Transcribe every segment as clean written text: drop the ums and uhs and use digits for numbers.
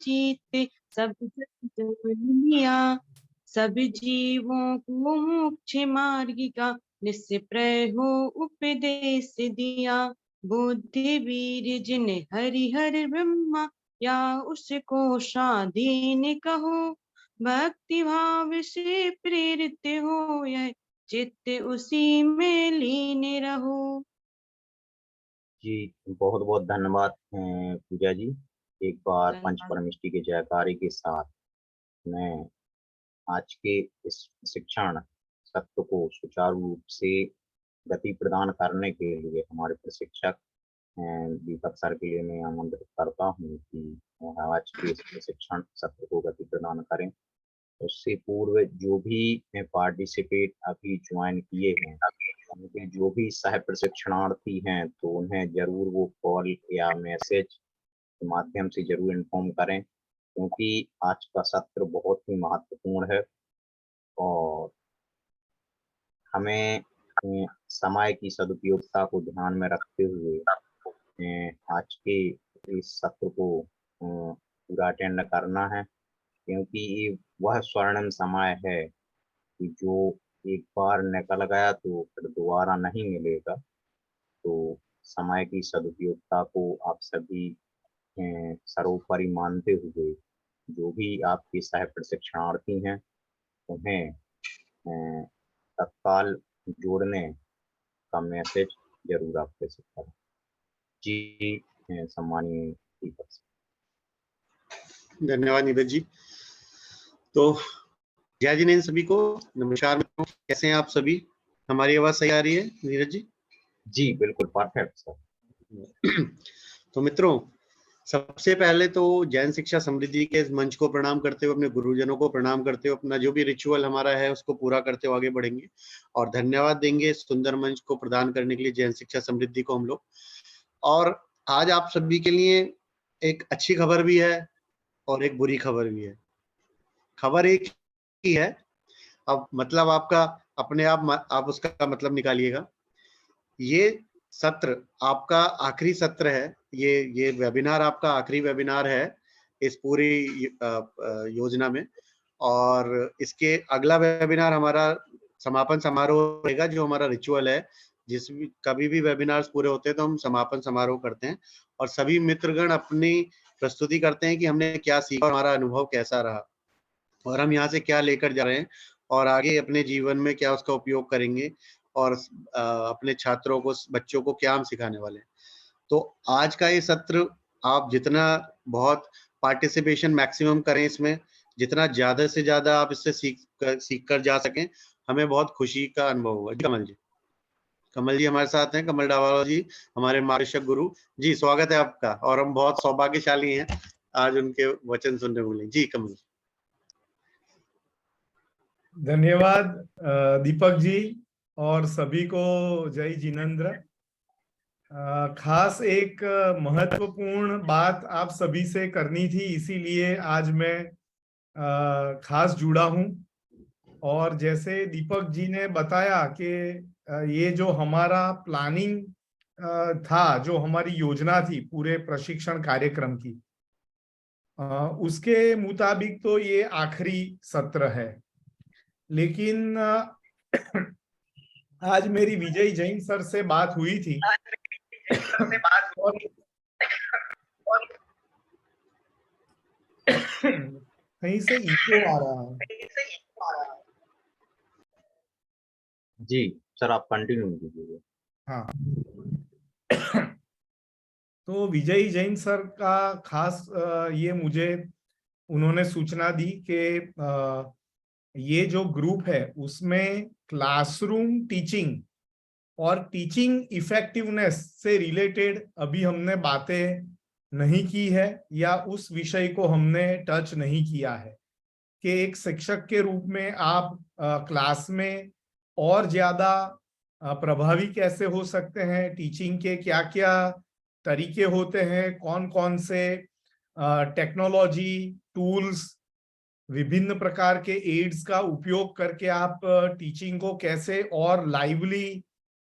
जीते सब लिया, सब जीवों को मोक्ष मार्ग का निस्प्रय हो उपदेश दिया। बुद्धि वीर जिन हरिहर ब्रह्मा, या उसको स्वाधीन कहो। भक्ति भाव से प्रेरित हो यह चित्त उसी में लीन रहो। जी बहुत बहुत धन्यवाद पूजा जी। एक बार पंच परमिष्टि के जयकारे के साथ मैं आज के इस शिक्षण सत्र को सुचारू रूप से गति प्रदान करने के लिए हमारे प्रशिक्षक दीपक सर के लिए मैं आमंत्रित करता हूँ कि आज के इस प्रशिक्षण सत्र को गति प्रदान करें। उससे पूर्व जो भी पार्टिसिपेट अभी ज्वाइन किए हैं, उनके जो भी सह प्रशिक्षणार्थी हैं, तो उन्हें जरूर वो कॉल या मैसेज के माध्यम से जरूर इन्फॉर्म करें, क्योंकि आज का सत्र बहुत ही महत्वपूर्ण है और हमें समय की सदुपयोगिता को ध्यान में रखते हुए आज के इस सत्र को पूरा अटेंड करना है, क्योंकि ये वह स्वर्णिम समय है कि जो एक बार निकल गया तो फिर दोबारा नहीं मिलेगा। तो समय की सदुपयोगिता को आप सभी सर्वोपरि मानते हुए जो भी आपके सह प्रशिक्षणार्थी हैं उन्हें तत्काल जोड़ने का मैसेज जरूर आप प्रेषित करें। जी सम्मानीय दीपक। धन्यवाद नीरज जी। तो जय जिनेन्द्र सभी को नमस्कार मित्रों, कैसे हैं आप सभी? हमारी आवाज सही आ रही है नीरज जी? जी बिल्कुल परफेक्ट सर। तो मित्रों, सबसे पहले तो जैन शिक्षा समृद्धि के इस मंच को प्रणाम करते हुए, अपने गुरुजनों को प्रणाम करते हुए, अपना जो भी रिचुअल हमारा है उसको पूरा करते हुए आगे बढ़ेंगे और धन्यवाद देंगे इस सुंदर मंच को प्रदान करने के लिए जैन शिक्षा समृद्धि को हम लोग। और आज आप सभी के लिए एक अच्छी खबर भी है और एक बुरी खबर भी है। खबर एक ही है, अब मतलब आपका अपने आप उसका मतलब निकालिएगा। ये सत्र आपका आखिरी सत्र है, ये वेबिनार आपका आखिरी वेबिनार है इस पूरी योजना में, और इसके अगला वेबिनार हमारा समापन समारोह रहेगा, जो हमारा रिचुअल है। कभी भी वेबिनार्स पूरे होते हैं तो हम समापन समारोह करते हैं और सभी मित्रगण अपनी प्रस्तुति करते हैं कि हमने क्या सीखा और हमारा अनुभव कैसा रहा और हम यहाँ से क्या लेकर जा रहे हैं और आगे अपने जीवन में क्या उसका उपयोग करेंगे और अपने छात्रों को, बच्चों को क्या हम सिखाने वाले हैं। तो आज का ये सत्र आप जितना बहुत पार्टिसिपेशन मैक्सिमम करें इसमें, जितना ज्यादा से ज्यादा आप इससे सीख कर जा सकें, हमें बहुत खुशी का अनुभव होगा। कमल जी हमारे साथ हैं, कमल डावाला जी हमारे मार्गदर्शक गुरु जी, स्वागत है आपका और हम बहुत सौभाग्यशाली हैं आज उनके वचन सुनने को मिले। जी कमल। धन्यवाद दीपक जी और सभी को जय जिनेन्द्र। खास एक महत्वपूर्ण बात आप सभी से करनी थी, इसीलिए आज मैं खास जुड़ा हूं। और जैसे दीपक जी ने बताया कि ये जो हमारा प्लानिंग था, जो हमारी योजना थी पूरे प्रशिक्षण कार्यक्रम की, उसके मुताबिक तो ये आखिरी सत्र है। लेकिन आज मेरी विजय जैन सर से बात हुई थी और कहीं से इको आ रहा है। जी सर आप कंटिन्यू कीजिए। हाँ तो विजय जैन सर का खास ये मुझे उन्होंने सूचना दी कि ये जो ग्रुप है उसमें क्लासरूम टीचिंग और टीचिंग इफेक्टिवनेस से रिलेटेड अभी हमने बातें नहीं की है या उस विषय को हमने टच नहीं किया है कि एक शिक्षक के रूप में आप क्लास में और ज्यादा प्रभावी कैसे हो सकते हैं, टीचिंग के क्या क्या तरीके होते हैं, कौन कौन से टेक्नोलॉजी टूल्स, विभिन्न प्रकार के एड्स का उपयोग करके आप टीचिंग को कैसे और लाइवली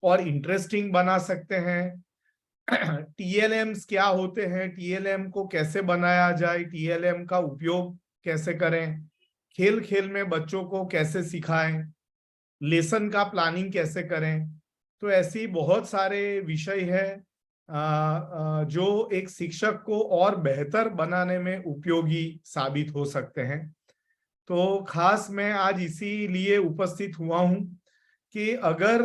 और इंटरेस्टिंग बना सकते हैं, TLMs क्या होते हैं, TLM को कैसे बनाया जाए, TLM का उपयोग कैसे करें, खेल खेल में बच्चों को कैसे सिखाएं, लेसन का प्लानिंग कैसे करें। तो ऐसी बहुत सारे विषय है जो एक शिक्षक को और बेहतर बनाने में उपयोगी साबित हो सकते हैं। तो खास मैं आज इसीलिए उपस्थित हुआ हूं कि अगर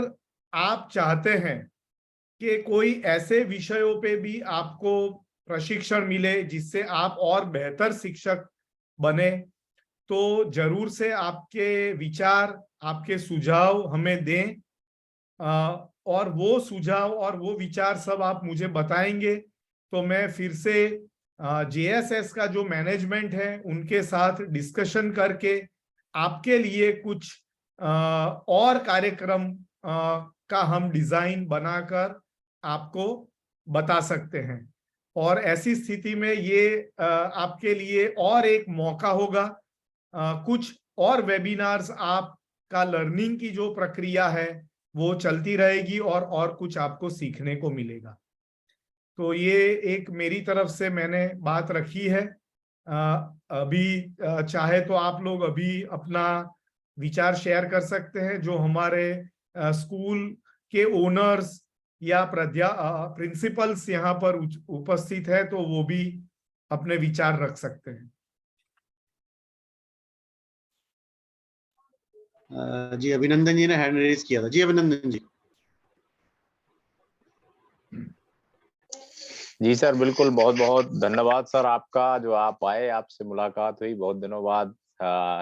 आप चाहते हैं कि कोई ऐसे विषयों पे भी आपको प्रशिक्षण मिले जिससे आप और बेहतर शिक्षक बने, तो जरूर से आपके विचार, आपके सुझाव हमें दें और वो सुझाव और वो विचार सब आप मुझे बताएंगे तो मैं फिर से JSS का जो मैनेजमेंट है उनके साथ डिस्कशन करके आपके लिए कुछ और कार्यक्रम का हम डिजाइन बनाकर आपको बता सकते हैं। और ऐसी स्थिति में ये आपके लिए और एक मौका होगा, कुछ और वेबिनार्स आपका लर्निंग की जो प्रक्रिया है वो चलती रहेगी और कुछ आपको सीखने को मिलेगा। तो ये एक मेरी तरफ से मैंने बात रखी है। अभी चाहे तो आप लोग अभी अपना विचार शेयर कर सकते हैं। जो हमारे स्कूल के ओनर्स या प्रिंसिपल्स यहाँ पर उपस्थित है तो वो भी अपने विचार रख सकते हैं। जी अभिनंदन जी ने हैंड रेज किया था। जी अभिनंदन जी। जी सर, बिल्कुल, बहुत बहुत धन्यवाद सर आपका, जो आप आए, आपसे मुलाकात हुई, बहुत दिनों बाद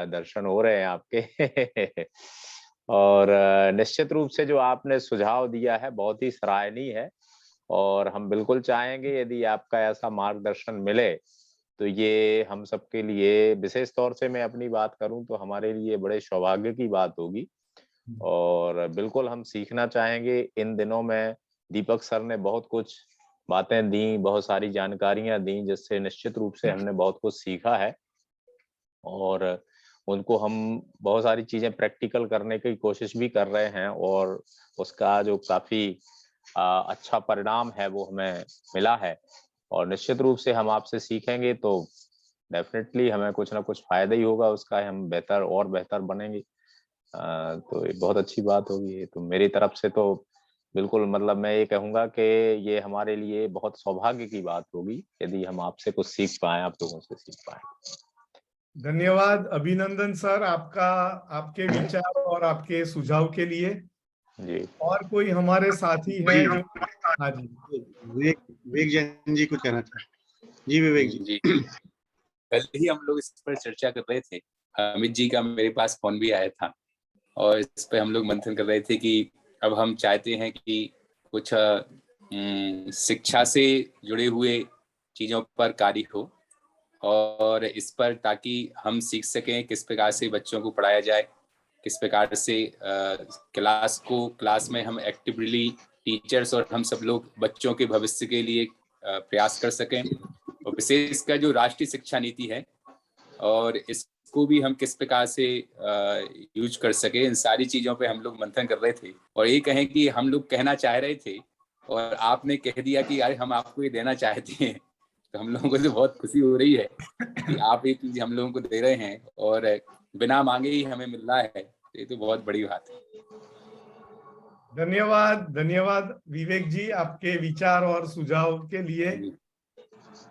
दर्शन हो रहे हैं आपके और निश्चित रूप से जो आपने सुझाव दिया है बहुत ही सराहनीय है और हम बिल्कुल चाहेंगे यदि आपका ऐसा मार्गदर्शन मिले तो ये हम सबके लिए, विशेष तौर से मैं अपनी बात करूं तो हमारे लिए बड़े सौभाग्य की बात होगी और बिल्कुल हम सीखना चाहेंगे। इन दिनों में दीपक सर ने बहुत कुछ बातें दी, बहुत सारी जानकारियां दी जिससे निश्चित रूप से हमने बहुत कुछ सीखा है और उनको हम बहुत सारी चीजें प्रैक्टिकल करने की कोशिश भी कर रहे हैं और उसका जो काफी अच्छा परिणाम है वो हमें मिला है और निश्चित रूप से हम आपसे सीखेंगे तो डेफिनेटली हमें कुछ ना कुछ फायदा ही होगा उसका, हम बेहतर और बेहतर बनेंगे। तो ये बहुत अच्छी बात होगी। तो मेरी तरफ से तो बिल्कुल, मतलब मैं ये कहूंगा कि ये हमारे लिए बहुत सौभाग्य की बात होगी यदि हम आपसे कुछ सीख पाए, आप लोगों से सीख पाए। धन्यवाद अभिनंदन सर आपका, आपके विचार और आपके सुझाव के लिए। जी, और कोई हमारे साथी है जो? हाँ जी, विवेक जैन जी कुछ कहना चाहते हैं। जी विवेक जी। कल ही हम लोग इस पर चर्चा कर रहे थे, अमित जी का मेरे पास फोन भी आया था और इस पे हम लोग मंथन कर रहे थे कि अब हम चाहते हैं कि कुछ शिक्षा से जुड़े हुए चीजों पर कार्य हो और इस पर, ताकि हम सीख सकें किस प्रकार से बच्चों को पढ़ाया जाए, किस प्रकार से क्लास में हम एक्टिवली टीचर्स और हम सब लोग बच्चों के भविष्य के लिए प्रयास कर सकें और विशेषकर जो राष्ट्रीय शिक्षा नीति है और इसको भी हम किस प्रकार से यूज कर सके, इन सारी चीजों पे हम लोग मंथन कर रहे थे। और ये कहें कि हम लोग कहना चाह रहे थे और आपने कह दिया कि यार हम आपको ये देना चाहते हैं, तो हम लोगों को तो बहुत खुशी हो रही है कि आप ये चीज हम लोगों को दे रहे हैं और बिना मांगे ही हमें मिल रहा है। ये तो बहुत बड़ी बात है। धन्यवाद, धन्यवाद विवेक जी आपके विचार और सुझाव के लिए।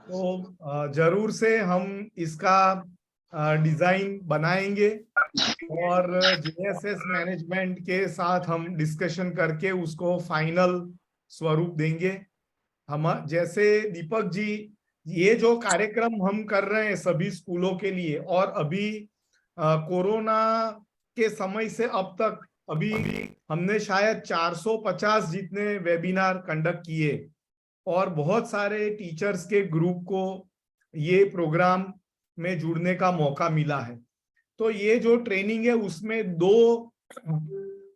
तो जरूर से हम इसका डिजाइन बनाएंगे और JSS मैनेजमेंट के साथ हम डिस्कशन करके उसको फाइनल स्वरूप देंगे। हम जैसे दीपक जी, ये जो कार्यक्रम हम कर रहे हैं सभी स्कूलों के लिए, और अभी कोरोना के समय से अब तक अभी हमने शायद 450 जितने वेबिनार कंडक्ट किए और बहुत सारे टीचर्स के ग्रुप को ये प्रोग्राम में जुड़ने का मौका मिला है। तो ये जो ट्रेनिंग है उसमें दो,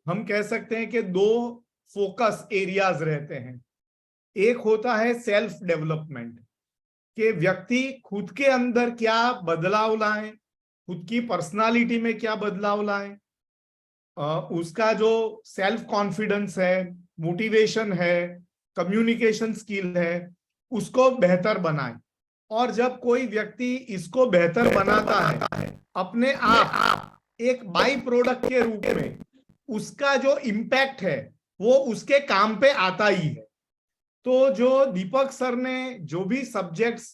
हम कह सकते हैं कि दो फोकस एरियाज रहते हैं। एक होता है सेल्फ डेवलपमेंट, कि व्यक्ति खुद के अंदर क्या बदलाव लाए, खुद की पर्सनालिटी में क्या बदलाव लाए, उसका जो सेल्फ कॉन्फिडेंस है, मोटिवेशन है, कम्युनिकेशन स्किल है, उसको बेहतर बनाए। और जब कोई व्यक्ति इसको बेहतर बनाता है अपने आप, एक बाई प्रोडक्ट के रूप में उसका जो इम्पैक्ट है वो उसके काम पे आता ही है। तो जो दीपक सर ने जो भी सब्जेक्ट्स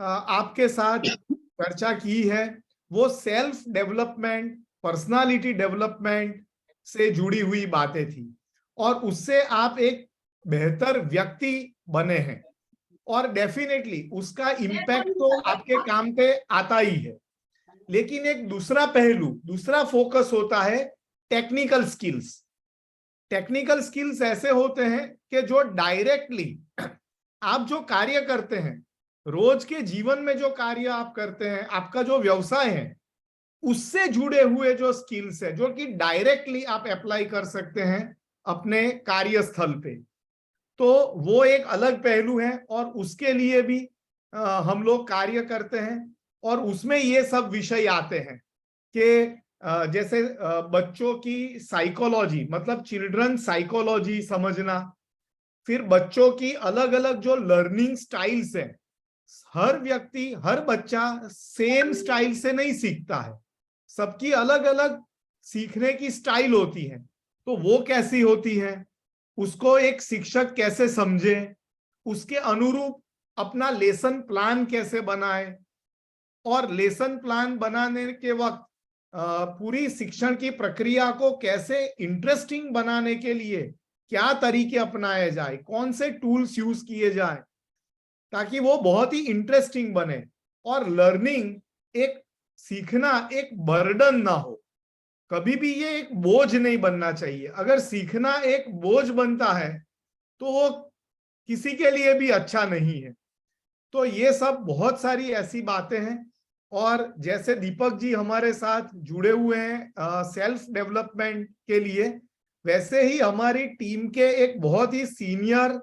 आपके साथ चर्चा की है वो सेल्फ डेवलपमेंट, पर्सनालिटी डेवलपमेंट से जुड़ी हुई बातें थी, और उससे आप एक बेहतर व्यक्ति बने हैं, और डेफिनेटली उसका इम्पैक्ट तो आपके काम पे आता ही है। लेकिन एक दूसरा पहलू, दूसरा फोकस होता है टेक्निकल स्किल्स। टेक्निकल स्किल्स ऐसे होते हैं कि जो डायरेक्टली आप जो कार्य करते हैं, रोज के जीवन में जो कार्य आप करते हैं, आपका जो व्यवसाय है, उससे जुड़े हुए जो स्किल्स है, जो कि डायरेक्टली आप अप्लाई कर सकते हैं अपने कार्यस्थल पे, तो वो एक अलग पहलू है, और उसके लिए भी हम लोग कार्य करते हैं। और उसमें ये सब विषय आते हैं कि जैसे बच्चों की साइकोलॉजी, मतलब चिल्ड्रन साइकोलॉजी समझना, फिर बच्चों की अलग अलग जो लर्निंग स्टाइल्स है, हर व्यक्ति, हर बच्चा सेम स्टाइल से नहीं सीखता है, सबकी अलग अलग सीखने की स्टाइल होती है। तो वो कैसी होती है, उसको एक शिक्षक कैसे समझे, उसके अनुरूप अपना लेसन प्लान कैसे बनाए, और लेसन प्लान बनाने के वक्त पूरी शिक्षण की प्रक्रिया को कैसे इंटरेस्टिंग बनाने के लिए क्या तरीके अपनाए जाए, कौन से टूल्स यूज किए जाए ताकि वो बहुत ही इंटरेस्टिंग बने, और लर्निंग, एक सीखना एक बर्डन ना हो, कभी भी ये एक बोझ नहीं बनना चाहिए। अगर सीखना एक बोझ बनता है तो वो किसी के लिए भी अच्छा नहीं है। तो ये सब बहुत सारी ऐसी बातें हैं, और जैसे दीपक जी हमारे साथ जुड़े हुए हैं सेल्फ डेवलपमेंट के लिए, वैसे ही हमारी टीम के एक बहुत ही सीनियर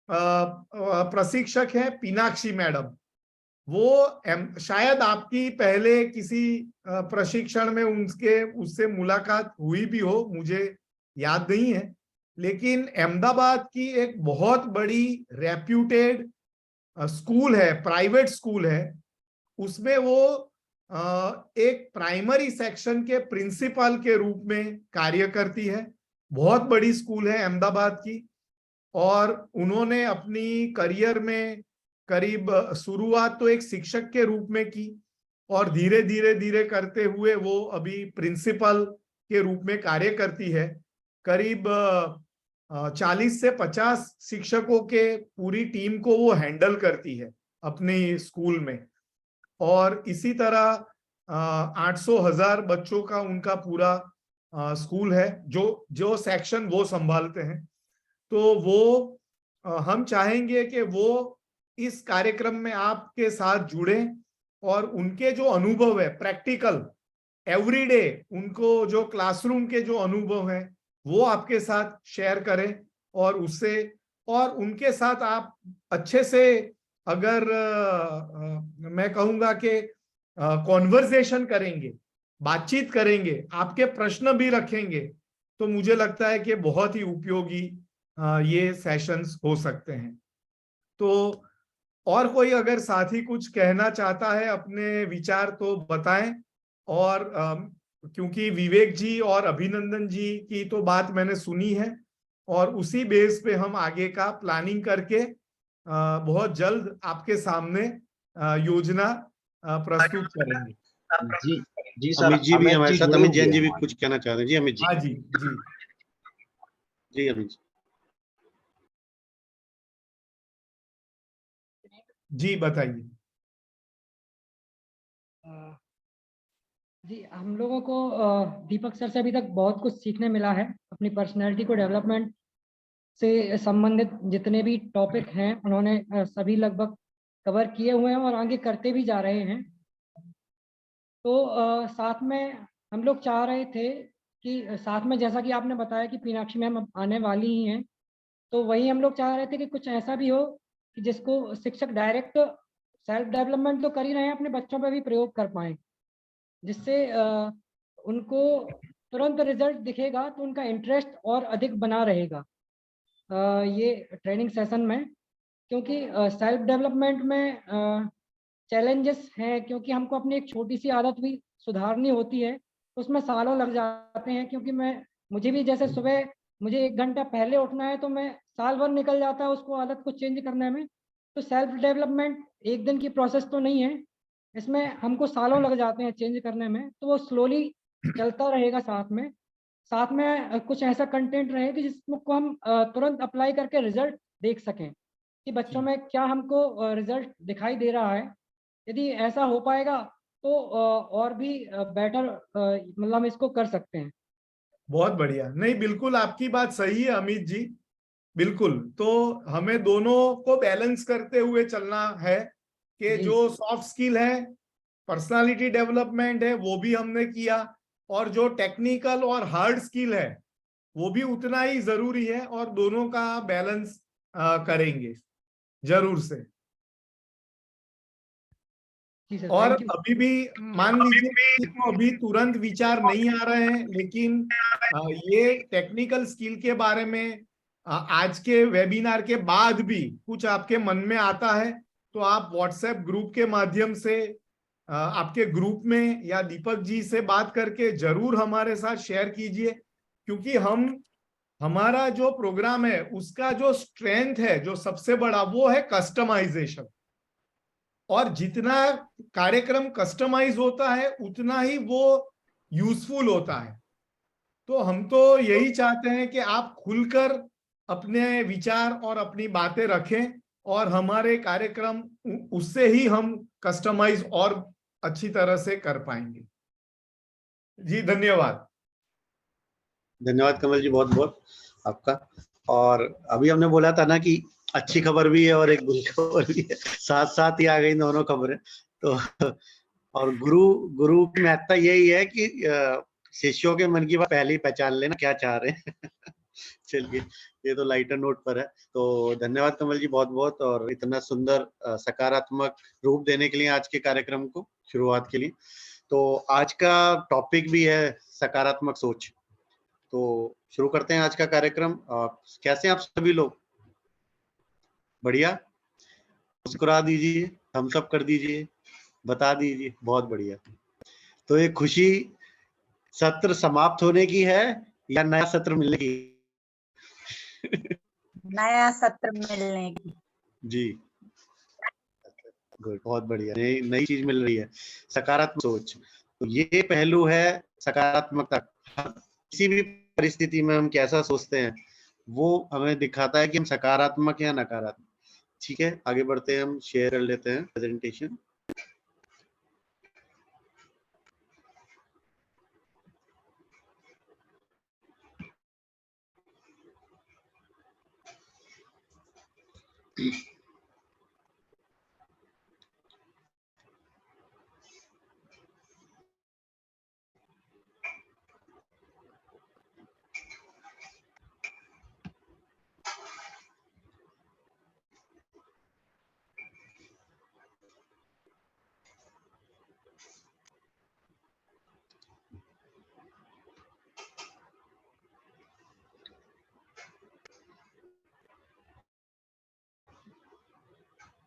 प्रशिक्षक हैं पीनाक्षी मैडम। वो शायद आपकी पहले किसी प्रशिक्षण में उससे मुलाकात हुई भी हो, मुझे याद नहीं है, लेकिन अहमदाबाद की एक बहुत बड़ी रेप्यूटेड स्कूल है, प्राइवेट स्कूल है, उसमें वो एक प्राइमरी सेक्शन के प्रिंसिपल के रूप में कार्य करती है। बहुत बड़ी स्कूल है अहमदाबाद की, और उन्होंने अपनी करियर में करीब शुरुआत तो एक शिक्षक के रूप में की, और धीरे धीरे करते हुए वो अभी प्रिंसिपल के रूप में कार्य करती है। करीब 40 से 50 शिक्षकों के पूरी टीम को वो हैंडल करती है अपनी स्कूल में, और इसी तरह 800,000 बच्चों का उनका पूरा स्कूल है, जो सेक्शन वो संभालते हैं। तो वो हम चाहेंगे कि वो इस कार्यक्रम में आपके साथ जुड़े, और उनके जो अनुभव है प्रैक्टिकल एवरीडे, उनको जो क्लासरूम के जो अनुभव है वो आपके साथ शेयर करें, और उनके साथ आप अच्छे से, अगर मैं कहूँगा कि कॉन्वर्सेशन करेंगे, बातचीत करेंगे, आपके प्रश्न भी रखेंगे, तो मुझे लगता है कि बहुत ही उपयोगी ये सेशंस हो सकते हैं। तो और कोई अगर साथी कुछ कहना चाहता है अपने विचार तो बताएं। और क्योंकि विवेक जी और अभिनंदन जी की तो बात मैंने सुनी है, और उसी बेस पे हम आगे का प्लानिंग करके बहुत जल्द आपके सामने योजना प्रस्तुत करेंगे। जी सर, अमित जी भी हमारे साथ, जुड़े अमित जैन हुए जी भी हैं। कुछ कहना चाह रहे हैं। जी अमित जी। हाँ जी जी जी अमित जी बताइए। जी, हम लोगों को दीपक सर से अभी तक बहुत कुछ सीखने मिला है। अपनी पर्सनैलिटी को डेवलपमेंट से संबंधित जितने भी टॉपिक हैं उन्होंने सभी लगभग कवर किए हुए हैं और आगे करते भी जा रहे हैं। तो साथ में हम लोग चाह रहे थे कि साथ में, जैसा कि आपने बताया कि मीनाक्षी मैम अब आने वाली ही हैं, तो वही हम लोग चाह रहे थे कि कुछ ऐसा भी हो कि जिसको शिक्षक डायरेक्ट सेल्फ डेवलपमेंट तो कर ही रहे हैं, अपने बच्चों पर भी प्रयोग कर पाएँ, जिससे उनको तुरंत रिजल्ट दिखेगा तो उनका इंटरेस्ट और अधिक बना रहेगा। ये ट्रेनिंग सेशन में, क्योंकि सेल्फ डेवलपमेंट में चैलेंजेस हैं, क्योंकि हमको अपनी एक छोटी सी आदत भी सुधारनी होती है, उसमें सालों लग जाते हैं। क्योंकि मुझे भी जैसे सुबह मुझे 1 घंटा पहले उठना है, तो मैं साल भर निकल जाता है उसको आदत को चेंज करने में। तो सेल्फ डेवलपमेंट एक दिन की प्रोसेस तो नहीं है, इसमें हमको सालों लग जाते हैं चेंज करने में। तो वो स्लोली चलता रहेगा। साथ में कुछ ऐसा कंटेंट रहे कि जिसको हम तुरंत अप्लाई करके रिजल्ट देख सकें कि बच्चों में क्या हमको रिजल्ट दिखाई दे रहा है। यदि ऐसा हो पाएगा तो और भी बेटर मतलब हम इसको कर सकते हैं। बहुत बढ़िया। नहीं, बिल्कुल आपकी बात सही है अमित जी, बिल्कुल। तो हमें दोनों को बैलेंस करते हुए चलना है कि जी। जो सॉफ्ट स्किल है, पर्सनालिटी डेवलपमेंट है, वो भी हमने किया, और जो टेक्निकल और हार्ड स्किल है वो भी उतना ही जरूरी है, और दोनों का बैलेंस करेंगे जरूर से। जी सर, और थैंक यू। अभी भी मान लीजिए कि तो अभी तुरंत विचार नहीं आ रहे हैं, लेकिन ये टेक्निकल स्किल के बारे में आज के वेबिनार के बाद भी कुछ आपके मन में आता है तो आप व्हाट्सएप ग्रुप के माध्यम से आपके ग्रुप में या दीपक जी से बात करके जरूर हमारे साथ शेयर कीजिए, क्योंकि हमारा जो प्रोग्राम है उसका जो स्ट्रेंथ है, जो सबसे बड़ा, वो है कस्टमाइजेशन। और जितना कार्यक्रम कस्टमाइज होता है उतना ही वो यूजफुल होता है। तो हम तो यही चाहते हैं कि आप खुलकर अपने विचार और अपनी बातें रखें, और हमारे कार्यक्रम उससे ही हम कस्टमाइज और अच्छी तरह से कर पाएंगे। जी धन्यवाद। धन्यवाद कमल जी, बहुत बहुत आपका। और अभी हमने बोला था ना कि अच्छी खबर भी है और एक बुरी खबर भी है, साथ साथ ही आ गई दोनों खबरें। तो और गुरु की महत्ता यही है कि शिष्यों के मन की बात पहले ही पहचान लेना क्या चाह रहे हैं। चलिए, ये तो लाइटर नोट पर है। तो धन्यवाद कमल जी, बहुत बहुत, और इतना सुंदर सकारात्मक रूप देने के लिए आज के कार्यक्रम को, शुरुआत के लिए। तो आज का टॉपिक भी है सकारात्मक सोच। तो शुरू करते हैं आज का कार्यक्रम। कैसे हैं आप सभी लोग? बढ़िया? मुस्कुरा दीजिए, थम्स अप कर दीजिए, बता दीजिए। बहुत बढ़िया। तो ये खुशी सत्र समाप्त होने की है या नया सत्र मिलने की? नया सत्र मिलने की। जी, गुड, बहुत बढ़िया। नई चीज मिल रही है, सकारात्मक सोच। तो ये पहलू है सकारात्मकता। किसी भी परिस्थिति में हम कैसा सोचते हैं वो हमें दिखाता है कि हम सकारात्मक या नकारात्मक। ठीक है, आगे बढ़ते हैं, हम शेयर कर लेते हैं प्रेजेंटेशन।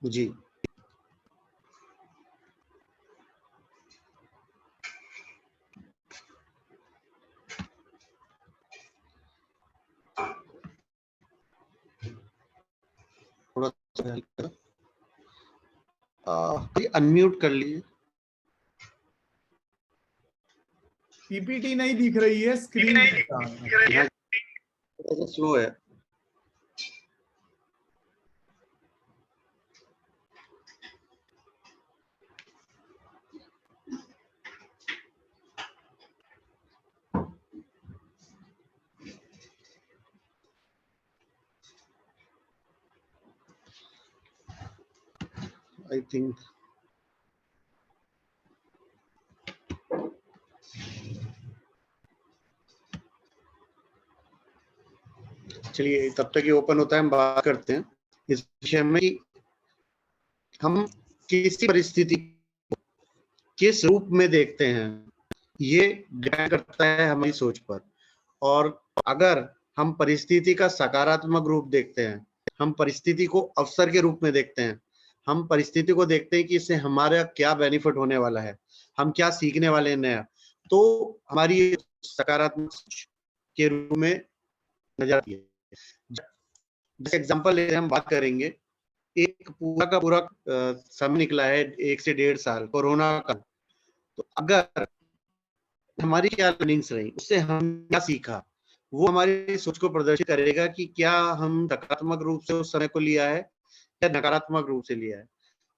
जी, थोड़ा अनम्यूट कर लीजिए। पीपीटी नहीं दिख रही है, स्क्रीन स्लो है। I think चलिए, तब तक ये ओपन होता है, हम बात करते हैं इस विषय में कि हम किसी परिस्थिति को किस रूप में देखते हैं, ये डिपेंड करता है हमारी सोच पर। और अगर हम परिस्थिति का सकारात्मक रूप देखते हैं, हम परिस्थिति को अवसर के रूप में देखते हैं, हम परिस्थिति को देखते हैं कि इससे हमारा क्या बेनिफिट होने वाला है, हम क्या सीखने वाले हैं नया। तो हमारी सकारात्मक सोच के रूप में नजर आती है। जैसे एग्जांपल लेते हम बात करेंगे, एक पूरा का पूरा समय निकला है 1 से 1.5 साल कोरोना का। तो अगर हमारी क्या लर्निंग्स रही, उससे हम क्या सीखा, वो हमारी सोच को प्रदर्शित करेगा कि क्या हम सकारात्मक रूप से उस समय को लिया है या नकारात्मक रूप से लिया है।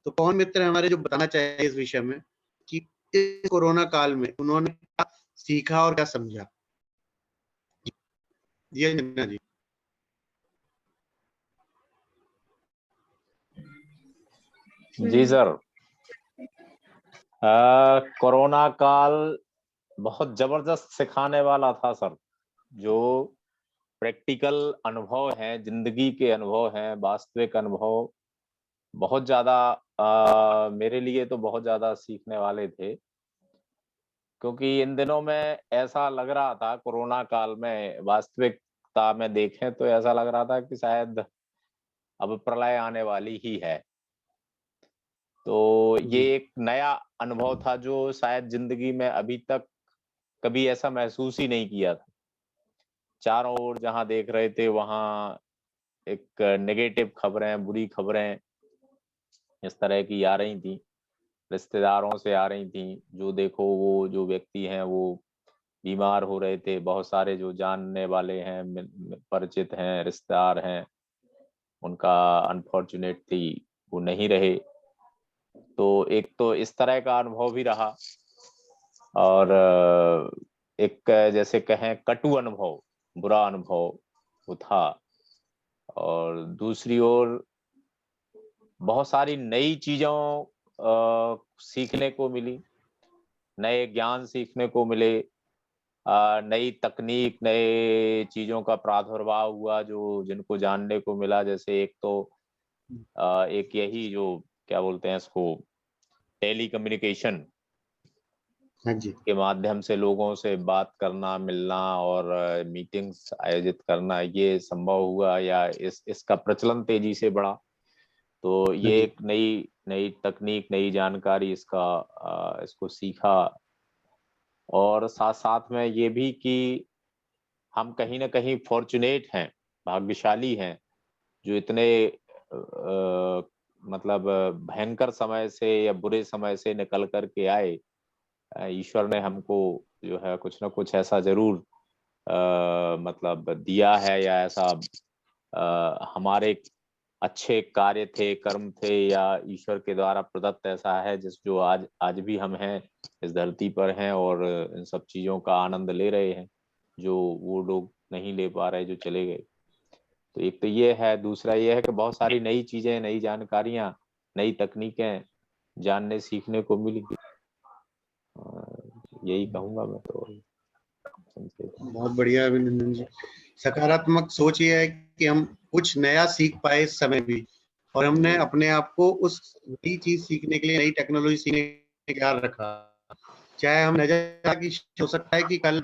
तो पवन मित्र हमारे जो बताना चाहिए इस विषय में कि इस कोरोना काल में उन्होंने क्या सीखा और क्या समझा। जी अंजना जी। जी सर, कोरोना काल बहुत जबरदस्त सिखाने वाला था सर। जो प्रैक्टिकल अनुभव हैं, जिंदगी के अनुभव हैं, वास्तविक अनुभव बहुत ज्यादा मेरे लिए तो बहुत ज्यादा सीखने वाले थे। क्योंकि इन दिनों में ऐसा लग रहा था, कोरोना काल में वास्तविकता में देखें तो ऐसा लग रहा था कि शायद अब प्रलय आने वाली ही है। तो ये एक नया अनुभव था जो शायद जिंदगी में अभी तक कभी ऐसा महसूस ही नहीं किया था। चारों ओर जहां देख रहे थे वहां एक नेगेटिव खबरें, बुरी खबरें इस तरह की आ रही थी, रिश्तेदारों से आ रही थी। जो देखो वो जो व्यक्ति हैं वो बीमार हो रहे थे। बहुत सारे जो जानने वाले हैं, परिचित हैं, रिश्तेदार हैं, उनका अनफॉर्चुनेटली वो नहीं रहे। तो एक तो इस तरह का अनुभव भी रहा, और एक जैसे कहें कटु अनुभव, बुरा अनुभव वो था। और दूसरी ओर बहुत सारी नई चीजों सीखने को मिली, नए ज्ञान सीखने को मिले, नई तकनीक, नए चीजों का प्रादुर्भाव हुआ जो जिनको जानने को मिला। जैसे एक तो एक यही जो क्या बोलते हैं इसको, टेली कम्युनिकेशन के माध्यम से लोगों से बात करना, मिलना और मीटिंग्स आयोजित करना, ये संभव हुआ या इसका प्रचलन तेजी से बढ़ा। तो ये एक नई तकनीक, नई जानकारी, इसको सीखा। और साथ साथ में ये भी कि हम कहीं ना कहीं फॉर्चुनेट हैं, भाग्यशाली हैं, जो इतने मतलब भयंकर समय से या बुरे समय से निकल करके आए। ईश्वर ने हमको जो है कुछ ना कुछ ऐसा जरूर मतलब दिया है, या ऐसा हमारे अच्छे कार्य थे, कर्म थे, या ईश्वर के द्वारा प्रदत्त ऐसा है जो आज भी हम हैं, इस धरती पर हैं और इन सब चीजों का आनंद ले रहे हैं जो वो लोग नहीं ले पा रहे, जो चले गए। तो एक तो ये है। दूसरा ये है कि बहुत सारी नई चीजें, नई जानकारियां, नई तकनीकें जानने सीखने को मिली। यही कहूंगा मैं तो। बहुत बढ़िया अभिनंदन जी। सकारात्मक सोच ये है कि हम कुछ नया सीख पाए इस समय भी, और हमने अपने आप को उस नई चीज सीखने के लिए, नई टेक्नोलॉजी सीखने के लिए तैयार रखा। चाहे हम नजर कि हो सकता है कि कल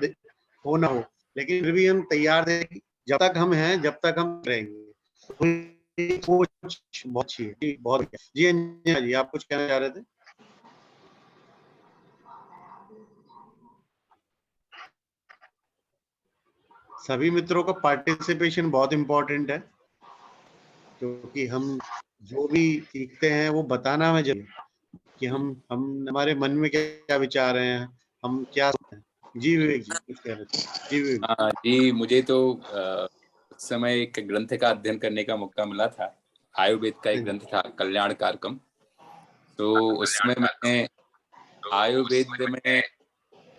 हो ना हो, लेकिन फिर भी हम तैयार थे कि जब तक हम हैं, जब तक हम रहेंगे। सोच बहुत अच्छी है, बहुत बढ़िया। जी अंजना जी, आप कुछ कहना चाह रहे थे? सभी मित्रों का पार्टिसिपेशन बहुत इम्पोर्टेंट है, क्योंकि हम जो भी सीखते हैं वो बताना हमें जरूरी कि हम हमारे मन में क्या विचार हैं, हम क्या सोचते हैं। जी विवेक जी, कुछ कह रहे थे? जी विवेक जी, मुझे तो उस समय एक ग्रंथ का अध्ययन करने का मौका मिला था। आयुर्वेद का एक ग्रंथ था, कल्याण कारकम। तो उसमें मैंने आयुर्वेद में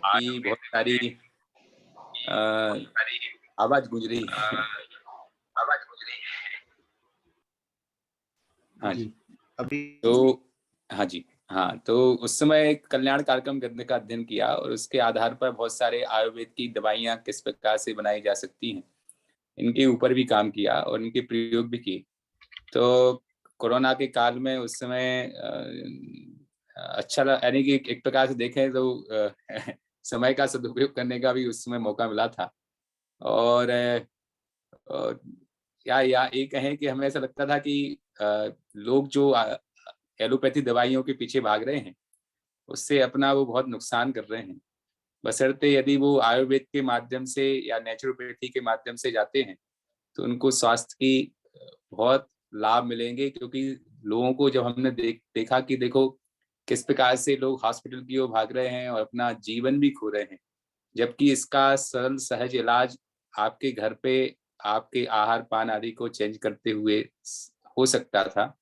की बहुत सारी आवाज गूंज रही है। हाँ जी, अभी तो हाँ जी, हाँ, तो उस समय कल्याण कारकम ग्रंथ का अध्ययन किया और उसके आधार पर बहुत सारे आयुर्वेद की दवाइयाँ किस प्रकार से बनाई जा सकती हैं, इनके ऊपर भी काम किया और इनके प्रयोग भी किए। तो कोरोना के काल में उस समय अच्छा यानी कि एक प्रकार से देखें तो समय का सदुपयोग करने का भी उस समय मौका मिला था। और और या ये कहें कि हमें ऐसा लगता था कि लोग जो एलोपैथी दवाइयों के पीछे भाग रहे हैं, उससे अपना वो बहुत नुकसान कर रहे हैं। बशर्ते यदि वो आयुर्वेद के माध्यम से या नेचुरोपैथी के माध्यम से जाते हैं, तो उनको स्वास्थ्य की बहुत लाभ मिलेंगे, क्योंकि लोगों को जब हमने देखा कि देखो किस प्रकार से लोग हॉस्पिटल की ओर भाग रहे हैं और अपना जीवन भी खो रहे हैं, जबकि इसका सरल सहज इलाज आपके घर पे आपके आहार पान आदि को चेंज करते हुए हो सकता था।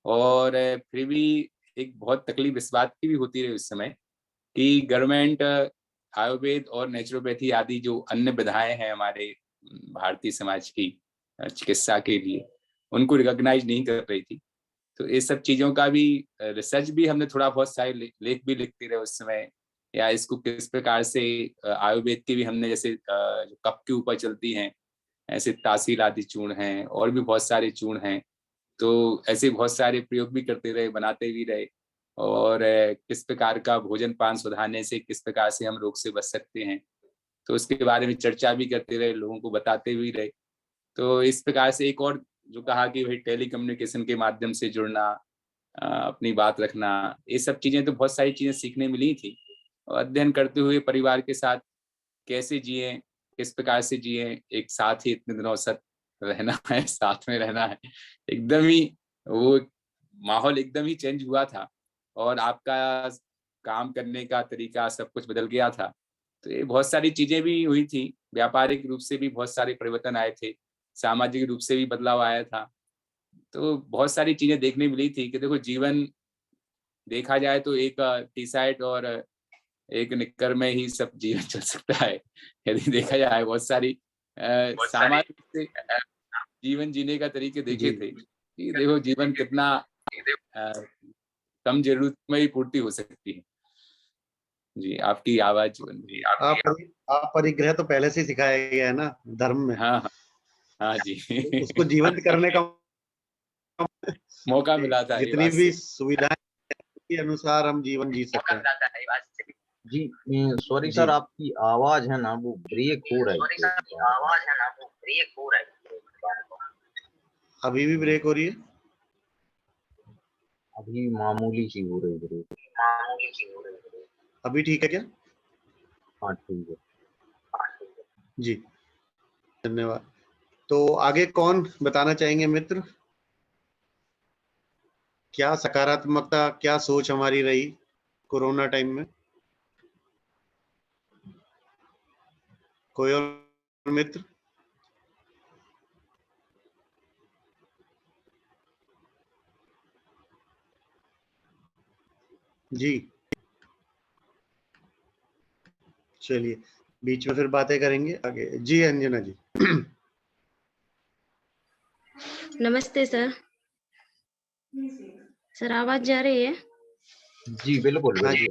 और फिर भी एक बहुत तकलीफ इस बात की भी होती रही उस समय कि गवर्नमेंट आयुर्वेद और नेचुरोपैथी आदि जो अन्य विधाएं हैं हमारे भारतीय समाज की चिकित्सा के लिए, उनको रिकॉग्नाइज नहीं कर रही थी। तो इस सब चीजों का भी रिसर्च भी हमने थोड़ा बहुत सारे लेख भी लिखते रहे उस समय, या इसको किस प्रकार से आयुर्वेद की भी हमने जैसे जो कफ के ऊपर चलती हैं, ऐसे तासील आदि चूर्ण हैं और भी बहुत सारे चूर्ण हैं, तो ऐसे बहुत सारे प्रयोग भी करते रहे, बनाते भी रहे। और किस प्रकार का भोजन पान सुधारने से किस प्रकार से हम रोग से बच सकते हैं, तो उसके बारे में चर्चा भी करते रहे, लोगों को बताते भी रहे। तो इस प्रकार से एक और जो कहा कि भाई टेली कम्युनिकेशन के माध्यम से जुड़ना, अपनी बात रखना, ये सब चीजें तो बहुत सारी चीजें सीखने मिली थी। और अध्ययन करते हुए परिवार के साथ कैसे जिए, किस प्रकार से जिए, एक साथ ही इतने दिनों से रहना है, साथ में रहना है, एकदम ही वो माहौल एकदम ही चेंज हुआ था और आपका काम करने का तरीका सब कुछ बदल गया था। तो ये बहुत सारी चीजें भी हुई थी, व्यापारिक रूप से भी बहुत सारे परिवर्तन आए थे, सामाजिक रूप से भी बदलाव आया था। तो बहुत सारी चीजें देखने मिली थी कि देखो जीवन देखा जाए तो एक टी शर्ट और एक निक्कर में ही सब जीवन चल सकता है। यदि देखा जाए बहुत सारी सामाजिक से जीवन जीने का तरीके देखे थे कि देखो जीवन कितना कम जरूरत में ही पूर्ति हो सकती है। जी, आपकी आवाज आप परिग्रह तो पहले से सिखाया गया है ना धर्म में। हाँ हाँ जी। उसको जीवंत करने का मौका मिला था, जितनी भी सुविधाएं के अनुसार हम जीवन जी सकते हैं। जी सॉरी सर, आपकी आवाज है ना वो ब्रेक हो रही है। अभी भी ब्रेक हो रही है? अभी मामूली सी हो रही ब्रेक। अभी ठीक है क्या? हाँ ठीक है जी, धन्यवाद। तो आगे कौन बताना चाहेंगे मित्र? क्या सकारात्मकता, क्या सोच हमारी रही कोरोना टाइम में? कोई और मित्र? जी चलिए, बीच में फिर बातें करेंगे आगे। जी अंजना जी। नमस्ते सर। सर आवाज जा रही है? जी बिल्कुल हाँ जी।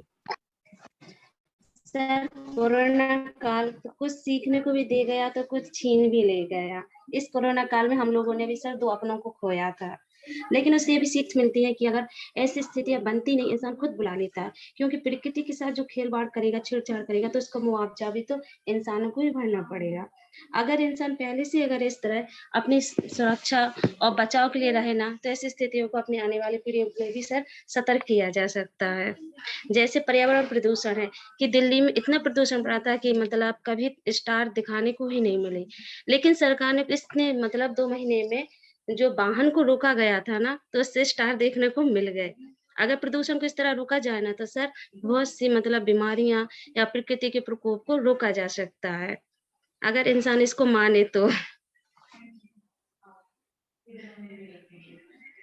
सर कोरोना काल कुछ सीखने को भी दे गया तो कुछ छीन भी ले गया। इस कोरोना काल में हम लोगों ने भी सर 2 अपनों को खोया था, लेकिन उससे ये भी सीख मिलती है कि अगर ऐसी स्थितियां बनती नहीं, इंसान खुद बुला लेता है, क्योंकि प्रकृति के साथ जो खेलवाड़ करेगा, छेड़छाड़ करेगा, तो उसका मुआवजा भी तो इंसानों को ही भरना पड़ेगा। अगर इंसान पहले से अगर इस तरह अपनी सुरक्षा और बचाव के लिए रहे ना, तो ऐसी स्थितियों को अपने आने वाली पीढ़ियों के लिए भी सर सतर्क किया जा सकता है। जैसे पर्यावरण प्रदूषण है कि दिल्ली में इतना प्रदूषण बढ़ा था कि मतलब कभी स्टार दिखाने को ही नहीं मिले, लेकिन सरकार ने इसने मतलब 2 महीने में जो वाहन को रोका गया था ना, तो उससे स्टार देखने को मिल गए। अगर प्रदूषण को इस तरह रोका जाए ना, तो सर बहुत सी मतलब बीमारियां या प्रकृति के प्रकोप को रोका जा सकता है, अगर इंसान इसको माने तो।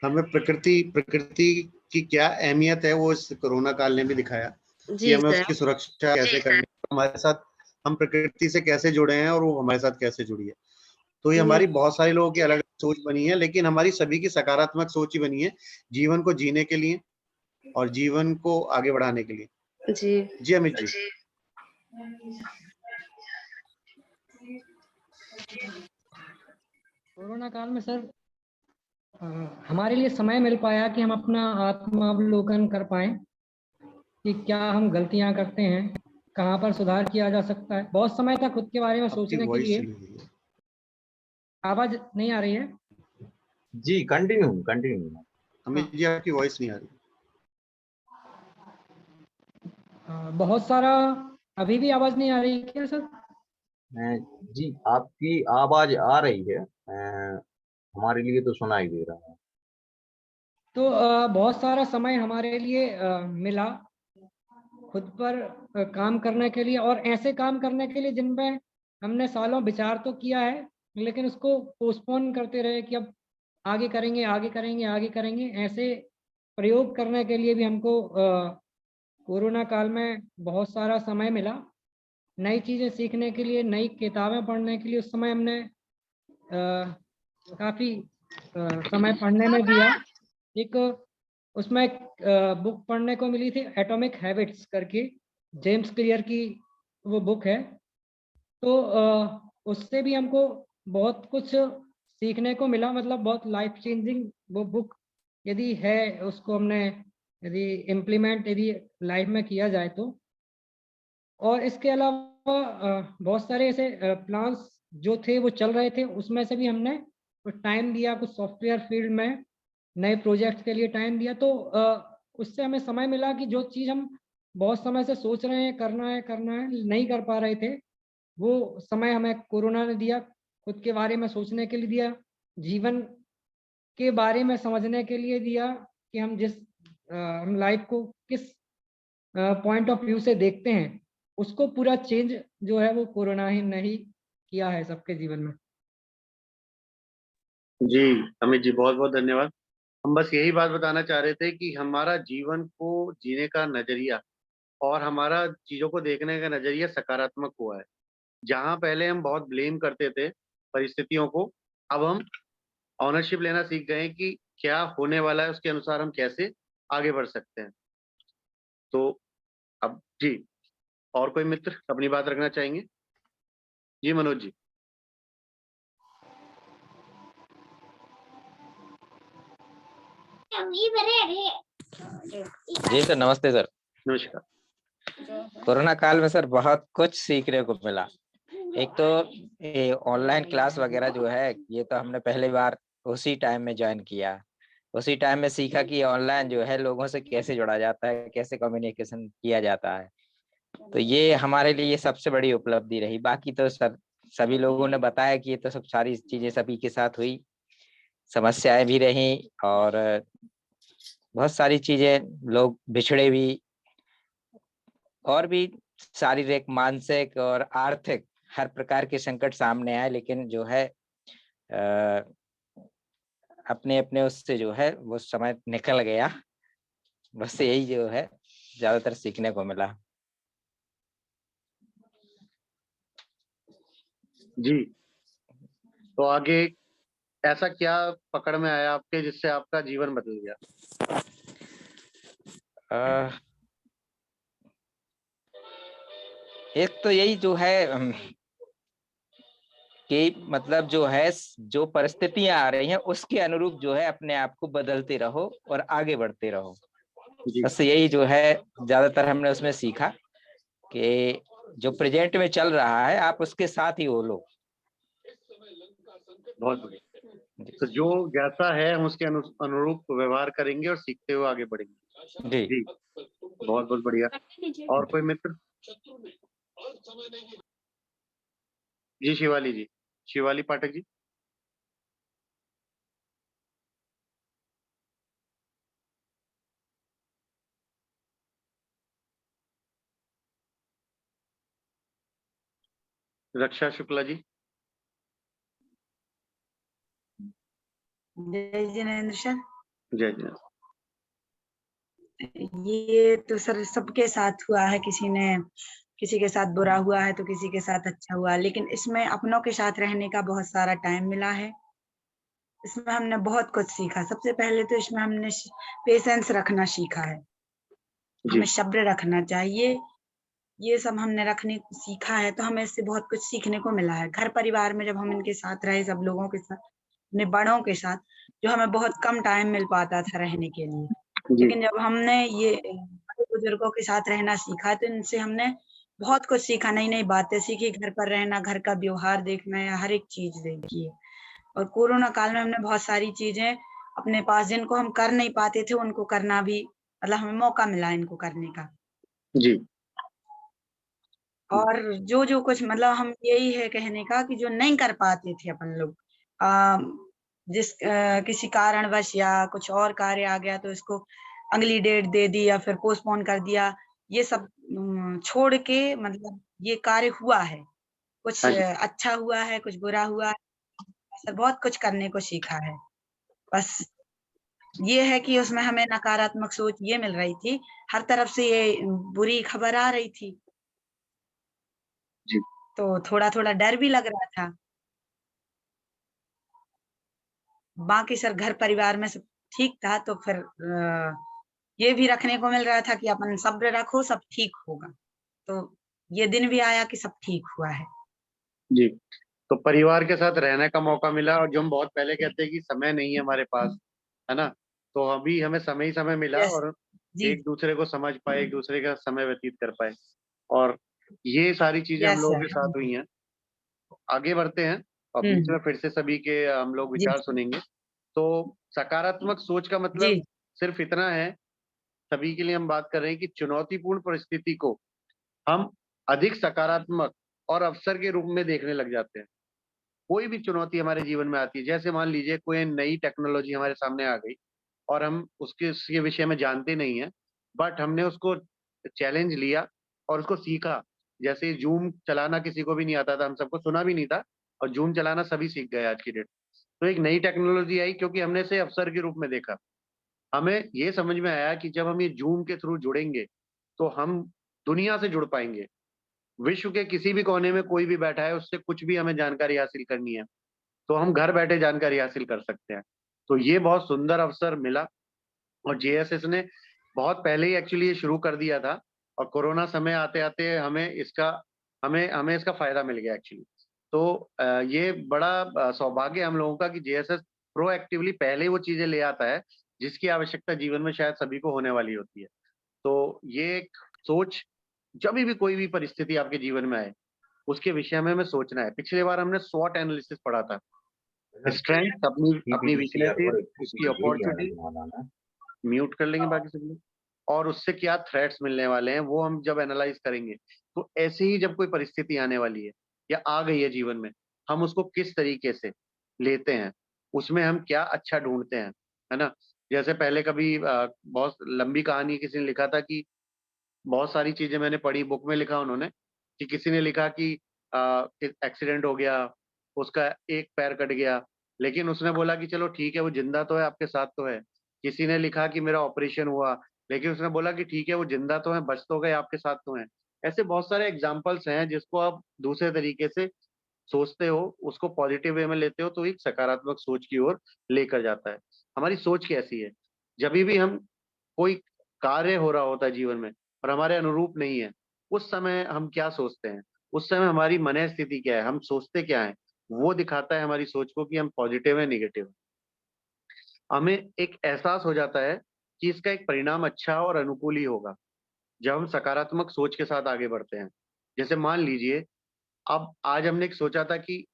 हमें प्रकृति की क्या अहमियत है वो इस कोरोना काल ने भी दिखाया कि हमें उसकी सुरक्षा कैसे करनी है, हमारे साथ हम प्रकृति से कैसे जुड़े हैं और वो हमारे साथ कैसे जुड़ी है। तो ये हमारी बहुत सारे लोगों की अलग अलग सोच बनी है, लेकिन हमारी सभी की सकारात्मक सोच ही बनी है जीवन को जीने के लिए और जीवन को आगे बढ़ाने के लिए। जी अमित जी। कोरोना काल में सर हमारे लिए समय मिल पाया कि हम अपना आत्मावलोकन कर पाए कि क्या हम गलतियां करते हैं, कहाँ पर सुधार किया जा सकता है। बहुत समय था खुद के बारे में सोचने के लिए, आवाज नहीं आ रही है? जी कंटिन्यू कंटिन्यू। अमित जी आपकी वॉइस नहीं आ रही। बहुत सारा अभी भी आवाज नहीं आ रही क्या सर? जी आपकी आवाज आ रही है, हमारे लिए तो सुनाई दे रहा है। तो बहुत सारा समय हमारे लिए मिला खुद पर काम करने के लिए, और ऐसे काम करने के लिए जिनमें हमने सालों विचार तो किया है लेकिन उसको पोस्टपोन करते रहे कि अब आगे करेंगे आगे करेंगे आगे करेंगे। ऐसे प्रयोग करने के लिए भी हमको कोरोना काल में बहुत सारा समय मिला। नई चीज़ें सीखने के लिए, नई किताबें पढ़ने के लिए उस समय हमने काफ़ी समय पढ़ने में दिया। एक उसमें एक बुक पढ़ने को मिली थी, एटॉमिक हैबिट्स करके, जेम्स क्लियर की वो बुक है। तो उससे भी हमको बहुत कुछ सीखने को मिला, मतलब बहुत लाइफ चेंजिंग वो बुक यदि है, उसको हमने यदि इम्प्लीमेंट यदि लाइफ में किया जाए तो। और इसके अलावा बहुत सारे ऐसे प्लान्स जो थे वो चल रहे थे, उसमें से भी हमने टाइम दिया, कुछ सॉफ्टवेयर फील्ड में नए प्रोजेक्ट के लिए टाइम दिया। तो उससे हमें समय मिला कि जो चीज़ हम बहुत समय से सोच रहे हैं करना है नहीं कर पा रहे थे, वो समय हमें कोरोना ने दिया। खुद के बारे में सोचने के लिए दिया, जीवन के बारे में समझने के लिए दिया कि हम हम लाइफ को किस पॉइंट ऑफ व्यू से देखते हैं, उसको पूरा चेंज जो है वो कोरोना ही नहीं किया है सबके जीवन में। जी अमित जी बहुत बहुत धन्यवाद। हम बस यही बात बताना चाह रहे थे कि हमारा जीवन को जीने का नजरिया और हमारा चीजों को देखने का नजरिया सकारात्मक हुआ है। जहाँ पहले हम बहुत ब्लेम करते थे परिस्थितियों को, अब हम ऑनरशिप लेना सीख गए कि क्या होने वाला है उसके अनुसार हम कैसे आगे बढ़ सकते हैं। तो अब जी और कोई मित्र अपनी बात रखना चाहेंगे? जी मनोज जी। जी सर, नमस्ते सर। नमस्कार। कोरोना काल में सर बहुत कुछ सीखने को मिला। एक तो ये ऑनलाइन क्लास वगैरह जो है, ये तो हमने पहली बार उसी टाइम में ज्वाइन किया। उसी टाइम में सीखा कि ऑनलाइन जो है लोगों से कैसे जुड़ा जाता है, कैसे कम्युनिकेशन किया जाता है। तो ये हमारे लिए सबसे बड़ी उपलब्धि रही। बाकी तो सर सभी लोगों ने बताया कि ये तो सब सारी चीजें सभी के साथ हुई, समस्याएं भी रही और बहुत सारी चीजें, लोग बिछड़े भी, और भी शारीरिक, मानसिक और आर्थिक हर प्रकार के संकट सामने आए। लेकिन जो है अपने अपने उससे जो है वो समय निकल गया। बस यही जो है ज्यादातर सीखने को मिला। जी तो आगे ऐसा क्या पकड़ में आया आपके जिससे आपका जीवन बदल गया? एक तो यही जो है कि मतलब जो है, जो परिस्थितियां आ रही हैं उसके अनुरूप जो है अपने आप को बदलते रहो और आगे बढ़ते रहो। बस यही जो है ज्यादातर हमने उसमें सीखा कि जो प्रेजेंट में चल रहा है आप उसके साथ ही बोलो। बहुत बढ़िया। तो जो जैसा है हम उसके अनुरूप व्यवहार करेंगे और सीखते हुए आगे बढ़ेंगे। जी जी बहुत बहुत बढ़िया। और कोई मित्र? जी शिवाली जी, शिवाली पाठक जी। रक्षा शुक्ला जी। जय जिनेन्द्र सर। जय जय। ये तो सर सबके साथ हुआ है, किसी के साथ बुरा हुआ है तो किसी के साथ अच्छा हुआ, लेकिन इसमें अपनों के साथ रहने का बहुत सारा टाइम मिला है। इसमें हमने बहुत कुछ सीखा। सबसे पहले तो इसमें हमने पेशेंस रखना सीखा है, हमें सब्र रखना चाहिए। ये सब हमने रखने सीखा है, तो हमें इससे बहुत कुछ सीखने को मिला है। घर परिवार में जब हम इनके साथ रहे, सब लोगों के साथ, अपने बड़ों के साथ, जो हमें बहुत कम टाइम मिल पाता था रहने के लिए, लेकिन जब हमने ये बड़े बुजुर्गों के साथ रहना सीखा तो इनसे हमने बहुत कुछ सीखा, नई नई बातें सीखी, घर पर रहना, घर का व्यवहार देखना, या हर एक चीज देखी है। और कोरोना काल में हमने बहुत सारी चीजें अपने पास जिनको हम कर नहीं पाते थे उनको करना भी, मतलब हमें मौका मिला इनको करने का। जी और जो कुछ, मतलब हम यही है कहने का कि जो नहीं कर पाते थे अपन लोग, किसी कारणवश या कुछ और कार्य आ गया तो इसको अगली डेट दे दी या फिर पोस्टपोन कर दिया, ये सब छोड़ के मतलब ये कार्य हुआ है, कुछ हाँ जी। अच्छा हुआ है, कुछ बुरा हुआ है, ऐसा बहुत कुछ करने को सीखा है। बस ये है कि उसमें हमें नकारात्मक सोच ये मिल रही थी, हर तरफ से ये बुरी खबर आ रही थी, जी तो थोड़ा थोड़ा डर भी लग रहा था। बाकी सर घर परिवार में सब ठीक था, तो फिर ये भी रखने को मिल रहा था कि अपन सब्र रखो, सब ठीक होगा। तो ये दिन भी आया कि सब ठीक हुआ है। जी। तो परिवार के साथ रहने का मौका मिला, और जो हम बहुत पहले कहते हैं कि समय नहीं है हमारे पास, है ना, तो अभी हमें समय ही समय मिला यस और जी। एक दूसरे को समझ पाए, एक दूसरे का समय व्यतीत कर पाए, और ये सारी चीजें हम यस लोगों सर। के साथ हुई हैं। आगे बढ़ते हैं और बीच में फिर से सभी के हम लोग जी विचार सुनेंगे। तो सकारात्मक सोच का जी मतलब सिर्फ इतना है, सभी के लिए हम बात कर रहे हैं कि चुनौतीपूर्ण परिस्थिति को हम अधिक सकारात्मक और अवसर के रूप में देखने लग जाते हैं। कोई भी चुनौती हमारे जीवन में आती है, जैसे मान लीजिए कोई नई टेक्नोलॉजी हमारे सामने आ गई और हम उसके विषय में जानते नहीं है, बट हमने उसको चैलेंज लिया और उसको सीखा। जैसे जूम चलाना किसी को भी नहीं आता था, हम सबको सुना भी नहीं था, और जूम चलाना सभी सीख गए आज की डेट। तो एक नई टेक्नोलॉजी आई क्योंकि हमने इसे अवसर के रूप में देखा। हमें ये समझ में आया कि जब हम ये जूम के थ्रू जुड़ेंगे तो हम दुनिया से जुड़ पाएंगे। विश्व के किसी भी कोने में कोई भी बैठा है, उससे कुछ भी हमें जानकारी हासिल करनी है तो हम घर बैठे जानकारी हासिल कर सकते हैं। तो ये बहुत सुंदर अवसर मिला, और जेएसएस ने बहुत पहले ही एक्चुअली ये शुरू कर दिया था, और कोरोना समय आते आते हमें हमें इसका फायदा मिल गया एक्चुअली। तो ये बड़ा सौभाग्य है हम लोगों का कि जेएसएस प्रोएक्टिवली पहले ही वो चीजें ले आता है जिसकी आवश्यकता जीवन में शायद सभी को होने वाली होती है। तो ये एक सोच, जब भी कोई भी परिस्थिति आपके जीवन में आए उसके विषय में हमें सोचना है। पिछली बार हमने स्वॉट एनालिसिस पढ़ा था, स्ट्रेंथ अपनी अपनी पीपीटी शेयर वीकनेसेस, और उसकी कीजिए, ये अपॉर्चुनिटी, वाला ना। म्यूट कर लेंगे बाकी सब लोग, और उससे क्या थ्रेट्स मिलने वाले हैं वो हम जब एनालाइज करेंगे, तो ऐसे ही जब कोई परिस्थिति आने वाली है या आ गई है जीवन में, हम उसको किस तरीके से लेते हैं, उसमें हम क्या अच्छा ढूंढते हैं, है ना। जैसे पहले कभी बहुत लंबी कहानी किसी ने लिखा था कि बहुत सारी चीजें मैंने पढ़ी, बुक में लिखा उन्होंने कि किसी ने लिखा कि एक्सीडेंट हो गया, उसका एक पैर कट गया, लेकिन उसने बोला कि चलो ठीक है वो जिंदा तो है, आपके साथ तो है। किसी ने लिखा कि मेरा ऑपरेशन हुआ, लेकिन उसने बोला कि ठीक है वो जिंदा तो है, बच तो गए, आपके साथ तो हैं। ऐसे बहुत सारे एग्जाम्पल्स हैं जिसको आप दूसरे तरीके से सोचते हो, उसको पॉजिटिव वे में लेते हो, तो एक सकारात्मक सोच की ओर लेकर जाता है। हमारी सोच कैसी है, जब भी हम कोई कार्य हो रहा होता है जीवन में और हमारे अनुरूप नहीं है, उस समय हम क्या सोचते हैं, उस समय हमारी मन स्थिति क्या है, हम सोचते क्या है, वो दिखाता है हमारी सोच को कि हम पॉजिटिव है, नेगेटिव है। हमें एक एहसास हो जाता है कि इसका एक परिणाम अच्छा और अनुकूल ही होगा जब हम सकारात्मक सोच के साथ आगे बढ़ते हैं। जैसे मान लीजिए अब आज हमने एक सोचा था कि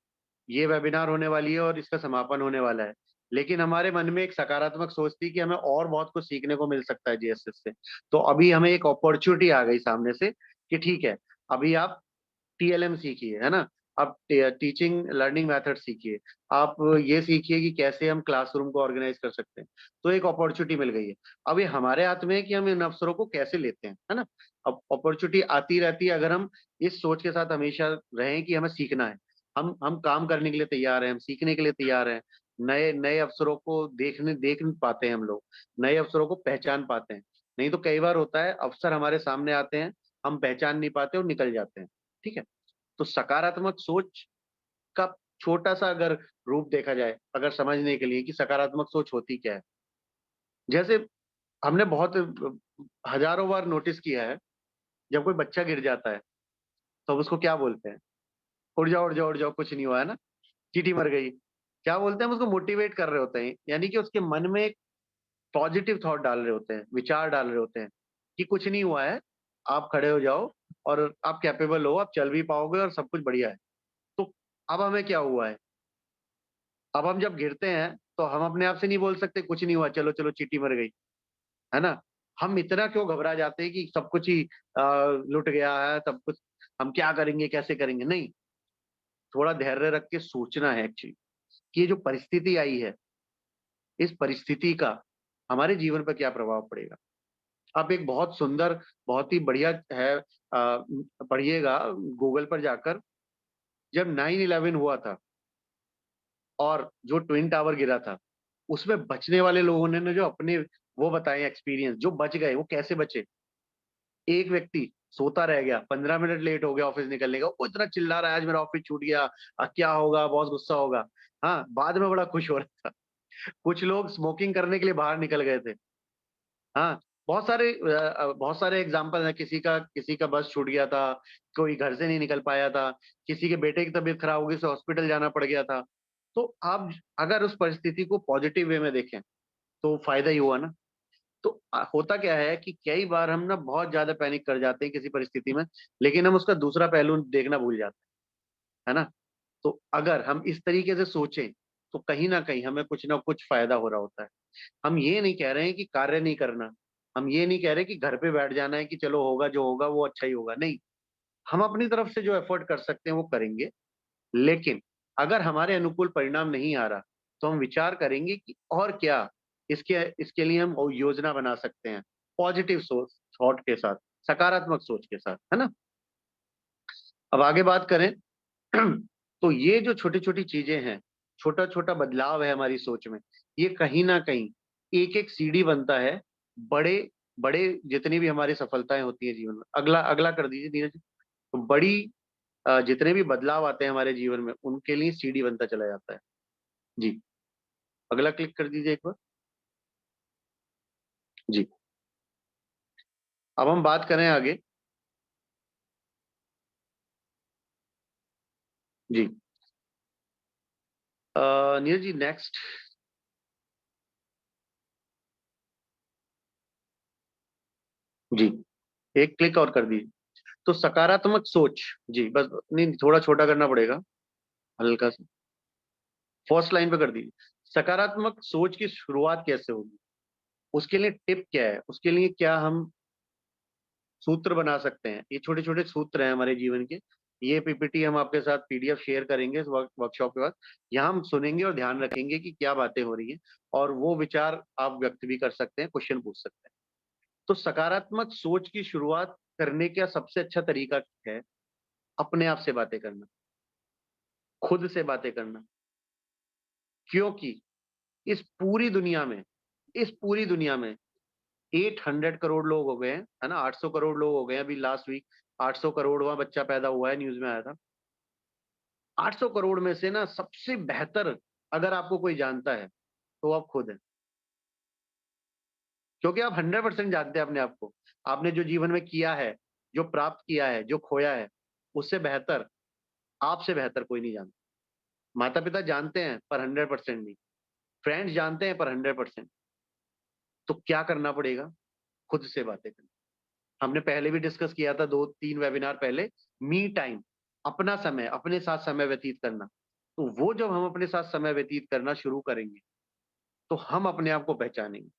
ये वेबिनार होने वाली है और इसका समापन होने वाला है, लेकिन हमारे मन में एक सकारात्मक सोच थी कि हमें और बहुत कुछ सीखने को मिल सकता है जीएसएस से। तो अभी हमें एक अपॉर्चुनिटी आ गई सामने से कि ठीक है, अभी आप टीएलएम सीखिए, है ना, आप टीचिंग लर्निंग मेथड सीखिए, आप ये सीखिए कि कैसे हम क्लासरूम को ऑर्गेनाइज कर सकते हैं। तो एक अपॉर्चुनिटी मिल गई है, अब ये हमारे हाथ में है कि हम इन अवसरों को कैसे लेते हैं, है ना। अब अपॉर्चुनिटी आती रहती है, अगर हम इस सोच के साथ हमेशा रहें कि हमें सीखना है, हम काम करने के लिए तैयार हैं, हम सीखने के लिए तैयार हैं, नए नए अवसरों को देख पाते हैं हम लोग, नए अवसरों को पहचान पाते हैं। नहीं तो कई बार होता है अवसर हमारे सामने आते हैं, हम पहचान नहीं पाते और निकल जाते हैं। ठीक है, तो सकारात्मक सोच का छोटा सा अगर रूप देखा जाए, अगर समझने के लिए कि सकारात्मक सोच होती क्या है, जैसे हमने बहुत हजारों बार नोटिस किया है, जब कोई बच्चा गिर जाता है तो उसको क्या बोलते हैं, उड़ जाओ उड़ जाओ उड़ जाओ, कुछ नहीं हुआ, है ना, चींटी मर गई। क्या बोलते हैं, हम उसको मोटिवेट कर रहे होते हैं, यानी कि उसके मन में एक पॉजिटिव थॉट डाल रहे होते हैं, विचार डाल रहे होते हैं कि कुछ नहीं हुआ है, आप खड़े हो जाओ और आप कैपेबल हो, आप चल भी पाओगे और सब कुछ बढ़िया है। तो अब हमें क्या हुआ है, अब हम जब गिरते हैं तो हम अपने आप से नहीं बोल सकते कुछ नहीं हुआ, चलो चलो चींटी मर गई, है ना? हम इतना क्यों घबरा जाते हैं कि सब कुछ ही लुट गया है, सब कुछ हम क्या करेंगे, कैसे करेंगे? नहीं, थोड़ा धैर्य रख के सोचना है एक्चुअली कि ये जो परिस्थिति आई है, इस परिस्थिति का हमारे जीवन पर क्या प्रभाव पड़ेगा। आप एक बहुत सुंदर, बहुत ही बढ़िया है, पढ़िएगा गूगल पर जाकर, जब 9/11 हुआ था और जो ट्विन टावर गिरा था, उसमें बचने वाले लोगों ने जो अपने वो बताए एक्सपीरियंस, जो बच गए वो कैसे बचे। एक व्यक्ति सोता रह गया, 15 मिनट लेट हो गया ऑफिस निकलने का, वो इतना चिल्ला रहा है आज मेरा ऑफिस छूट गया, क्या होगा, बॉस गुस्सा होगा। हाँ, बाद में बड़ा खुश हो रहा था। कुछ लोग स्मोकिंग करने के लिए बाहर निकल गए थे। हाँ, बहुत सारे एग्जाम्पल हैं, किसी का बस छूट गया था, कोई घर से नहीं निकल पाया था, किसी के बेटे की तबीयत खराब हो गई, उसे हॉस्पिटल जाना पड़ गया था। तो आप अगर उस परिस्थिति को पॉजिटिव वे में देखें तो फायदा ही हुआ ना। तो होता क्या है कि कई बार हम ना बहुत ज्यादा पैनिक कर जाते हैं किसी परिस्थिति में, लेकिन हम उसका दूसरा पहलू देखना भूल जाते हैं, है ना? तो अगर हम इस तरीके से सोचें तो कहीं ना कहीं हमें कुछ ना कुछ फायदा हो रहा होता है। हम ये नहीं कह रहे हैं कि कार्य नहीं करना, हम ये नहीं कह रहे कि घर पे बैठ जाना है कि चलो होगा जो होगा वो अच्छा ही होगा, नहीं। हम अपनी तरफ से जो एफर्ट कर सकते हैं वो करेंगे, लेकिन अगर हमारे अनुकूल परिणाम नहीं आ रहा तो हम विचार करेंगे कि और क्या इसके इसके लिए हम योजना बना सकते हैं, पॉजिटिव सोच थॉट के साथ, सकारात्मक सोच के साथ, है ना? अब आगे बात करें तो ये जो छोटी छोटी चीजें हैं, छोटा छोटा बदलाव है हमारी सोच में, ये कहीं ना कहीं एक एक सीढ़ी बनता है बड़े बड़े जितनी भी हमारी सफलताएं होती है जीवन में। अगला अगला कर दीजिए नीरज जी। तो बड़ी जितने भी बदलाव आते हैं हमारे जीवन में उनके लिए सीढ़ी बनता चला जाता है। जी, अगला क्लिक कर दीजिए एक बार। जी, अब हम बात करें आगे। जी, नीरज जी नेक्स्ट। जी, एक क्लिक और कर दीजिए। तो सकारात्मक सोच, जी बस, नहीं थोड़ा छोटा करना पड़ेगा, हल्का सा, फर्स्ट लाइन पे कर दीजिए। सकारात्मक सोच की शुरुआत कैसे होगी, उसके लिए टिप क्या है, उसके लिए क्या हम सूत्र बना सकते हैं। ये छोटे छोटे सूत्र हैं हमारे जीवन के। ये पीपीटी हम आपके साथ पीडीएफ शेयर करेंगे इस वर्कशॉप के बाद। यहाँ हम सुनेंगे और ध्यान रखेंगे कि क्या बातें हो रही हैं, और वो विचार आप व्यक्त भी कर सकते हैं, क्वेश्चन पूछ सकते हैं। तो सकारात्मक सोच की शुरुआत करने का सबसे अच्छा तरीका है अपने आप से बातें करना, खुद से बातें करना। क्योंकि इस पूरी दुनिया में 800 करोड़ लोग हो गए हैं, है ना? 800 करोड़ लोग हो गए हैं। अभी लास्ट वीक 800 करोड़वां बच्चा पैदा हुआ है, न्यूज में आया था। 800 करोड़ में से ना सबसे बेहतर अगर आपको कोई जानता है तो आप खुद हैं, क्योंकि आप 100% जानते हैं अपने आप को। आपने जो जीवन में किया है, जो प्राप्त किया है, जो खोया है, उससे बेहतर, आपसे बेहतर कोई नहीं जानता। माता पिता जानते हैं पर 100% नहीं, फ्रेंड्स जानते हैं पर 100%। तो क्या करना पड़ेगा? खुद से बातें करना। हमने पहले भी डिस्कस किया था 2-3 वेबिनार पहले, मी टाइम, अपना समय, अपने साथ समय व्यतीत करना। तो वो जब हम अपने साथ समय व्यतीत करना शुरू करेंगे तो हम अपने आप को पहचानेंगे,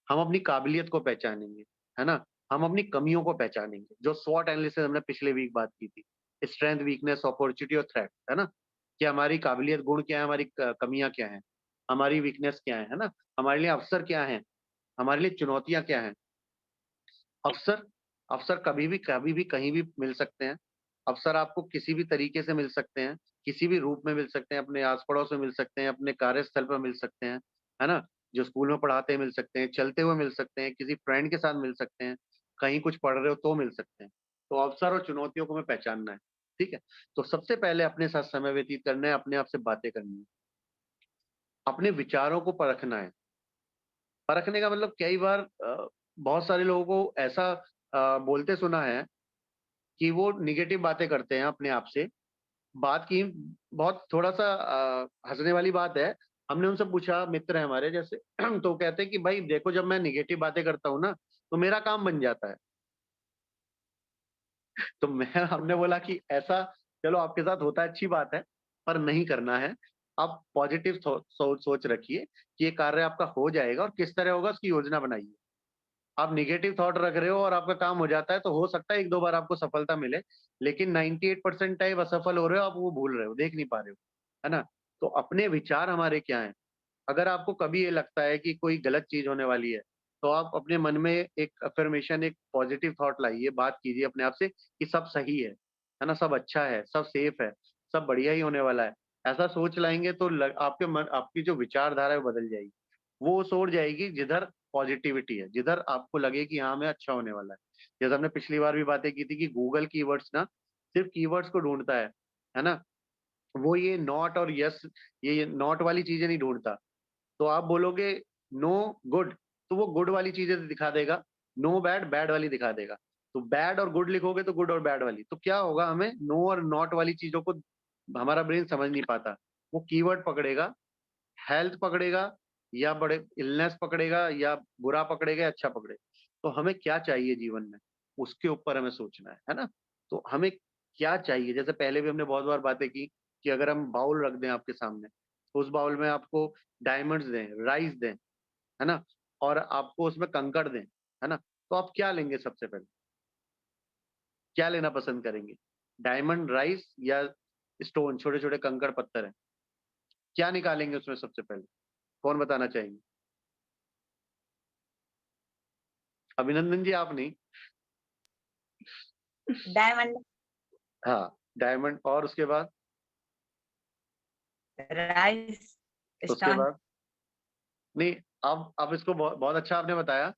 हम अपनी काबिलियत को पहचानेंगे, है ना? हम अपनी कमियों को पहचानेंगे। जो स्वॉट एनालिसिस हमने पिछले वीक बात की थी, स्ट्रेंथ, वीकनेस, अपॉर्चुनिटी और थ्रेट, है ना? कि हमारी काबिलियत, गुण क्या है, हमारी कमियां क्या हैं, हमारी वीकनेस क्या है ना? हमारे लिए अवसर क्या है, हमारे लिए चुनौतियां क्या हैं। अवसर अवसर कभी भी कहीं भी मिल सकते हैं। अवसर आपको किसी भी तरीके से मिल सकते हैं, किसी भी रूप में मिल सकते हैं, अपने आस पड़ोस में मिल सकते हैं, अपने कार्यस्थल पर मिल सकते हैं, है ना? जो स्कूल में पढ़ाते हैं मिल सकते हैं, चलते हुए मिल सकते हैं, किसी फ्रेंड के साथ मिल सकते हैं, कहीं कुछ पढ़ रहे हो तो मिल सकते हैं। तो अवसर और चुनौतियों को हमें पहचानना है, ठीक है? तो सबसे पहले अपने साथ समय व्यतीत करना है, अपने आप से बातें करनी है, अपने विचारों को परखना है। परखने का मतलब कई बार बहुत सारे लोगों को ऐसा बोलते सुना है कि वो निगेटिव बातें करते हैं अपने आप से। बात की बहुत थोड़ा-सा हँसने वाली बात है। हमने उनसे पूछा, मित्र हैं हमारे जैसे तो कहते हैं कि भाई देखो, जब मैं निगेटिव बातें करता हूँ ना, तो मेरा काम बन जाता है। तो मैं हमने बोला कि ऐसा, चलो आपके साथ होता है अच्छी बात है, पर नहीं करना है। आप पॉजिटिव सोच रखिए कि ये कार्य आपका हो जाएगा और किस तरह होगा उसकी योजना बनाइए। आप नेगेटिव थॉट रख रहे हो और आपका काम हो जाता है तो हो सकता है 1-2 बार आपको सफलता मिले, लेकिन 98% टाइम असफल हो रहे हो, आप वो भूल रहे हो, देख नहीं पा रहे हो, है ना? तो अपने विचार हमारे क्या हैं? अगर आपको कभी ये लगता है कि कोई गलत चीज़ होने वाली है, तो आप अपने मन में एक अफ़र्मेशन, एक पॉजिटिव थॉट लाइए, बात कीजिए अपने आप से कि सब सही है ना? सब अच्छा है, सब सेफ है, सब बढ़िया ही होने वाला है। ऐसा सोच लाएँगे तो आपकी जो विचारधारा है वो बदल जाएगी। वो सोच जाएगी जिधर पॉजिटिविटी है, जिधर आपको लगे कि हाँ, हमें अच्छा होने वाला है। जैसे हमने पिछली बार भी बातें की थी कि गूगल कीवर्ड्स ना सिर्फ़ कीवर्ड्स को ढूँढता है ना? वो ये नॉट और यस, ये नॉट वाली चीज़ें नहीं ढूँढता। तो आप बोलोगे नो गुड, तो वो गुड वाली चीज़ें दिखा देगा, नो बैड, बैड वाली दिखा देगा। तो बैड और गुड लिखोगे तो गुड और बैड वाली। तो क्या होगा, हमें नो और नॉट वाली चीज़ों को हमारा ब्रेन समझ नहीं पाता। वो कीवर्ड पकड़ेगा, हेल्थ पकड़ेगा या बड़े इलनेस पकड़ेगा या बुरा पकड़ेगा या अच्छा पकड़ेगा। तो हमें क्या चाहिए जीवन में, उसके ऊपर हमें सोचना है ना? तो हमें क्या चाहिए, जैसे पहले भी हमने बहुत बार बातें की कि अगर हम बाउल रख दें आपके सामने, तो उस बाउल में आपको डायमंड्स दें, राइस दें, है ना? और आपको उसमें कंकड़ दें, है ना? तो आप क्या लेंगे सबसे पहले? क्या लेना पसंद करेंगे? डायमंड, राइस या स्टोन, छोटे-छोटे कंकड़ पत्थर हैं? क्या निकालेंगे उसमें सबसे पहले? कौन बताना चाहेंगे? अभिनंदन जी, आप नहीं। डायमंड, हाँ, डायमंड, और उसके बाद? राइस, उसके स्टोन। बाद? नहीं, अब इसको बहुत अच्छा आपने बताया।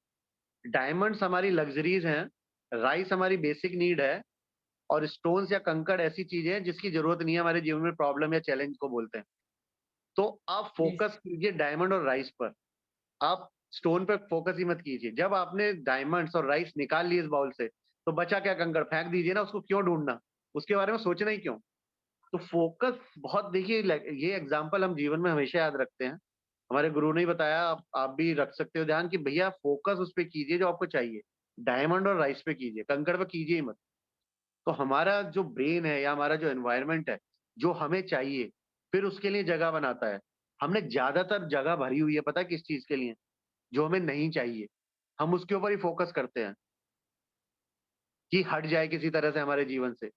डायमंड्स हमारी लग्ज़रीज़ हैं, राइस हमारी बेसिक नीड है और स्टोन्स या कंकड़ ऐसी चीज़ें हैं जिसकी ज़रूरत नहीं है हमारे जीवन में, प्रॉब्लम या चैलेंज को बोलते हैं। तो आप यस, फ़ोकस कीजिए डायमंड और राइस पर, आप स्टोन पे फ़ोकस ही मत कीजिए। जब आपने डायमंड्स और राइस निकाल लिए इस बाउल से, तो बचा क्या? कंकड़, फेंक दीजिए ना, उसको क्यों ढूँढना? उसके बारे में सोचना ही क्यों? तो फ़ोकस बहुत, देखिए ये एग्ज़ाम्पल हम जीवन में हमेशा याद रखते हैं। हमारे गुरु ने ही बताया, आप भी रख सकते हो ध्यान कि भैया फ़ोकस उस पे कीजिए जो आपको चाहिए। डायमंड और राइस पे कीजिए, कंकड़ पे कीजिए ही मत। तो हमारा जो ब्रेन है या हमारा जो एनवायरनमेंट है, जो हमें चाहिए, फिर उसके लिए जगह बनाता है। हमने ज़्यादातर जगह भरी हुई है, पता है किस चीज़ के लिए? जो हमें नहीं चाहिए। हम उसके ऊपर ही फ़ोकस करते हैं कि हट जाए किसी तरह से हमारे जीवन से।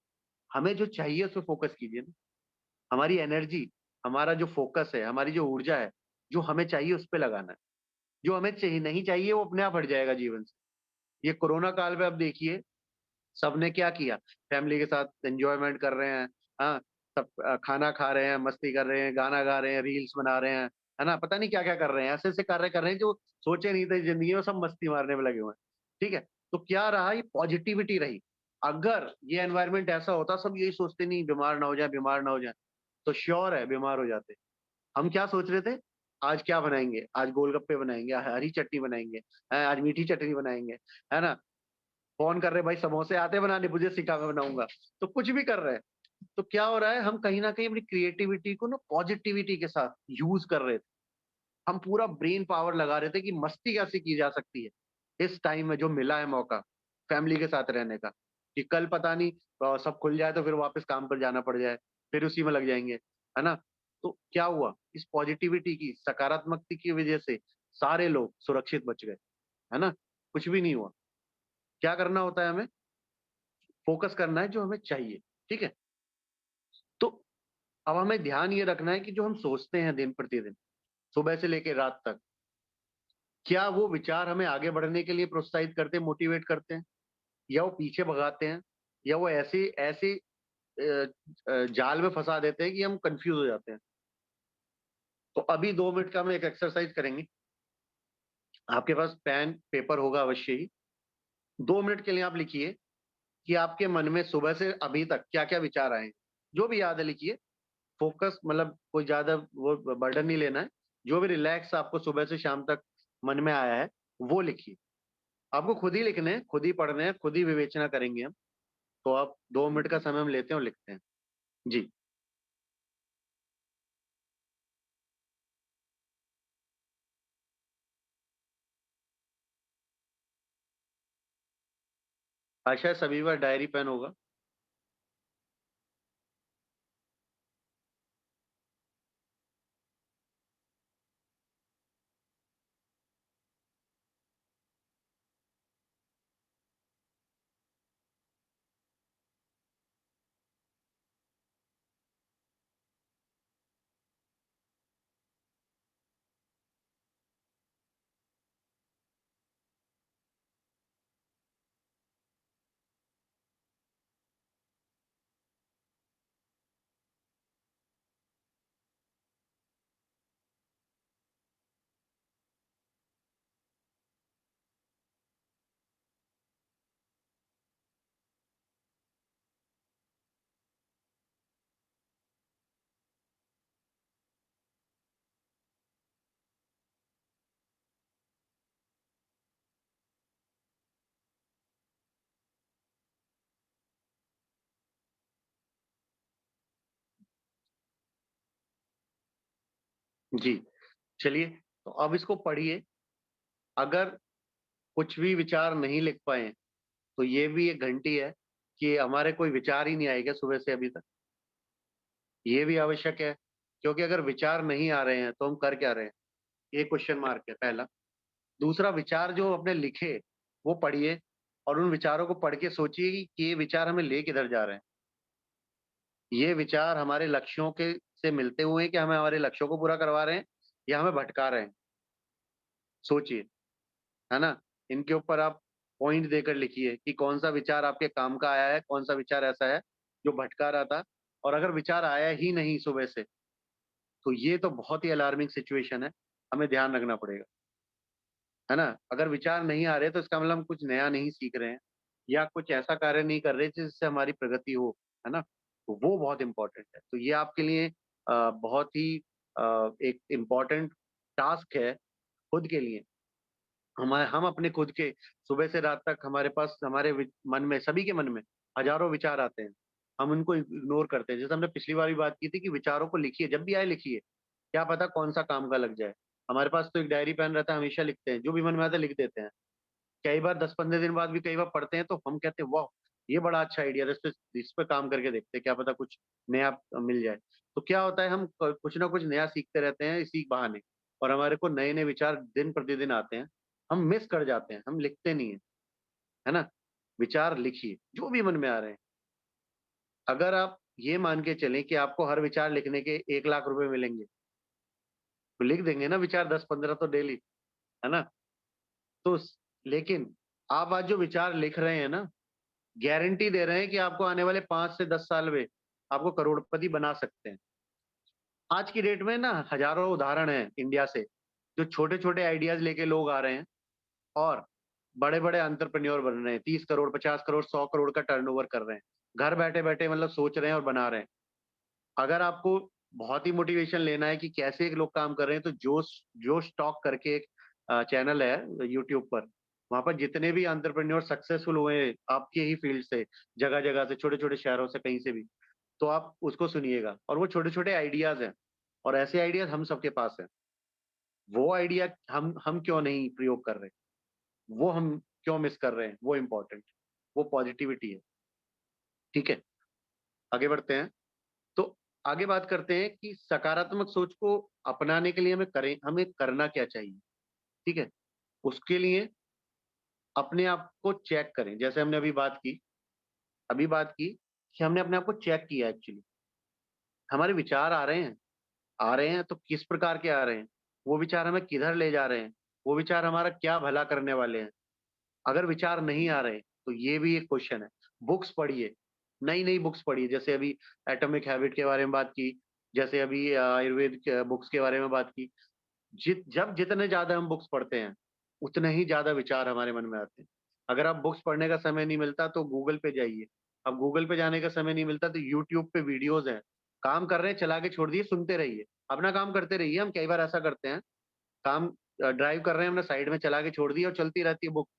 हमें जो चाहिए उस पे फ़ोकस कीजिए ना। हमारी एनर्जी, हमारा जो फ़ोकस है, हमारी जो ऊर्जा है, जो हमें चाहिए उस पे लगाना है। जो हमें चाहिए नहीं चाहिए वो अपने आप हट जाएगा जीवन से। ये कोरोना काल में अब देखिए, सबने क्या किया? फैमिली के साथ एन्जॉयमेंट कर रहे हैं, हाँ? सब खाना खा रहे हैं, मस्ती कर रहे हैं, गाना गा रहे हैं, रील्स बना रहे हैं, है ना? पता नहीं क्या-क्या कर रहे हैं, ऐसे-ऐसे कार्य कर रहे हैं जो सोचे नहीं थे ज़िंदगी में, सब मस्ती मारने में लगे हुए हैं, ठीक है? तो क्या रहा? ये पॉजिटिविटी रही। अगर ये एनवायरनमेंट ऐसा होता, सब यही सोचते नहीं बीमार ना हो जाए, बीमार ना हो जाए, तो श्योर है बीमार हो जाते। हम क्या सोच रहे थे? आज क्या बनाएँगे? आज गोलगप्पे बनाएँगे, हरी चटनी बनाएँगे, आज मीठी चटनी बनाएँगे, है ना? फ़ोन कर रहे, भाई समोसे आते हैं बनाने, मुझे सिखा, मैं बनाऊँगा। तो कुछ भी कर रहे हैं। तो क्या हो रहा है? हम कहीं न कहीं अपनी क्रिएटिविटी को ना पॉज़िटिविटी के साथ यूज़ कर रहे थे। हम पूरा ब्रेन पावर लगा रहे थे कि मस्ती कैसे की जा सकती है, इस टाइम में जो मिला है मौका, फैमिली के साथ रहने का, कि कल पता नहीं सब खुल जाए तो फिर वापस काम पर जाना पड़ जाए, फिर उसी में लग जाएँगे, है ना? तो क्या हुआ? इस पॉज़िटिविटी की, सकारात्मकता की वज़ह से सारे लोग सुरक्षित बच गए, है ना? कुछ भी नहीं हुआ। क्या करना होता है हमें? फ़ोकस करना है जो हमें चाहिए, ठीक है? तो अब हमें ध्यान ये रखना है कि जो हम सोचते हैं दिन-प्रतिदिन, सुबह से लेके रात तक, क्या वो विचार हमें आगे बढ़ने के लिए प्रोत्साहित करते हैं, मोटिवेट करते हैं? या वो पीछे भगाते हैं? या वो ऐसे ऐसे जाल में फँसा देते हैं कि हम कन्फ्यूज़ हो जाते हैं? तो अभी 2 मिनट का हम एक एक्सरसाइज़ करेंगे। आपके पास पेन, पेपर होगा अवश्य ही। 2 मिनट के लिए आप लिखिए कि आपके मन में सुबह से अभी तक क्या-क्या विचार आए हैं? जो भी याद है लिखिए। फ़ोकस मतलब कोई ज़्यादा वो बर्डन नहीं लेना है। जो भी रिलैक्स आपको सुबह से शाम तक मन में आया है, वो लिखिए। आपको खुद ही लिखने हैं, खुद ही पढ़ने हैं, खुद ही विवेचना करेंगे हम। तो आप 2 मिनट का समय हम लेते हैं और लिखते हैं। जी। आशा है सभी के पास डायरी पेन होगा। जी, चलिए तो अब इसको पढ़िए। अगर कुछ भी विचार नहीं लिख पाए तो ये भी एक घंटी है कि हमारे कोई विचार ही नहीं आएगा सुबह से अभी तक। ये भी आवश्यक है, क्योंकि अगर विचार नहीं आ रहे हैं तो हम कर क्या रहे हैं, ये क्वेश्चन मार्क है पहला। दूसरा, विचार जो अपने लिखे वो पढ़िए और उन विचारों को पढ़ के सोचिए कि ये विचार हमें ले किधर जा रहे हैं। ये विचार हमारे लक्ष्यों के से मिलते हुए हैं कि हमें हमारे लक्ष्यों को पूरा करवा रहे हैं या हमें भटका रहे हैं। सोचिए, है ना? इनके ऊपर आप पॉइंट देकर लिखिए कि कौन सा विचार आपके काम का आया है, कौन सा विचार ऐसा है जो भटका रहा था। और अगर विचार आया ही नहीं सुबह से, तो ये तो बहुत ही अलार्मिंग सिचुएशन है, हमें ध्यान रखना पड़ेगा, है ना? अगर विचार नहीं आ रहे तो इसका मतलब हम कुछ नया नहीं सीख रहे हैं या कुछ ऐसा कार्य नहीं कर रहे जिससे हमारी प्रगति हो, है ना? तो वो बहुत इम्पोर्टेंट है। तो ये आपके लिए बहुत ही एक इम्पोर्टेंट टास्क है खुद के लिए। हम अपने खुद के सुबह से रात तक हमारे पास हमारे मन में, सभी के मन में हजारों विचार आते हैं, हम उनको इग्नोर करते हैं। जैसे हमने पिछली बार भी बात की थी कि विचारों को लिखिए, जब भी आए लिखिए, क्या पता कौन सा काम का लग जाए। हमारे पास तो एक डायरी पेन रहता है, हमेशा लिखते हैं, जो भी मन में आता है लिख देते हैं। कई बार 10-15 दिन बाद भी कई बार पढ़ते हैं तो हम कहते हैं वाह, ये बड़ा अच्छा आइडिया है, इस पे काम करके देखते हैं, क्या पता कुछ नया मिल जाए। तो क्या होता है, हम कुछ ना कुछ नया सीखते रहते हैं इसी बहाने, और हमारे को नए नए विचार दिन प्रतिदिन आते हैं। हम मिस कर जाते हैं, हम लिखते नहीं है, है ना? विचार लिखिए जो भी मन में आ रहे हैं। अगर आप ये मान के चलें कि आपको हर विचार लिखने के 1 लाख रुपए मिलेंगे, तो लिख देंगे ना विचार 10-15 तो डेली, है ना? तो लेकिन आप आज जो विचार लिख रहे हैं ना, गारंटी दे रहे हैं कि आपको आने वाले 5 से 10 साल में आपको करोड़पति बना सकते हैं। आज की डेट में ना हजारों उदाहरण हैं इंडिया से, जो छोटे-छोटे आइडियाज़ लेके लोग आ रहे हैं और बड़े-बड़े एंटरप्रेन्योर बन रहे हैं। 30 करोड़, 50 करोड़, 100 करोड़ का टर्नओवर कर रहे हैं। घर बैठे-बैठे मतलब सोच रहे हैं और बना रहे हैं। अगर आपको बहुत ही मोटिवेशन लेना है कि कैसे एक लोग काम कर रहे हैं, तो जोश जोश टॉक करके एक चैनल है यूट्यूब पर। वहाँ पर जितने भी एंटरप्रेन्योर सक्सेसफुल हुए हैं आपके ही फील्ड से, जगह-जगह से, छोटे-छोटे शहरों से, कहीं से भी, तो आप उसको सुनिएगा। और वो छोटे-छोटे आइडियाज़ हैं और ऐसे आइडियाज़ हम सबके पास हैं। वो आइडिया हम क्यों नहीं प्रयोग कर रहे? वो हम क्यों मिस कर रहे हैं? वो इम्पोर्टेंट, वो पॉजिटिविटी है। ठीक है? आगे बढ़ते हैं। तो आगे बात करते हैं कि सकारात्मक सोच को अपनाने के लिए हमें करना क्या चाहिए? ठीक है? उसके लिए अपने आप को चेक करें। जैसे हमने अभी बात की कि हमने अपने आप को चेक किया एक्चुअली। हमारे विचार आ रहे हैं तो किस प्रकार के आ रहे हैं? वो विचार हमें किधर ले जा रहे हैं? वो विचार हमारा क्या भला करने वाले हैं? अगर विचार नहीं आ रहे, तो ये भी एक क्वेश्चन है। बुक्स पढ़िए, नई-नई बुक्स पढ़िए, जैसे अभी एटॉमिक हैबिट के बारे में बात की, जैसे अभी आयुर्वेद के बुक्स के बारे में बात की। जब जितने ज़्यादा हम बुक्स पढ़ते हैं, उतने ही ज़्यादा विचार हमारे मन में आते हैं। अगर आप बुक्स पढ़ने का समय नहीं मिलता तो गूगल पे जाइए। अब गूगल पे जाने का समय नहीं मिलता तो यूट्यूब पे वीडियोज़ हैं। काम कर रहे हैं, चला के छोड़ दिए, सुनते रहिए। अपना काम करते रहिए। हम कई बार ऐसा करते हैं, काम ड्राइव कर रहे हैं, हमने साइड में चला के छोड़ दिया और चलती रहती है बुक।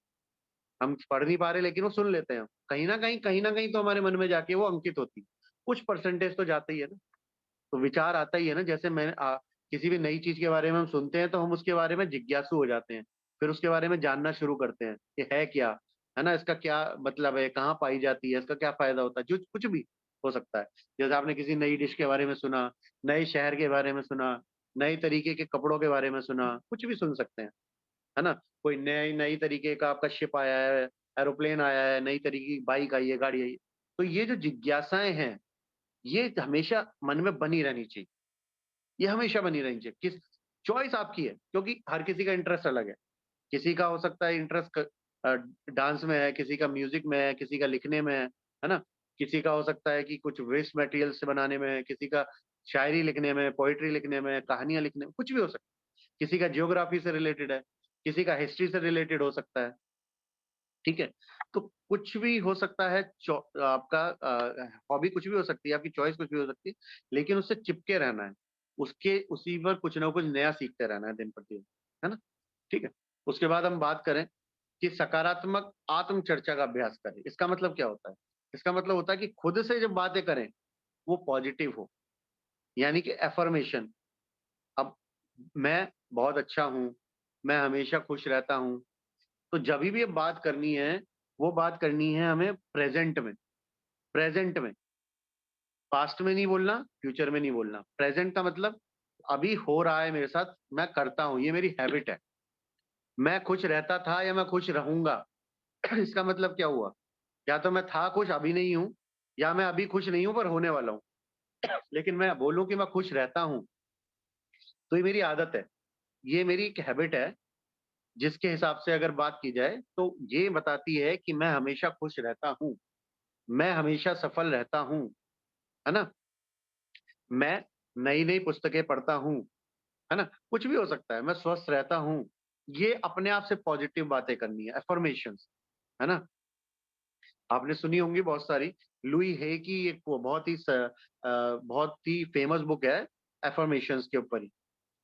हम पढ़ नहीं पा रहे लेकिन वो सुन लेते हैं। कहीं न कहीं तो हमारे मन में जाके वो अंकित होती है। कुछ परसेंटेज तो जाता ही है ना। तो विचार आता ही है ना। जैसे किसी भी नई चीज़ के बारे में हम सुनते हैं तो हम उसके बारे में जिज्ञासु हो जाते हैं। फिर उसके बारे में जानना शुरू करते हैं, ये है क्या? है ना? इसका क्या मतलब है? कहाँ पाई जाती है? इसका क्या फ़ायदा होता है? जो कुछ भी हो सकता है। जैसे आपने किसी नई डिश के बारे में सुना, नए शहर के बारे में सुना, नए तरीके के कपड़ों के बारे में सुना, कुछ भी सुन सकते हैं। है ना? कोई नई नई तरीके का आपका शिप आया है, एरोप्लेन आया है, नई तरीके की बाइक आई है, गाड़ी आई है। तो ये जो जिज्ञासाएँ हैं, ये हमेशा मन में बनी रहनी चाहिए। ये हमेशा बनी रहनी चाहिए। चॉइस आपकी है, क्योंकि हर किसी का इंटरेस्ट अलग है। किसी का हो सकता है इंटरेस्ट डांस में है, किसी का म्यूज़िक में है, किसी का लिखने में है ना? किसी का हो सकता है कि कुछ वेस्ट मटेरियल से बनाने में है, किसी का शायरी लिखने में, पोएट्री लिखने में, कहानियाँ लिखने में, कुछ भी हो सकता है। किसी का ज्योग्राफी से रिलेटेड है, किसी का हिस्ट्री से रिलेटेड हो सकता है। ठीक है? तो कुछ भी हो सकता है, आपका हॉबी कुछ भी हो सकती है, आपकी चॉइस कुछ भी हो सकती है, लेकिन उससे चिपके रहना है। उसके उसी पर कुछ ना कुछ नया सीखते रहना है दिन प्रतिदिन, है ना? ठीक है? उसके बाद हम बात करें कि सकारात्मक आत्म-चर्चा का अभ्यास करें। इसका मतलब क्या होता है? इसका मतलब होता है कि खुद से जब बातें करें, वो पॉजिटिव हो, यानी कि अफ़र्मेशन। अब मैं बहुत अच्छा हूँ, मैं हमेशा खुश रहता हूँ। तो जब भी अब बात करनी है, वो बात करनी है हमें प्रेजेंट में, प्रेजेंट में। पास्ट में नहीं बोलना, फ्यूचर में नहीं बोलना। प्रेजेंट का मतलब अभी हो रहा है मेरे साथ, मैं करता हूँ, ये मेरी हैबिट है। मैं खुश रहता था या मैं खुश रहूंगा इसका मतलब क्या हुआ? या तो मैं था खुश, अभी नहीं हूँ, या मैं अभी खुश नहीं हूँ पर होने वाला हूँ। लेकिन मैं बोलूं कि मैं खुश रहता हूँ, तो ये मेरी आदत है, ये मेरी एक हैबिट है, जिसके हिसाब से अगर बात की जाए तो ये बताती है कि मैं हमेशा खुश रहता हूँ, मैं हमेशा सफल रहता हूँ, है ना? मैं नई-नई पुस्तकें पढ़ता हूँ, है ना? कुछ भी हो सकता है, मैं स्वस्थ रहता हूँ। ये अपने आप से पॉजिटिव बातें करनी है, अफ़र्मेशंस, है ना? आपने सुनी होंगी बहुत सारी। लुई हे की एक वो बहुत ही फेमस बुक है अफ़र्मेशंस के ऊपर ही।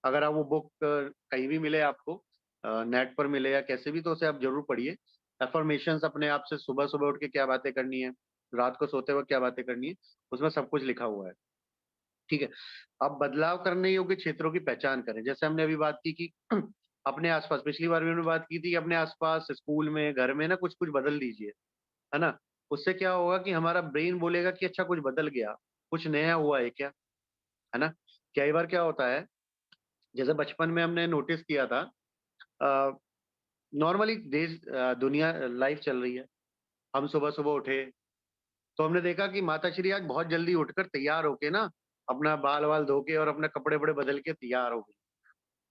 अगर आप वो बुक कहीं भी मिले आपको, नेट पर मिले या कैसे भी, तो उसे आप ज़रूर पढ़िए। अफ़र्मेशंस अपने आप से सुबह-सुबह उठ के क्या बातें करनी है, रात को सोते वक़्त क्या बातें करनी है, उसमें सब कुछ लिखा हुआ है। ठीक है? अब बदलाव करने योग्य क्षेत्रों की पहचान करें। जैसे हमने अभी बात की कि अपने आस-पास, पिछली बार भी हमने बात की थी कि अपने आस-पास, स्कूल में, घर में ना कुछ-कुछ बदल दीजिए, है ना? उससे क्या होगा कि हमारा ब्रेन बोलेगा कि अच्छा कुछ बदल गया, कुछ नया हुआ है क्या? है ना? कई बार क्या होता है, जैसे बचपन में हमने नोटिस किया था, अ, नॉर्मली दुनिया लाइफ चल रही है। हम सुबह-सुबह उठे, तो हमने देखा कि माताश्री आज बहुत जल्दी उठकर तैयार होके ना, अपना बाल-वाल धो के और अपने कपड़े-वपड़े बदल के तैयार हो गई।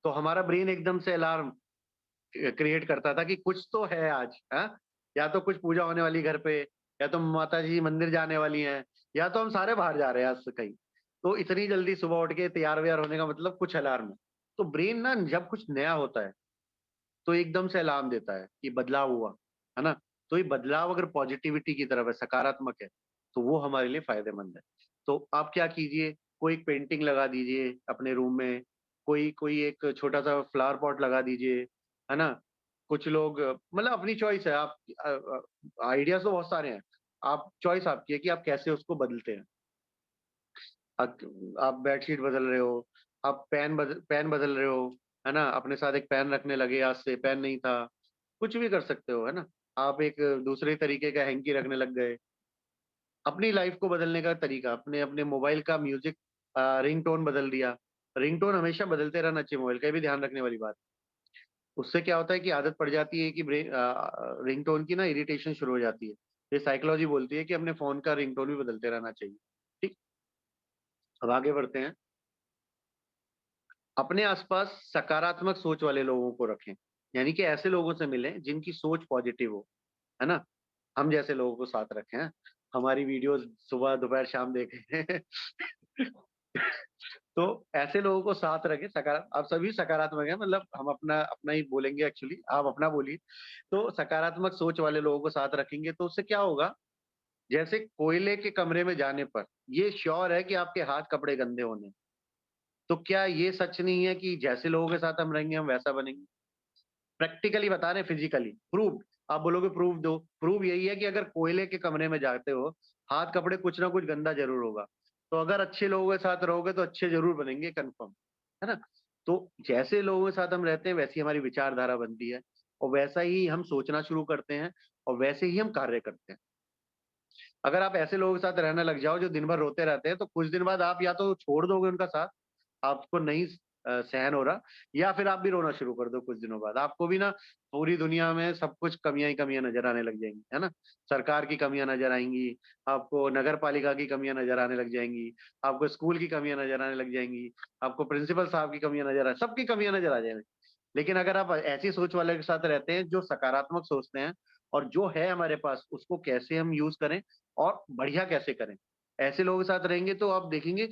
तो हमारा ब्रेन एकदम से अलार्म क्रिएट करता था कि कुछ तो है आज, हाँ? या तो कुछ पूजा होने वाली घर पे, या तो माताजी मंदिर जाने वाली हैं, या तो हम सारे बाहर जा रहे हैं आज से कहीं। तो इतनी जल्दी सुबह उठ के तैयार-वैयार होने का मतलब कुछ अलार्म है। तो ब्रेन ना जब कुछ नया होता है, तो एकदम से अलार्म देता है कि बदलाव हुआ, है ना? तो ये बदलाव अगर पॉजिटिविटी की तरफ है, सकारात्मक है, तो वो हमारे लिए फ़ायदेमंद है। तो आप क्या कीजिए, कोई एक पेंटिंग लगा दीजिए अपने रूम में, कोई कोई एक छोटा-सा फ्लावर पॉट लगा दीजिए, है ना? कुछ लोग मतलब अपनी चॉइस है, आप आइडियाज़ तो बहुत सारे हैं। आप चॉइस आपकी है कि आप कैसे उसको बदलते हैं। अक आप बेडशीट बदल रहे हो, आप पेन बदल रहे हो, है ना? अपने साथ एक पेन रखने लगे, आज से पेन नहीं था। कुछ भी कर सकते हो, है ना? आप एक दूसरे तरीके का हैंकी रखने लग गए। अपनी लाइफ़ को बदलने का तरीका, अपने अपने मोबाइल का म्यूज़िक रिंगटोन बदल दिया। रिंगटोन हमेशा बदलते रहना चाहिए मोबाइल का, ये भी ध्यान रखने वाली बात। उससे क्या होता है कि आदत पड़ जाती है कि रिंगटोन की ना इरिटेशन शुरू हो जाती है। ये साइकोलॉजी बोलती है कि अपने फ़ोन का रिंगटोन भी बदलते रहना चाहिए। ठीक? अब आगे बढ़ते हैं। अपने आसपास सकारात्मक सोच वाले लोगों को रखें, यानी कि ऐसे लोगों से मिलें जिनकी सोच पॉजिटिव हो, है ना? हम जैसे लोगों को साथ रखें, हैं? हमारी वीडियोस सुबह, दोपहर, शाम देखें। तो ऐसे लोगों को साथ रखें, आप सभी सकारात्मक हैं, मतलब हम अपना अपना ही बोलेंगे एक्चुअली, आप अपना बोलिए। तो सकारात्मक सोच वाले लोगों को साथ रखेंगे तो उससे क्या होगा, जैसे कोयले के कमरे में जाने पर ये श्योर है कि आपके हाथ कपड़े गंदे होने। तो क्या ये सच नहीं है कि जैसे लोगों के साथ हम रहेंगे, हम वैसा बनेंगे? प्रैक्टिकली बता रहे हैं, फिजिकली प्रूव्ड। आप बोलोगे प्रूफ दो, प्रूफ यही है कि अगर कोयले के कमरे में जाते हो, हाथ कपड़े कुछ ना कुछ गंदा ज़रूर होगा। तो अगर अच्छे लोगों के साथ रहोगे तो अच्छे ज़रूर बनेंगे, कन्फर्म, है ना? तो जैसे लोगों के साथ हम रहते हैं, वैसी हमारी विचारधारा बनती है और वैसा ही हम सोचना शुरू करते हैं और वैसे ही हम कार्य करते हैं। अगर आप ऐसे लोगों के साथ रहने लग जाओ जो दिन भर रोते रहते हैं, तो कुछ दिन बाद आप या तो छोड़ दोगे उनका साथ, आपको नहीं सहन हो रहा, या फिर आप भी रोना शुरू कर दो कुछ दिनों बाद। आपको भी ना पूरी दुनिया में सब कुछ कमियाँ ही कमियाँ नज़र आने लग जाएँगी, है ना? सरकार की कमियाँ नज़र आएँगी, आपको नगर पालिका की कमियाँ नज़र आने लग जाएँगी, आपको स्कूल की कमियाँ नज़र आने लग जाएँगी, आपको प्रिंसिपल साहब की कमियाँ नज़र आ सबकी कमियाँ नज़र आ जाएँगी। लेकिन अगर आप ऐसी सोच वाले के साथ रहते हैं जो सकारात्मक सोचते हैं और जो है हमारे पास उसको कैसे हम यूज़ करें और बढ़िया कैसे करें। ऐसे लोगों के साथ रहेंगे तो आप देखेंगे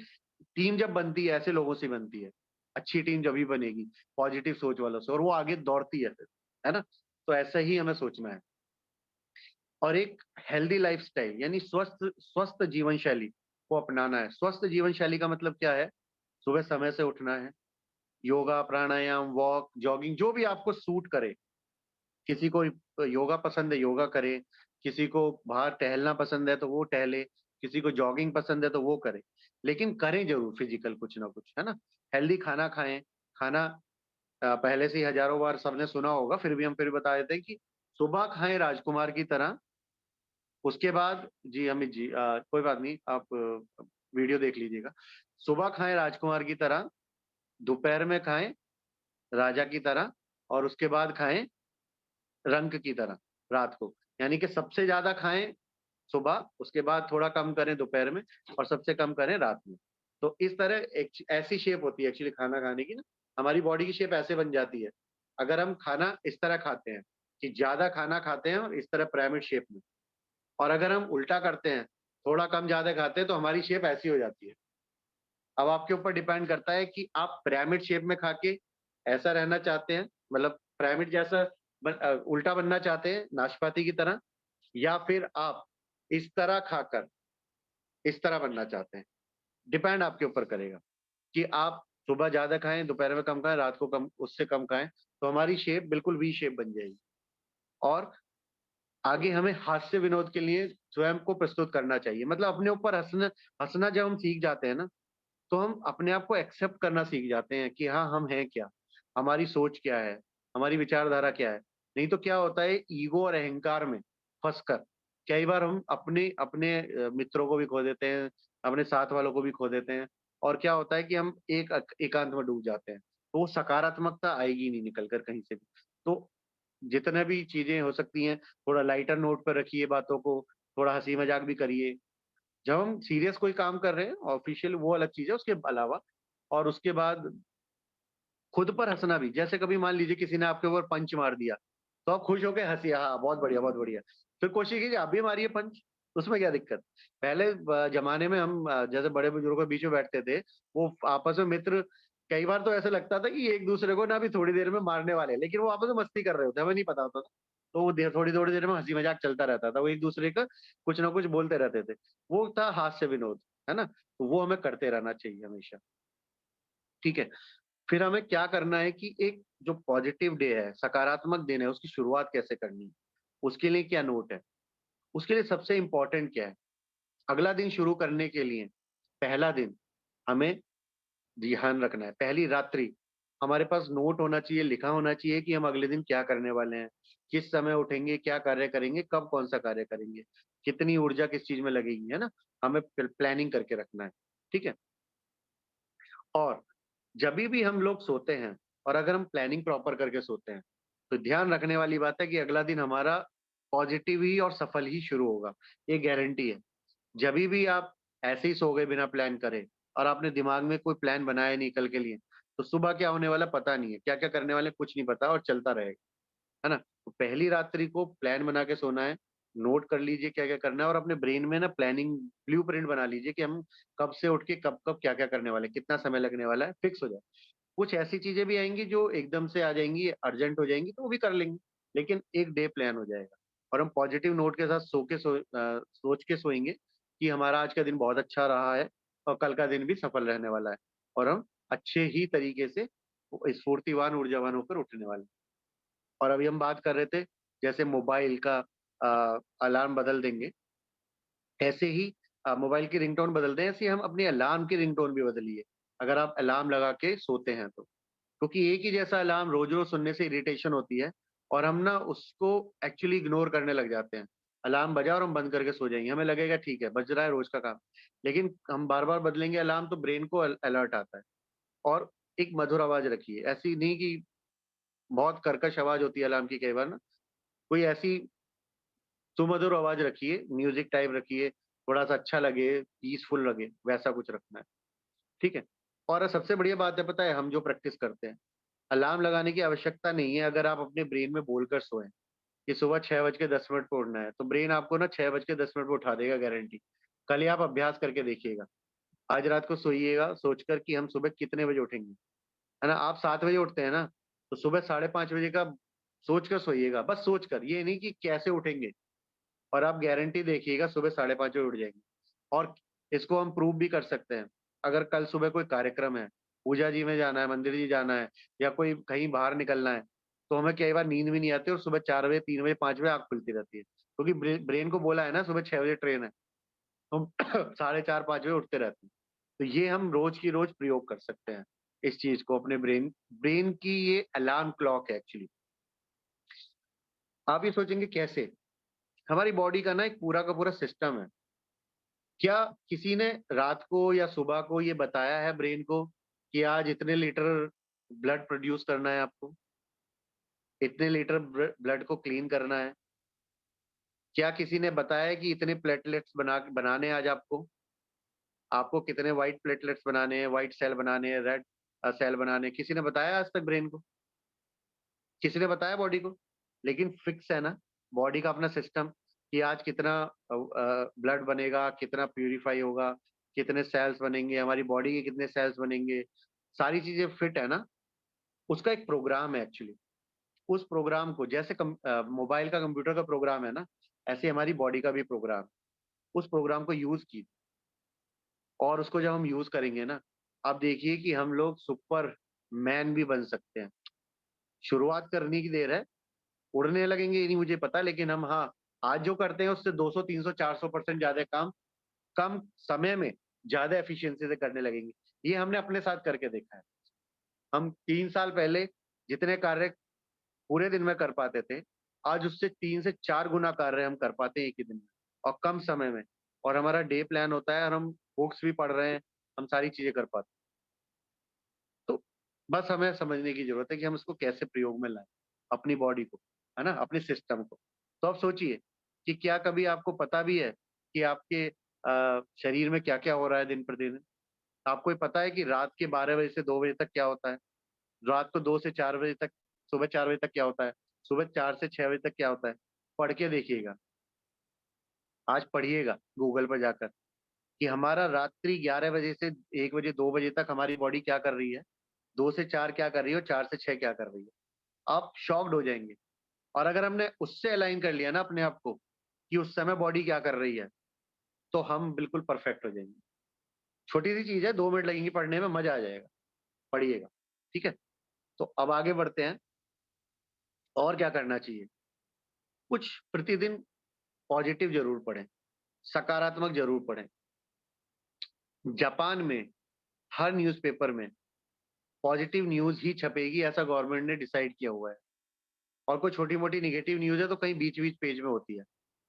टीम जब बनती है ऐसे लोगों से बनती है। अच्छी टीम जभी बनेगी, पॉजिटिव सोच वालों से, और वो आगे दौड़ती है फिर, है ना? तो ऐसा ही हमें सोचना है। और एक हेल्दी लाइफ़स्टाइल यानी स्वस्थ स्वस्थ जीवन शैली को अपनाना है। स्वस्थ जीवन शैली का मतलब क्या है? सुबह समय से उठना है, योगा, प्राणायाम, वॉक, जॉगिंग जो भी आपको सूट करे। किसी को योगा पसंद है, योगा करे, किसी को बाहर टहलना पसंद है तो वो टहले, किसी को जॉगिंग पसंद है तो वो करे। लेकिन करें ज़रूर फिज़िकल कुछ ना कुछ, है ना? हेल्दी खाना खाएँ, खाना पहले से ही हजारों बार सबने सुना होगा, फिर भी हम फिर बता देते हैं कि सुबह खाएं राजकुमार की तरह, उसके बाद जी अमित जी कोई बात नहीं, आप वीडियो देख लीजिएगा। सुबह खाएं राजकुमार की तरह, दोपहर में खाएं राजा की तरह, और उसके बाद खाएं रंक की तरह रात को। यानी कि सबसे ज्यादा खाएं सुबह, उसके बाद थोड़ा कम करें दोपहर में, और सबसे कम करें रात में। तो इस तरह एक ऐसी शेप होती है एक्चुअली खाना खाने की ना, हमारी बॉडी की शेप ऐसे बन जाती है अगर हम खाना इस तरह खाते हैं कि ज्यादा खाना खाते हैं और इस तरह पिरामिड शेप में, और अगर हम उल्टा करते हैं थोड़ा कम ज्यादा खाते हैं तो हमारी शेप ऐसी हो जाती है। अब आपके ऊपर डिपेंड करता है कि आप पिरामिड शेप में खा के ऐसा रहना चाहते हैं, मतलब पिरामिड जैसा उल्टा बनना चाहते हैं नाशपाती की तरह, या फिर आप इस तरह खाकर इस तरह बनना चाहते हैं। डिपेंड आपके ऊपर करेगा कि आप सुबह ज्यादा खाएं, दोपहर में कम खाएं, रात को कम, उससे कम खाएं, तो हमारी शेप बिल्कुल वी शेप बन जाएगी। और आगे हमें हास्य विनोद के लिए स्वयं को प्रस्तुत करना चाहिए, मतलब अपने ऊपर हंसना हंसना जब हम सीख जाते हैं ना, तो हम अपने आप को एक्सेप्ट करना सीख जाते हैं कि हाँ हम हैं क्या, हमारी सोच क्या है, हमारी विचारधारा क्या है। नहीं तो क्या होता है, ईगो और अहंकार में फंसकर कई बार हम अपने अपने मित्रों को भी खो देते हैं, अपने साथ वालों को भी खो देते हैं, और क्या होता है कि हम एकांत में डूब जाते हैं, तो वो सकारात्मकता आएगी नहीं निकल कर कहीं से भी। तो जितने भी चीजें हो सकती हैं, थोड़ा लाइटर नोट पर रखिए बातों को, थोड़ा हंसी मजाक भी करिए। जब हम सीरियस कोई काम कर रहे हैं ऑफिशियल, वो अलग चीज है उसके अलावा। और उसके बाद खुद पर हंसना भी, जैसे कभी मान लीजिए किसी ने आपके ऊपर पंच मार दिया, तो आप खुश होकर हंसिए, हाँ बहुत बढ़िया बहुत बढ़िया। फिर कोशिश कीजिए आप भी मारिए पंच, उसमें क्या दिक्कत। पहले जमाने में हम जैसे बड़े बुजुर्गों के बीच में बैठते थे, वो आपस में मित्र, कई बार तो ऐसा लगता था कि एक दूसरे को ना भी थोड़ी देर में मारने वाले हैं, लेकिन वो आपस में मस्ती कर रहे होते, हमें नहीं पता होता था। तो वो थोड़ी थोड़ी देर में हंसी मजाक चलता रहता था, वो एक दूसरे का कुछ ना कुछ बोलते रहते थे, वो था हास्य विनोद, है ना। तो वो हमें करते रहना चाहिए हमेशा। ठीक है, फिर हमें क्या करना है कि एक जो पॉजिटिव डे है, सकारात्मक दिन है, उसकी शुरुआत कैसे करनी है, उसके लिए क्या नोट है। उसके लिए सबसे इंपॉर्टेंट क्या है, अगला दिन शुरू करने के लिए पहला दिन हमें ध्यान रखना है, पहली रात्रि हमारे पास नोट होना चाहिए, लिखा होना चाहिए कि हम अगले दिन क्या करने वाले हैं, किस समय उठेंगे, क्या कार्य करेंगे, कब कौन सा कार्य करेंगे, कितनी ऊर्जा किस चीज में लगेगी, है ना। हमें प्लानिंग करके रखना है। ठीक है, और जब भी हम लोग सोते हैं, और अगर हम प्लानिंग प्रॉपर करके सोते हैं, तो ध्यान रखने वाली बात है कि अगला दिन हमारा पॉजिटिव ही और सफल ही शुरू होगा, ये गारंटी है। जब भी आप ऐसे ही सो गए बिना प्लान करे, और आपने दिमाग में कोई प्लान बनाया नहीं कल के लिए, तो सुबह क्या होने वाला पता नहीं है, क्या क्या करने वाले कुछ नहीं पता, और चलता रहेगा, है ना। तो पहली रात्रि को प्लान बना के सोना है, नोट कर लीजिए क्या क्या करना है, और अपने ब्रेन में ना प्लानिंग ब्लूप्रिंट बना लीजिए कि हम कब से उठ के कब कब क्या क्या करने वाले हैं, कितना समय लगने वाला है, फिक्स हो जाए। कुछ ऐसी चीजें भी आएंगी जो एकदम से आ जाएंगी, अर्जेंट हो जाएंगी, तो वो भी कर लेंगे, लेकिन एक डे प्लान हो जाएगा। और हम पॉजिटिव नोट के साथ सोच के सोएंगे कि हमारा आज का दिन बहुत अच्छा रहा है, और कल का दिन भी सफल रहने वाला है, और हम अच्छे ही तरीके से स्फूर्तिवान ऊर्जावान होकर उठने वाले हैं। और अभी हम बात कर रहे थे जैसे मोबाइल का अलार्म बदल देंगे, ऐसे ही मोबाइल की रिंगटोन बदल दें, ऐसे ही हम अपने अलार्म की रिंगटोन भी बदलिए, अगर आप अलार्म लगा के सोते हैं तो। क्योंकि एक ही जैसा अलार्म रोज रोज सुनने से इरिटेशन होती है, और हम ना उसको एक्चुअली इग्नोर करने लग जाते हैं। अलार्म बजा और हम बंद करके सो जाएंगे, हमें लगेगा ठीक है बज रहा है रोज का काम, लेकिन हम बार बार बदलेंगे अलार्म तो ब्रेन को अलर्ट आता है। और एक मधुर आवाज रखिए, ऐसी नहीं कि बहुत कर्कश आवाज होती है अलार्म की कई बार ना, कोई ऐसी सुमधुर आवाज रखिए, म्यूजिक टाइप रखिए, थोड़ा सा अच्छा लगे, पीसफुल लगे, वैसा कुछ रखना है। ठीक है, और सबसे बढ़िया बात है पता है, हम जो प्रैक्टिस करते हैं, अलार्म लगाने की आवश्यकता नहीं है। अगर आप अपने ब्रेन में बोलकर सोएं कि सुबह 6:10 पे उठना है, तो ब्रेन आपको ना 6:10 पे उठा देगा, गारंटी। कल ही आप अभ्यास करके देखिएगा, आज रात को सोइएगा सोचकर कि हम सुबह कितने बजे उठेंगे, है ना। आप 7 बजे उठते हैं ना, तो सुबह 5:30 बजे का सोच कर सोइएगा, बस सोच कर, ये नहीं कि कैसे उठेंगे। और आप गारंटी देखिएगा सुबह 5:30 बजे उठ जाएंगे। और इसको हम प्रूव भी कर सकते हैं। अगर कल सुबह कोई कार्यक्रम है, पूजा जी में जाना है, मंदिर जी जाना है, या कोई कहीं बाहर निकलना है, तो हमें कई बार नींद भी नहीं आती, और सुबह 4 बजे, 3 बजे, 5 बजे आँख खुलती रहती है, क्योंकि ब्रेन को बोला है ना सुबह 6 बजे ट्रेन है, तो हम 4:30, 5 बजे उठते रहते हैं। तो ये हम रोज की रोज प्रयोग कर सकते हैं। इस चीज को, अपने ब्रेन की ये अलार्म क्लॉक है एक्चुअली। आप ये सोचेंगे कैसे, हमारी बॉडी का ना एक पूरा का पूरा सिस्टम है। क्या किसी ने रात को या सुबह को ये बताया है ब्रेन को कि आज इतने लीटर ब्लड प्रोड्यूस करना है, आपको इतने लीटर ब्लड को क्लीन करना है? क्या किसी ने बताया है कि इतने प्लेटलेट्स बनाने हैं आज आपको? आपको कितने व्हाइट प्लेटलेट्स बनाने हैं, व्हाइट सेल बनाने हैं, रेड सेल बनाने हैं? किसी ने बताया आज तक ब्रेन को? किसी ने बताया बॉडी को? लेकिन फिक्स है ना बॉडी का अपना सिस्टम कि आज कितना ब्लड बनेगा, कितना प्यूरिफाई होगा, कितने सेल्स बनेंगे, हमारी बॉडी के कितने सेल्स बनेंगे, सारी चीजें फिट है ना। उसका एक प्रोग्राम है एक्चुअली। उस प्रोग्राम को जैसे मोबाइल का कंप्यूटर का प्रोग्राम है ना, ऐसे हमारी बॉडी का भी प्रोग्राम। उस प्रोग्राम को यूज की और उसको जब हम यूज करेंगे ना, आप देखिए कि हम लोग सुपर मैन भी बन सकते हैं। शुरुआत करने की देर है, उड़ने लगेंगे ये नहीं मुझे पता, लेकिन हम हाँ आज जो करते हैं उससे 200 300 400% ज्यादा काम कम समय में ज्यादा एफिशिएंसी से करने लगेंगे। ये हमने अपने साथ करके देखा है। हम 3 साल पहले जितने कार्य पूरे दिन में कर पाते थे, आज उससे 3 से 4 गुना कार्य हम कर पाते हैं एक ही दिन में और कम समय में। और हमारा डे प्लान होता है और हम बुक्स भी पढ़ रहे हैं, हम सारी चीजें कर पाते हैं। तो बस हमें समझने की जरूरत है कि हम इसको कैसे प्रयोग में लाएं, अपनी बॉडी को, है ना, अपने सिस्टम को। तो आप सोचिए कि क्या कभी आपको पता भी है कि आपके शरीर में क्या क्या हो रहा है दिन प्रतिदिन? आपको ये पता है कि रात के 12 बजे से 2 बजे तक क्या होता है, रात को 2 से 4 बजे तक, सुबह 4 बजे तक क्या होता है, सुबह 4 से 6 बजे तक क्या होता है? पढ़ के देखिएगा, आज पढ़िएगा गूगल पर जाकर कि हमारा रात्रि 11 बजे से 1 बजे 2 बजे तक हमारी बॉडी क्या कर रही है, 2 से 4 क्या कर रही है और 4 से 6 क्या कर रही है। आप शॉक्ड हो जाएंगे। और अगर हमने उससे अलाइन कर लिया ना अपने आप को कि उस समय बॉडी क्या कर रही है, तो हम बिल्कुल परफेक्ट हो जाएंगे। छोटी सी चीज है, 2 मिनट लगेंगे पढ़ने में, मजा आ जाएगा, पढ़िएगा। ठीक है, तो अब आगे बढ़ते हैं। और क्या करना चाहिए? कुछ प्रतिदिन पॉजिटिव जरूर पढ़ें, सकारात्मक जरूर पढ़ें। जापान में हर न्यूज़पेपर में पॉजिटिव न्यूज ही छपेगी, ऐसा गवर्नमेंट ने डिसाइड किया हुआ है। और कोई छोटी मोटी निगेटिव न्यूज है तो कहीं बीच बीच पेज में होती है।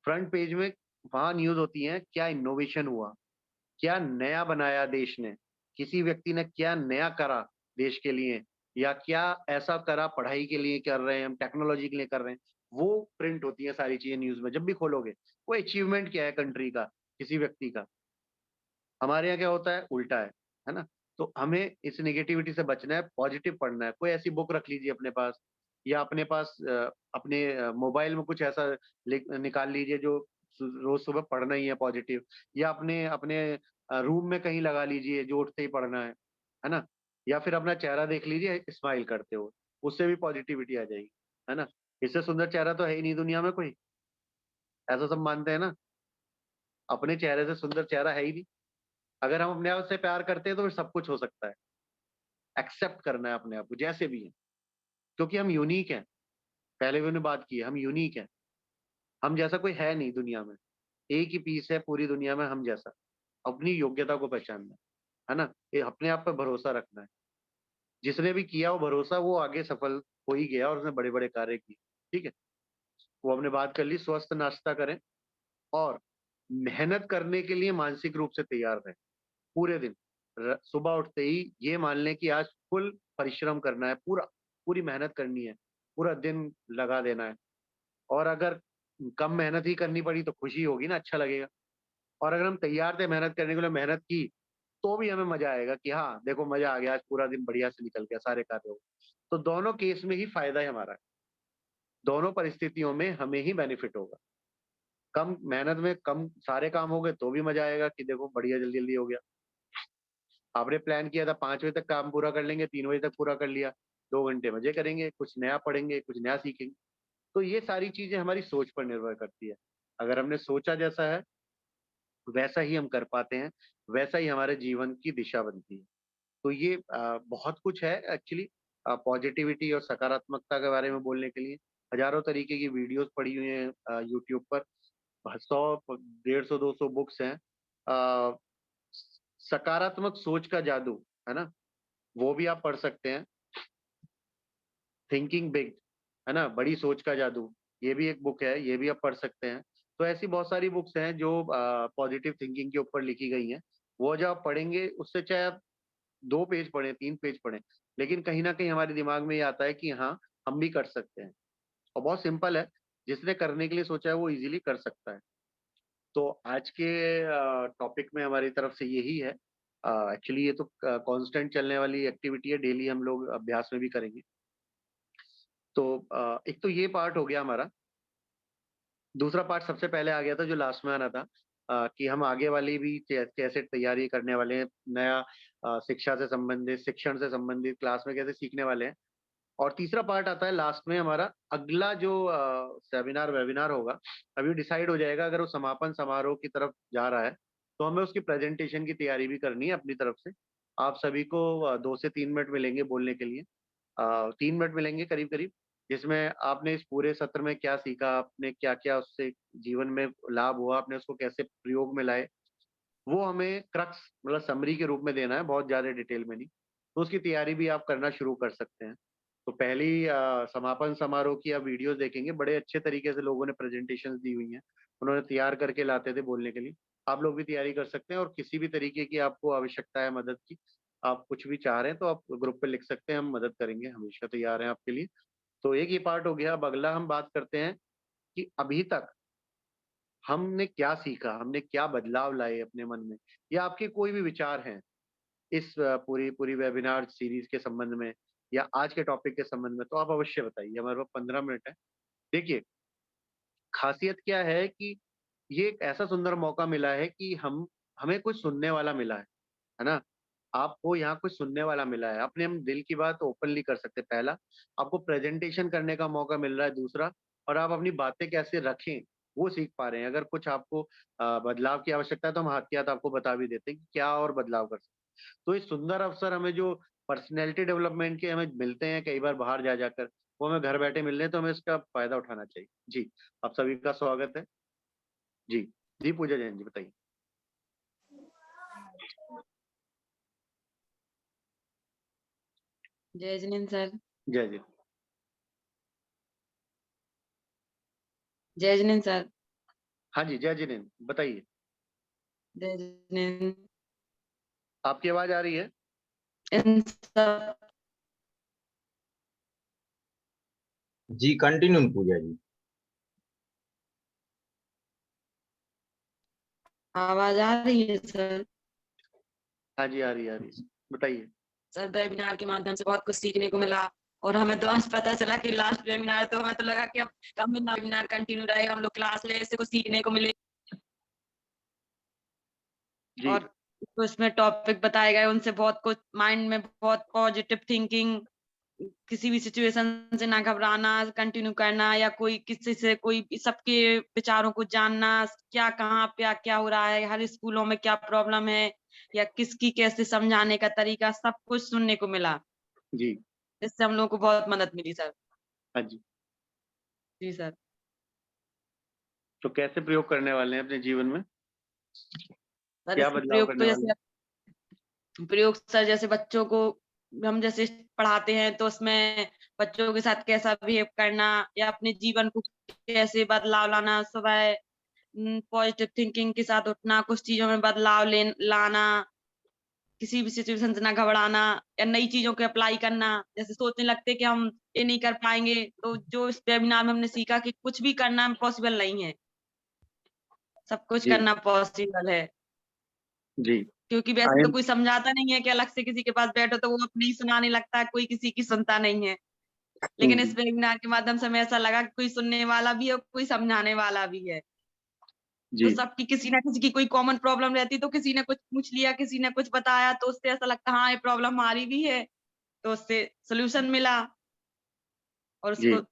फ्रंट पेज में वहां न्यूज होती है, क्या इनोवेशन हुआ, क्या नया बनाया देश ने, किसी व्यक्ति ने क्या नया करा देश के लिए, या क्या ऐसा करा पढ़ाई के लिए कर रहे हैं हम, टेक्नोलॉजी के लिए कर रहे हैं। वो प्रिंट होती है सारी चीजें न्यूज में। जब भी खोलोगे वो अचीवमेंट क्या है कंट्री का, किसी व्यक्ति का। हमारे यहाँ क्या होता है, उल्टा है ना। तो हमें इस नेगेटिविटी से बचना है, पॉजिटिव पढ़ना है। कोई ऐसी बुक रख लीजिए अपने पास, या अपने पास अपने मोबाइल में कुछ ऐसा निकाल लीजिए जो रोज सुबह पढ़ना ही है पॉजिटिव, या अपने अपने रूम में कहीं लगा लीजिए जो उठते ही पढ़ना है ना। या फिर अपना चेहरा देख लीजिए स्माइल करते हो, उससे भी पॉजिटिविटी आ जाएगी, है ना। इससे सुंदर चेहरा तो है ही नहीं दुनिया में कोई, ऐसा सब मानते हैं ना। अपने चेहरे से सुंदर चेहरा है ही नहीं। अगर हम अपने आप से प्यार करते हैं तो फिर सब कुछ हो सकता है। एक्सेप्ट करना है अपने आप को जैसे भी है, क्योंकि हम यूनिक हैं। पहले भी उन्होंने बात की है, हम यूनिक हैं। हम जैसा कोई है नहीं दुनिया में, एक ही पीस है पूरी दुनिया में हम जैसा। अपनी योग्यता को पहचानना है ना, ये अपने आप पर भरोसा रखना है। जिसने भी किया वो भरोसा, वो आगे सफल हो ही गया और उसने बड़े बड़े कार्य किए। ठीक है, वो हमने बात कर ली। स्वस्थ नाश्ता करें और मेहनत करने के लिए मानसिक रूप से तैयार रहें। पूरे दिन सुबह उठते ही ये मान लें कि आज फुल परिश्रम करना है, पूरी मेहनत करनी है, पूरा दिन लगा देना है। और अगर कम मेहनत ही करनी पड़ी तो खुशी होगी ना, अच्छा लगेगा। और अगर हम तैयार थे मेहनत करने के लिए, मेहनत की, तो भी हमें मजा आएगा कि हाँ देखो मजा आ गया, आज पूरा दिन बढ़िया से निकल गया, सारे कार्य हो गए। तो दोनों केस में ही फायदा है हमारा, दोनों परिस्थितियों में हमें ही बेनिफिट होगा। कम मेहनत में कम सारे काम हो गए तो भी मजा आएगा कि देखो बढ़िया जल्दी जल्दी हो गया। आपने प्लान किया था 5 बजे तक काम पूरा कर लेंगे, 3 बजे तक पूरा कर लिया, 2 घंटे मजे करेंगे, कुछ नया पढ़ेंगे, कुछ नया सीखेंगे। तो ये सारी चीजें हमारी सोच पर निर्भर करती है। अगर हमने सोचा जैसा है वैसा ही हम कर पाते हैं, वैसा ही हमारे जीवन की दिशा बनती है। तो ये बहुत कुछ है एक्चुअली पॉजिटिविटी और सकारात्मकता के बारे में बोलने के लिए। हजारों तरीके की वीडियोस पड़ी हुई हैं यूट्यूब पर, 100 150 200 बुक्स हैं। सकारात्मक सोच का जादू, है ना। वो भी आप पढ़ सकते हैं। थिंकिंग बिग, है ना, बड़ी सोच का जादू, ये भी एक बुक है, ये भी आप पढ़ सकते हैं। तो ऐसी बहुत सारी बुक्स हैं जो पॉजिटिव थिंकिंग के ऊपर लिखी गई हैं। वो जब आप पढ़ेंगे, उससे चाहे आप 2 पेज पढ़ें, 3 पेज पढ़ें, लेकिन कहीं ना कहीं हमारे दिमाग में ये आता है कि हाँ, हम भी कर सकते हैं। और बहुत सिंपल है, जिसने करने के लिए सोचा है वो इजीली कर सकता है। तो आज के टॉपिक में हमारी तरफ से यही है। एक्चुअली ये तो कांस्टेंट चलने वाली एक्टिविटी है, डेली हम लोग अभ्यास में भी करेंगे। तो एक तो ये पार्ट हो गया हमारा। दूसरा पार्ट सबसे पहले आ गया था, जो लास्ट में आना था, कि हम आगे वाली भी कैसे तैयारी करने वाले हैं, नया शिक्षा से संबंधित, शिक्षण से संबंधित क्लास में कैसे सीखने वाले हैं। और तीसरा पार्ट आता है लास्ट में हमारा, अगला जो सेमिनार वेबिनार होगा, अभी डिसाइड हो जाएगा। अगर वो समापन समारोह की तरफ जा रहा है तो हमें उसकी प्रेजेंटेशन की तैयारी भी करनी है अपनी तरफ से। आप सभी को 2 से 3 मिनट मिलेंगे बोलने के लिए, 3 मिनट मिलेंगे करीब करीब, जिसमें आपने इस पूरे सत्र में क्या सीखा, आपने क्या क्या उससे जीवन में लाभ हुआ, आपने उसको कैसे प्रयोग में लाए, वो हमें क्रक्स मतलब समरी के रूप में देना है, बहुत ज्यादा डिटेल में नहीं। तो उसकी तैयारी भी आप करना शुरू कर सकते हैं। तो पहली समापन समारोह की आप वीडियोस देखेंगे, बड़े अच्छे तरीके से लोगों ने प्रेजेंटेशंस दी हुई हैं, उन्होंने तैयार करके लाते थे बोलने के लिए। आप लोग भी तैयारी कर सकते हैं, और किसी भी तरीके की आपको आवश्यकता है मदद की, आप कुछ भी चाह रहे हैं तो आप ग्रुप पे लिख सकते हैं, हम मदद करेंगे, हमेशा तैयार हैं आपके लिए। तो एक ये पार्ट हो गया। अब अगला हम बात करते हैं कि अभी तक हमने क्या सीखा, हमने क्या बदलाव लाए अपने मन में, या आपके कोई भी विचार हैं इस पूरी पूरी वेबिनार सीरीज के संबंध में, या आज के टॉपिक के संबंध में, तो आप अवश्य बताइए। हमारे पास 15 मिनट है। देखिए, खासियत क्या है कि ये एक ऐसा सुंदर मौका मिला है कि हमें कोई सुनने वाला मिला है ना। आपको यहाँ कुछ सुनने वाला मिला है, अपने हम दिल की बात ओपनली कर सकते हैं, पहला। आपको प्रेजेंटेशन करने का मौका मिल रहा है, दूसरा। और आप अपनी बातें कैसे रखें वो सीख पा रहे हैं। अगर कुछ आपको बदलाव की आवश्यकता है तो हम हाथ के हाथ आपको बता भी देते हैं कि क्या और बदलाव कर सकते हैं। तो ये सुंदर अवसर हमें जो पर्सनैलिटी डेवलपमेंट के हमें मिलते हैं कई बार बाहर जा जाकर, वो हमें घर बैठे मिल रहे हैं, तो हमें इसका फायदा उठाना चाहिए। जी, आप सभी का स्वागत है। जी जी, पूजा जैन जी बताइए। जय जिनेन्द्र सर। जय जी। जय जिनेन्द्र सर। हाँ जी, जय जिनेन्द्र, बताइए। जय जिनेन्द्र। आपकी आवाज आ रही है? इन सब जी कंटिन्यू पूजा जी। आवाज आ रही है सर? हाँ जी, आ रही है, बताइए। सर, वेबिनार के माध्यम से बहुत कुछ सीखने को मिला, और हमें तो आज पता चला कि लास्ट वेबिनार, तो हमें तो लगा कि अब कम वेबिनार कंटिन्यू रहेगा, हम लोग क्लास ले, इससे कुछ सीखने को मिले। और उसमें टॉपिक बताए गए, उनसे बहुत कुछ माइंड में बहुत पॉजिटिव थिंकिंग, किसी भी सिचुएशन से ना घबराना, कंटिन्यू करना, या कोई किसी से कोई सबके विचारों को जानना, क्या कहाँ पे क्या हो रहा है, हर स्कूलों में क्या प्रॉब्लम है, या किसकी कैसे समझाने का तरीका, सब कुछ सुनने को मिला। जी, इससे हम लोगों को बहुत मदद मिली सर। हाँ जी। जी सर। तो कैसे प्रयोग करने वाले हैं अपने जीवन में? सर, क्या इसके बदलाव प्रयोग तो करने वाले हैं? प्रयोग सर, जैसे बच्चों को हम जैसे पढ़ाते हैं, तो उसमें बच्चों के साथ कैसा बिहेव करना, या अपने जीवन को कैसे बदलाव लाना, सुबह पॉजिटिव थिंकिंग के साथ उठना, कुछ चीजों में बदलाव लाना, किसी भी सिचुएशन से ना घबराना, या नई चीजों को अप्लाई करना। जैसे सोचने लगते कि हम ये नहीं कर पाएंगे, तो जो इस वेबिनार में हमने सीखा कि कुछ भी करना पॉसिबल नहीं है, सब कुछ जी करना पॉसिबल है। जी। क्योंकि वैसे आई तो एम कोई समझाता नहीं है कि अलग से किसी के पास बैठो तो वो अपनी ही सुनाने लगता है, कोई किसी की सुनता नहीं है। लेकिन इस वेबिनार के माध्यम से हमें ऐसा लगा कि कोई सुनने वाला भी है, कोई समझाने वाला भी है। तो जी सबकी किसी ना किसी की कोई कॉमन प्रॉब्लम रहती, तो किसी ने कुछ पूछ लिया, किसी ने कुछ बताया, तो उससे ऐसा लगता हाँ ये प्रॉब्लम हमारी भी है, तो उससे सोल्यूशन मिला, और उसको जी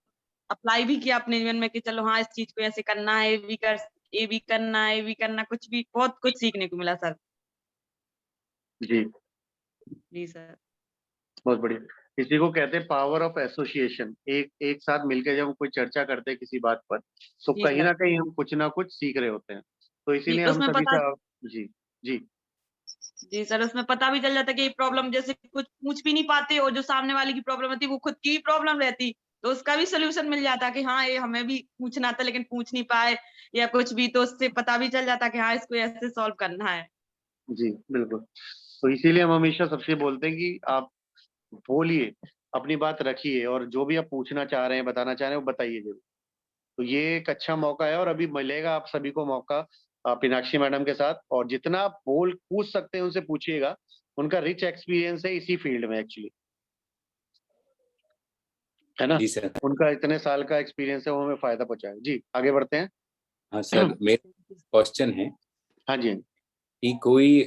अप्लाई भी किया अपने जीवन में कि चलो हाँ इस चीज को ऐसे करना है, ये भी करना है, ये भी करना, कुछ भी बहुत कुछ सीखने को मिला सर। जी। जी सर। बहुत बढ़िया। इसी को कहते हैं पावर ऑफ एसोसिएशन। एक एक साथ मिलकर जब हम कोई चर्चा करते हैं किसी बात पर, तो जी कहीं सर। ना कहीं हम कुछ ना कुछ सीख रहे होते हैं। तो जी, इसीलिए हम उसमें सभी पता का। जी जी जी सर, उसमें पता भी चल जाता है कि ये प्रॉब्लम जैसे कुछ पूछ भी नहीं पाते और जो सामने वाले की प्रॉब्लम होती है वो खुद की प्रॉब्लम रहती, तो उसका भी सॉल्यूशन मिल जाता कि हाँ, ये हमें भी पूछना था लेकिन पूछ नहीं पाए या कुछ भी, तो उससे पता भी चल जाता कि हाँ, इसको ऐसे सॉल्व करना है। जी, बिल्कुल। तो इसीलिए हम हमेशा सबसे बोलते हैं कि आप बोलिए, अपनी बात रखिए और जो भी आप पूछना चाह रहे हैं, बताना चाह रहे हैं, वो बताइए ज़रूर। तो ये एक अच्छा मौका है और अभी मिलेगा आप सभी को मौका मीनाक्षी मैडम के साथ, और जितना आप पूछ सकते हैं उनसे पूछिएगा। उनका रिच एक्सपीरियंस है इसी फील्ड में एक्चुअली, है ना? जी सर। उनका इतने साल का एक्सपीरियंस है, वो हमें फ़ायदा पहुँचाएगा। जी, आगे बढ़ते हैं। हाँ सर, मेरा क्वेश्चन है हाँ जी। कि कोई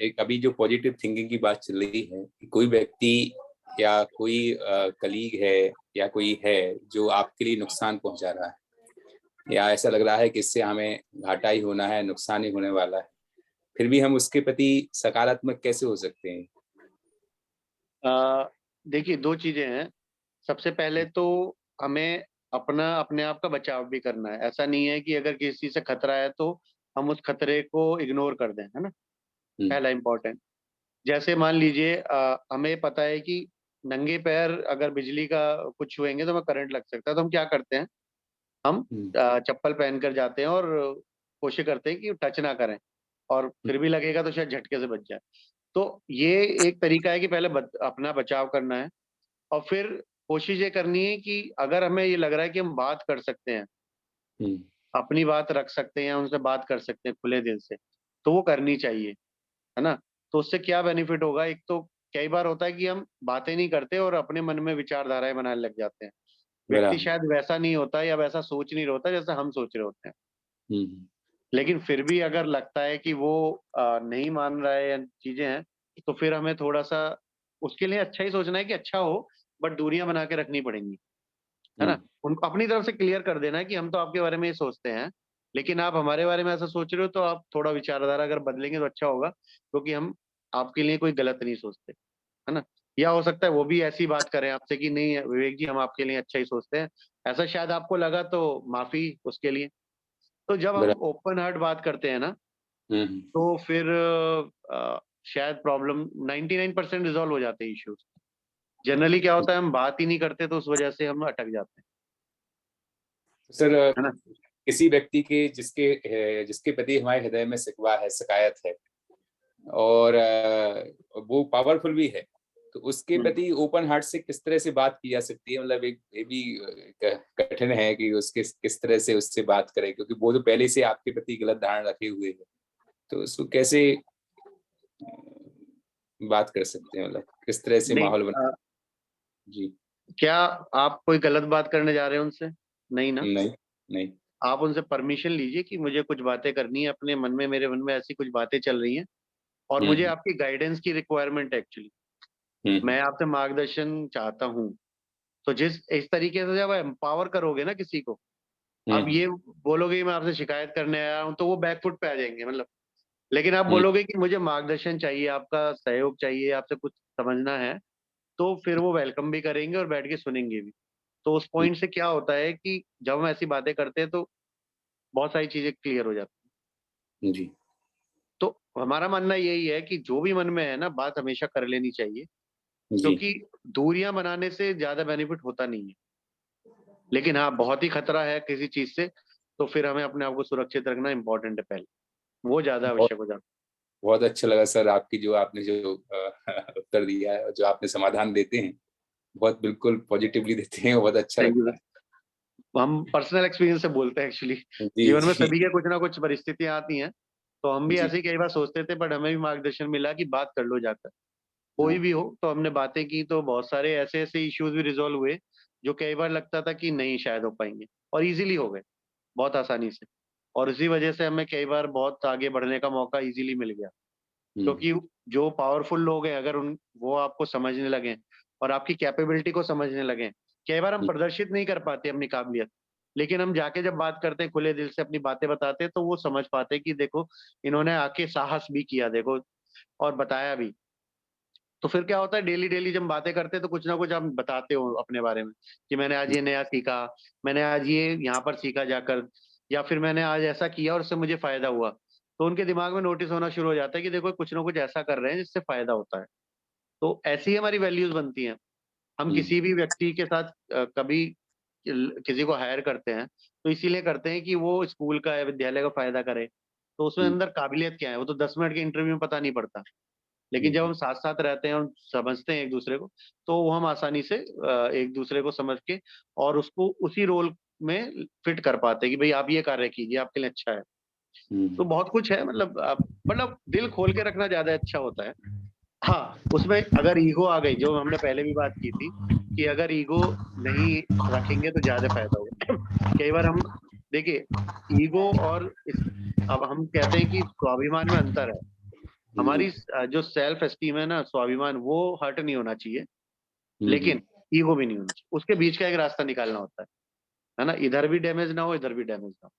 एक अभी जो पॉजिटिव थिंकिंग की बात चल रही है कि कोई व्यक्ति या कोई कलीग है या कोई है जो आपके लिए नुकसान पहुंचा रहा है या ऐसा लग रहा है कि इससे हमें घाटा ही होना है, नुकसान ही होने वाला है, फिर भी हम उसके प्रति सकारात्मक कैसे हो सकते हैं? देखिए 2 चीज़ें हैं। सबसे पहले तो हमें अपने आप का बचाव भी करना है। ऐसा नहीं है कि अगर किसी चीज़ से खतरा है तो हम उस खतरे को इग्नोर कर दें, है ना? पहला इम्पोर्टेंट। जैसे मान लीजिए हमें पता है कि नंगे पैर अगर बिजली का कुछ छुएँगे तो हमें करंट लग सकता है, तो हम क्या करते हैं? हम चप्पल पहनकर जाते हैं और कोशिश करते हैं कि टच ना करें, और फिर भी लगेगा तो शायद झटके से बच जाए। तो ये एक तरीका है कि पहले अपना बचाव करना है, और फिर कोशिश ये करनी है कि अगर हमें ये लग रहा है कि हम बात कर सकते हैं, अपनी बात रख सकते हैं, उनसे बात कर सकते हैं खुले दिल से, तो वो करनी चाहिए, है ना? तो उससे क्या बेनिफिट होगा, एक तो कई बार होता है कि हम बातें नहीं करते और अपने मन में विचारधाराएँ बनाने लग जाते हैं। व्यक्ति बराबर। शायद वैसा नहीं होता या वैसा सोच नहीं रहा होता जैसा हम सोच रहे होते हैं। लेकिन फिर भी अगर लगता है कि वो नहीं मान रहा है या चीज़ें हैं, तो फिर हमें थोड़ा-सा उसके लिए अच्छा ही सोचना है कि अच्छा हो, बट दूरियाँ बना के रखनी पड़ेंगी, है ना? उनको अपनी तरफ से क्लियर कर देना है कि हम तो आपके बारे में ये सोचते हैं, लेकिन आप हमारे बारे में ऐसा सोच रहे हो तो आप थोड़ा विचारधारा अगर बदलेंगे तो अच्छा होगा, क्योंकि हम आपके लिए कोई गलत नहीं सोचते, है ना? या हो सकता है वो भी ऐसी बात करें आपसे कि नहीं विवेक जी, हम आपके लिए अच्छा ही सोचते हैं। ऐसा शायद आपको लगा तो माफ़ी उसके लिए। तो जब हम बराबर। ओपन हार्ट बात करते हैं ना, तो फिर शायद प्रॉब्लम 99% रिज़ॉल्व हो जाते हैं इश्यूज़। जनरली क्या होता है, हम बात ही नहीं करते तो उस वजह से हम अटक जाते हैं, सर, है ना? किसी व्यक्ति के जिसके प्रति हमारे हृदय में शिकवा है, शिकायत है और वो पावरफुल भी है, तो उसके प्रति ओपन हार्ट से किस तरह से बात की जा सकती है? मतलब एक ये भी कठिन है कि उसके किस तरह से उससे बात करें, क्योंकि वो तो पहले से आपके प्रति गलत धारणा रखे हुए है, तो उसको कैसे बात कर सकते हैं? मतलब किस तरह से नहीं माहौल बना? जी। क्या आप कोई गलत बात करने जा रहे हैं उनसे? नहीं ना? नहीं, नहीं। आप उनसे परमिशन लीजिए कि मुझे कुछ बातें करनी है अपने मन में, मेरे मन में ऐसी कुछ बातें चल रही हैं और मुझे आपकी गाइडेंस की रिक्वायरमेंट है एक्चुअली। मैं आपसे मार्गदर्शन चाहता हूँ। तो जिस इस तरीके से जब एम्पावर करोगे ना किसी को, आप ये बोलोगे कि मैं आपसे शिकायत करने आया हूँ, तो वो बैक फुट पे आ जाएँगे मतलब। लेकिन आप बोलोगे कि मुझे मार्गदर्शन चाहिए, आपका सहयोग चाहिए, आपसे कुछ समझना है, तो फिर वो वेलकम भी करेंगे और बैठ के सुनेंगे भी। तो उस पॉइंट से क्या होता है कि जब हम ऐसी बातें करते हैं तो बहुत सारी चीज़ें क्लियर हो जाती हैं। जी। तो हमारा मानना यही है कि जो भी मन में है ना, बात हमेशा कर लेनी चाहिए, जी। क्योंकि दूरियां बनाने से ज़्यादा बेनिफिट होता नहीं है। लेकिन हाँ, बहुत ही खतरा है किसी चीज़ से, तो फिर हमें अपने आप को सुरक्षित रखना इम्पोर्टेंट है पहले, वो ज़्यादा बहुत आवश्यक हो जाता बहुत अच्छा लगा सर आपकी जो आपने जो उत्तर दिया है और जो आपने समाधान देते हैं, बहुत बिल्कुल पॉजिटिवली देते हैं, बहुत अच्छा है। थैंक यू लगता है। सर। हम पर्सनल एक्सपीरियंस से बोलते हैं एक्चुअली। जी, जीवन में जी, सभी के कुछ ना कुछ परिस्थितियाँ आती हैं, तो हम भी जी। ऐसे ही कई बार सोचते थे, बट हमें भी मार्गदर्शन मिला कि बात कर लो जाकर। कोई हाँ, भी हो, तो हमने बातें की तो बहुत सारे ऐसे-ऐसे इश्यूज़ भी रिज़ॉल्व हुए, जो कई बार लगता था कि नहीं शायद हो पाएँगे, और ईज़िली हो गए, बहुत आसानी से। और इसी वजह से हमें कई बार बहुत आगे बढ़ने का मौका ईज़िली मिल गया। क्योंकि जो पावरफुल लोग हैं, अगर वो आपको समझने लगें और आपकी कैपेबिलिटी को समझने लगें, कई बार हम प्रदर्शित नहीं कर पाते अपनी काबिलियत, लेकिन हम जाके जब बात करते हैं, खुले दिल से अपनी बातें बताते हैं, तो वो समझ पाते हैं कि देखो, इन्होंने आके साहस भी किया देखो, और बताया भी। तो फिर क्या होता है, डेली-डेली जब बातें करते हैं तो कुछ ना कुछ हम बताते हो अपने बारे में, कि मैंने आज ये नया सीखा, मैंने आज ये यहाँ पर सीखा जाकर, या फिर मैंने आज ऐसा किया और उससे मुझे फ़ायदा हुआ। तो उनके दिमाग में नोटिस होना शुरू हो जाता है कि देखो कुछ ना कुछ ऐसा कर रहे हैं जिससे फायदा होता है। तो ऐसी ही हमारी वैल्यूज बनती हैं। हम किसी भी व्यक्ति के साथ कभी किसी को हायर करते हैं तो इसीलिए करते हैं कि वो स्कूल का या विद्यालय का फायदा करे। तो उसमें अंदर काबिलियत क्या है वो तो 10 मिनट के इंटरव्यू में पता नहीं पड़ता। लेकिन जब हम साथ साथ रहते हैं और समझते हैं एक दूसरे को, तो वो हम आसानी से एक दूसरे को समझ के और उसको उसी रोल में फिट कर पाते हैं कि भाई आप ये कार्य कीजिए, आपके लिए अच्छा है। तो बहुत कुछ है, मतलब दिल खोल के रखना ज्यादा अच्छा होता है। हाँ, उसमें अगर ईगो आ गई, जो हमने पहले भी बात की थी कि अगर ईगो नहीं रखेंगे तो ज्यादा फायदा होगा। कई बार हम देखिए ईगो और अब हम कहते हैं कि स्वाभिमान में अंतर है। हमारी जो सेल्फ एस्टीम है ना, स्वाभिमान, वो हर्ट नहीं होना चाहिए, लेकिन ईगो भी नहीं होना चाहिए। उसके बीच का एक रास्ता निकालना होता है ना, इधर भी डैमेज ना हो, इधर भी डैमेज ना हो।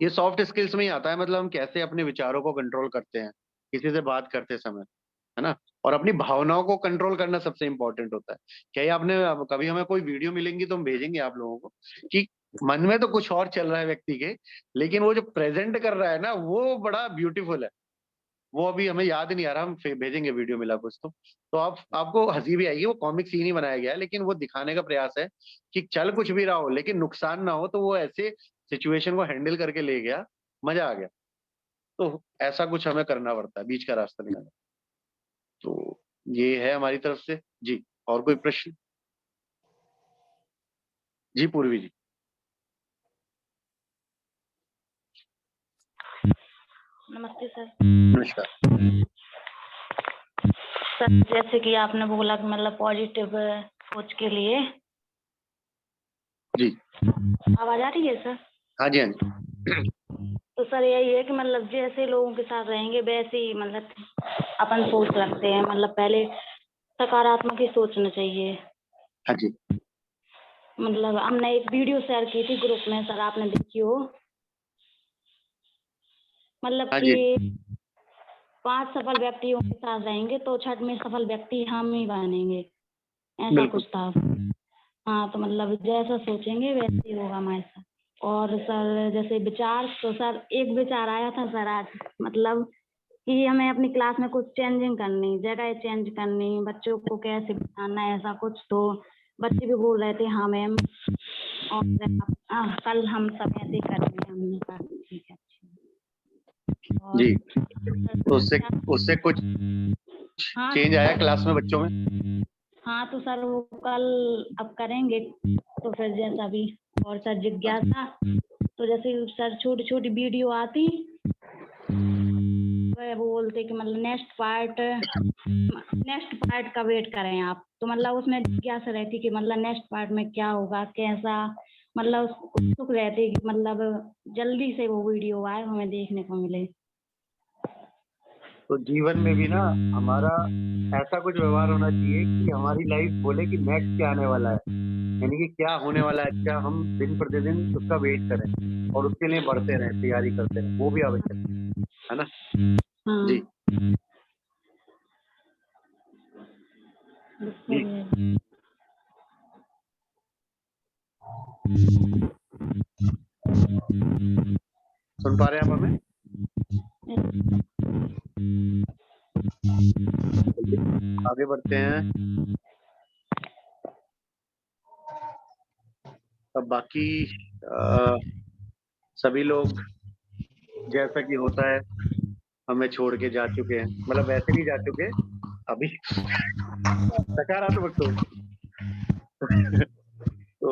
ये सॉफ्ट स्किल्स में ही आता है, मतलब हम कैसे अपने विचारों को कंट्रोल करते हैं किसी से बात करते समय, है ना। और अपनी भावनाओं को कंट्रोल करना सबसे इंपॉर्टेंट होता है। क्या ये आपने कभी, हमें कोई वीडियो मिलेंगी तो हम भेजेंगे आप लोगों को कि मन में तो कुछ और चल रहा है व्यक्ति के, लेकिन वो जो प्रेजेंट कर रहा है ना, वो बड़ा ब्यूटीफुल है। वो अभी हमें याद नहीं आ रहा, हम भेजेंगे वीडियो मिला कुछ तो आपको हंसी भी आएगी। वो कॉमिक सीन ही बनाया गया है, लेकिन वो दिखाने का प्रयास है कि चल कुछ भी रहा हो लेकिन नुकसान ना हो। तो वो ऐसे सिचुएशन को हैंडल करके ले गया, मजा आ गया। तो ऐसा कुछ हमें करना पड़ता है, बीच का रास्ता निकालना। तो ये है हमारी तरफ से जी। और कोई प्रश्न? जी पूर्वी जी। नमस्ते सर। नमस्कार। सर जैसे कि आपने बोला कि मतलब पॉजिटिव सोच के लिए जी। आवाज आ रही है सर? हाँ जी, हाँ जी। तो सर यही है कि मतलब जैसे लोगों के साथ रहेंगे वैसे ही मतलब अपन सोच रखते हैं, मतलब पहले सकारात्मक ही सोचना चाहिए। हाँ जी। मतलब हमने एक वीडियो शेयर की थी ग्रुप में, सर आपने देखी हो, मतलब हाँ कि जी। 5 सफल व्यक्तियों के साथ रहेंगे तो 6वें सफल व्यक्ति हम ही बनेंगे, ऐसा बिल्कुल। कुछ था। हाँ, तो मतलब जैसा सोचेंगे वैसे ही होगा हमारे साथ। और सर जैसे विचार, तो सर एक विचार आया था सर आज, मतलब कि हमें अपनी क्लास में कुछ चेंजिंग करनी, जगह चेंज करनी, बच्चों को कैसे बिठाना है, ऐसा कुछ। तो बच्चे भी बोल रहे थे हाँ मैम, और कल हम सब ऐसे करेंगे। हमने कहा ठीक है। और जी, तो उससे कुछ हाँ चेंज आया क्लास में बच्चों में? हाँ, तो सर वो कल अब करेंगे, तो फिर जैसा भी। और सर जिज्ञासा, तो जैसे सर छोटी छोटी वीडियो आती, वह बोलते कि मतलब नेक्स्ट पार्ट का वेट करें आप। तो मतलब उसमें जिज्ञासा रहती कि मतलब नेक्स्ट पार्ट में क्या होगा, कैसा, मतलब उत्सुक रहती कि मतलब जल्दी से वो वीडियो आए, हमें देखने को मिले। तो जीवन में भी ना हमारा ऐसा कुछ व्यवहार होना चाहिए कि हमारी लाइफ बोले कि नेक्स्ट क्या आने वाला है, यानी कि क्या होने वाला है, क्या हम दिन प्रतिदिन उसका वेट करें और उसके लिए बढ़ते रहें, तैयारी करते रहें, वो भी आवश्यक है ना। जी। जी। सुन पा रहे हैं आप हमें? आगे बढ़ते हैं। अब बाकी सभी लोग जैसा कि होता है हमें छोड़ के जा चुके हैं, मतलब वैसे नहीं जा चुके अभी सकारात्मक सोच। तो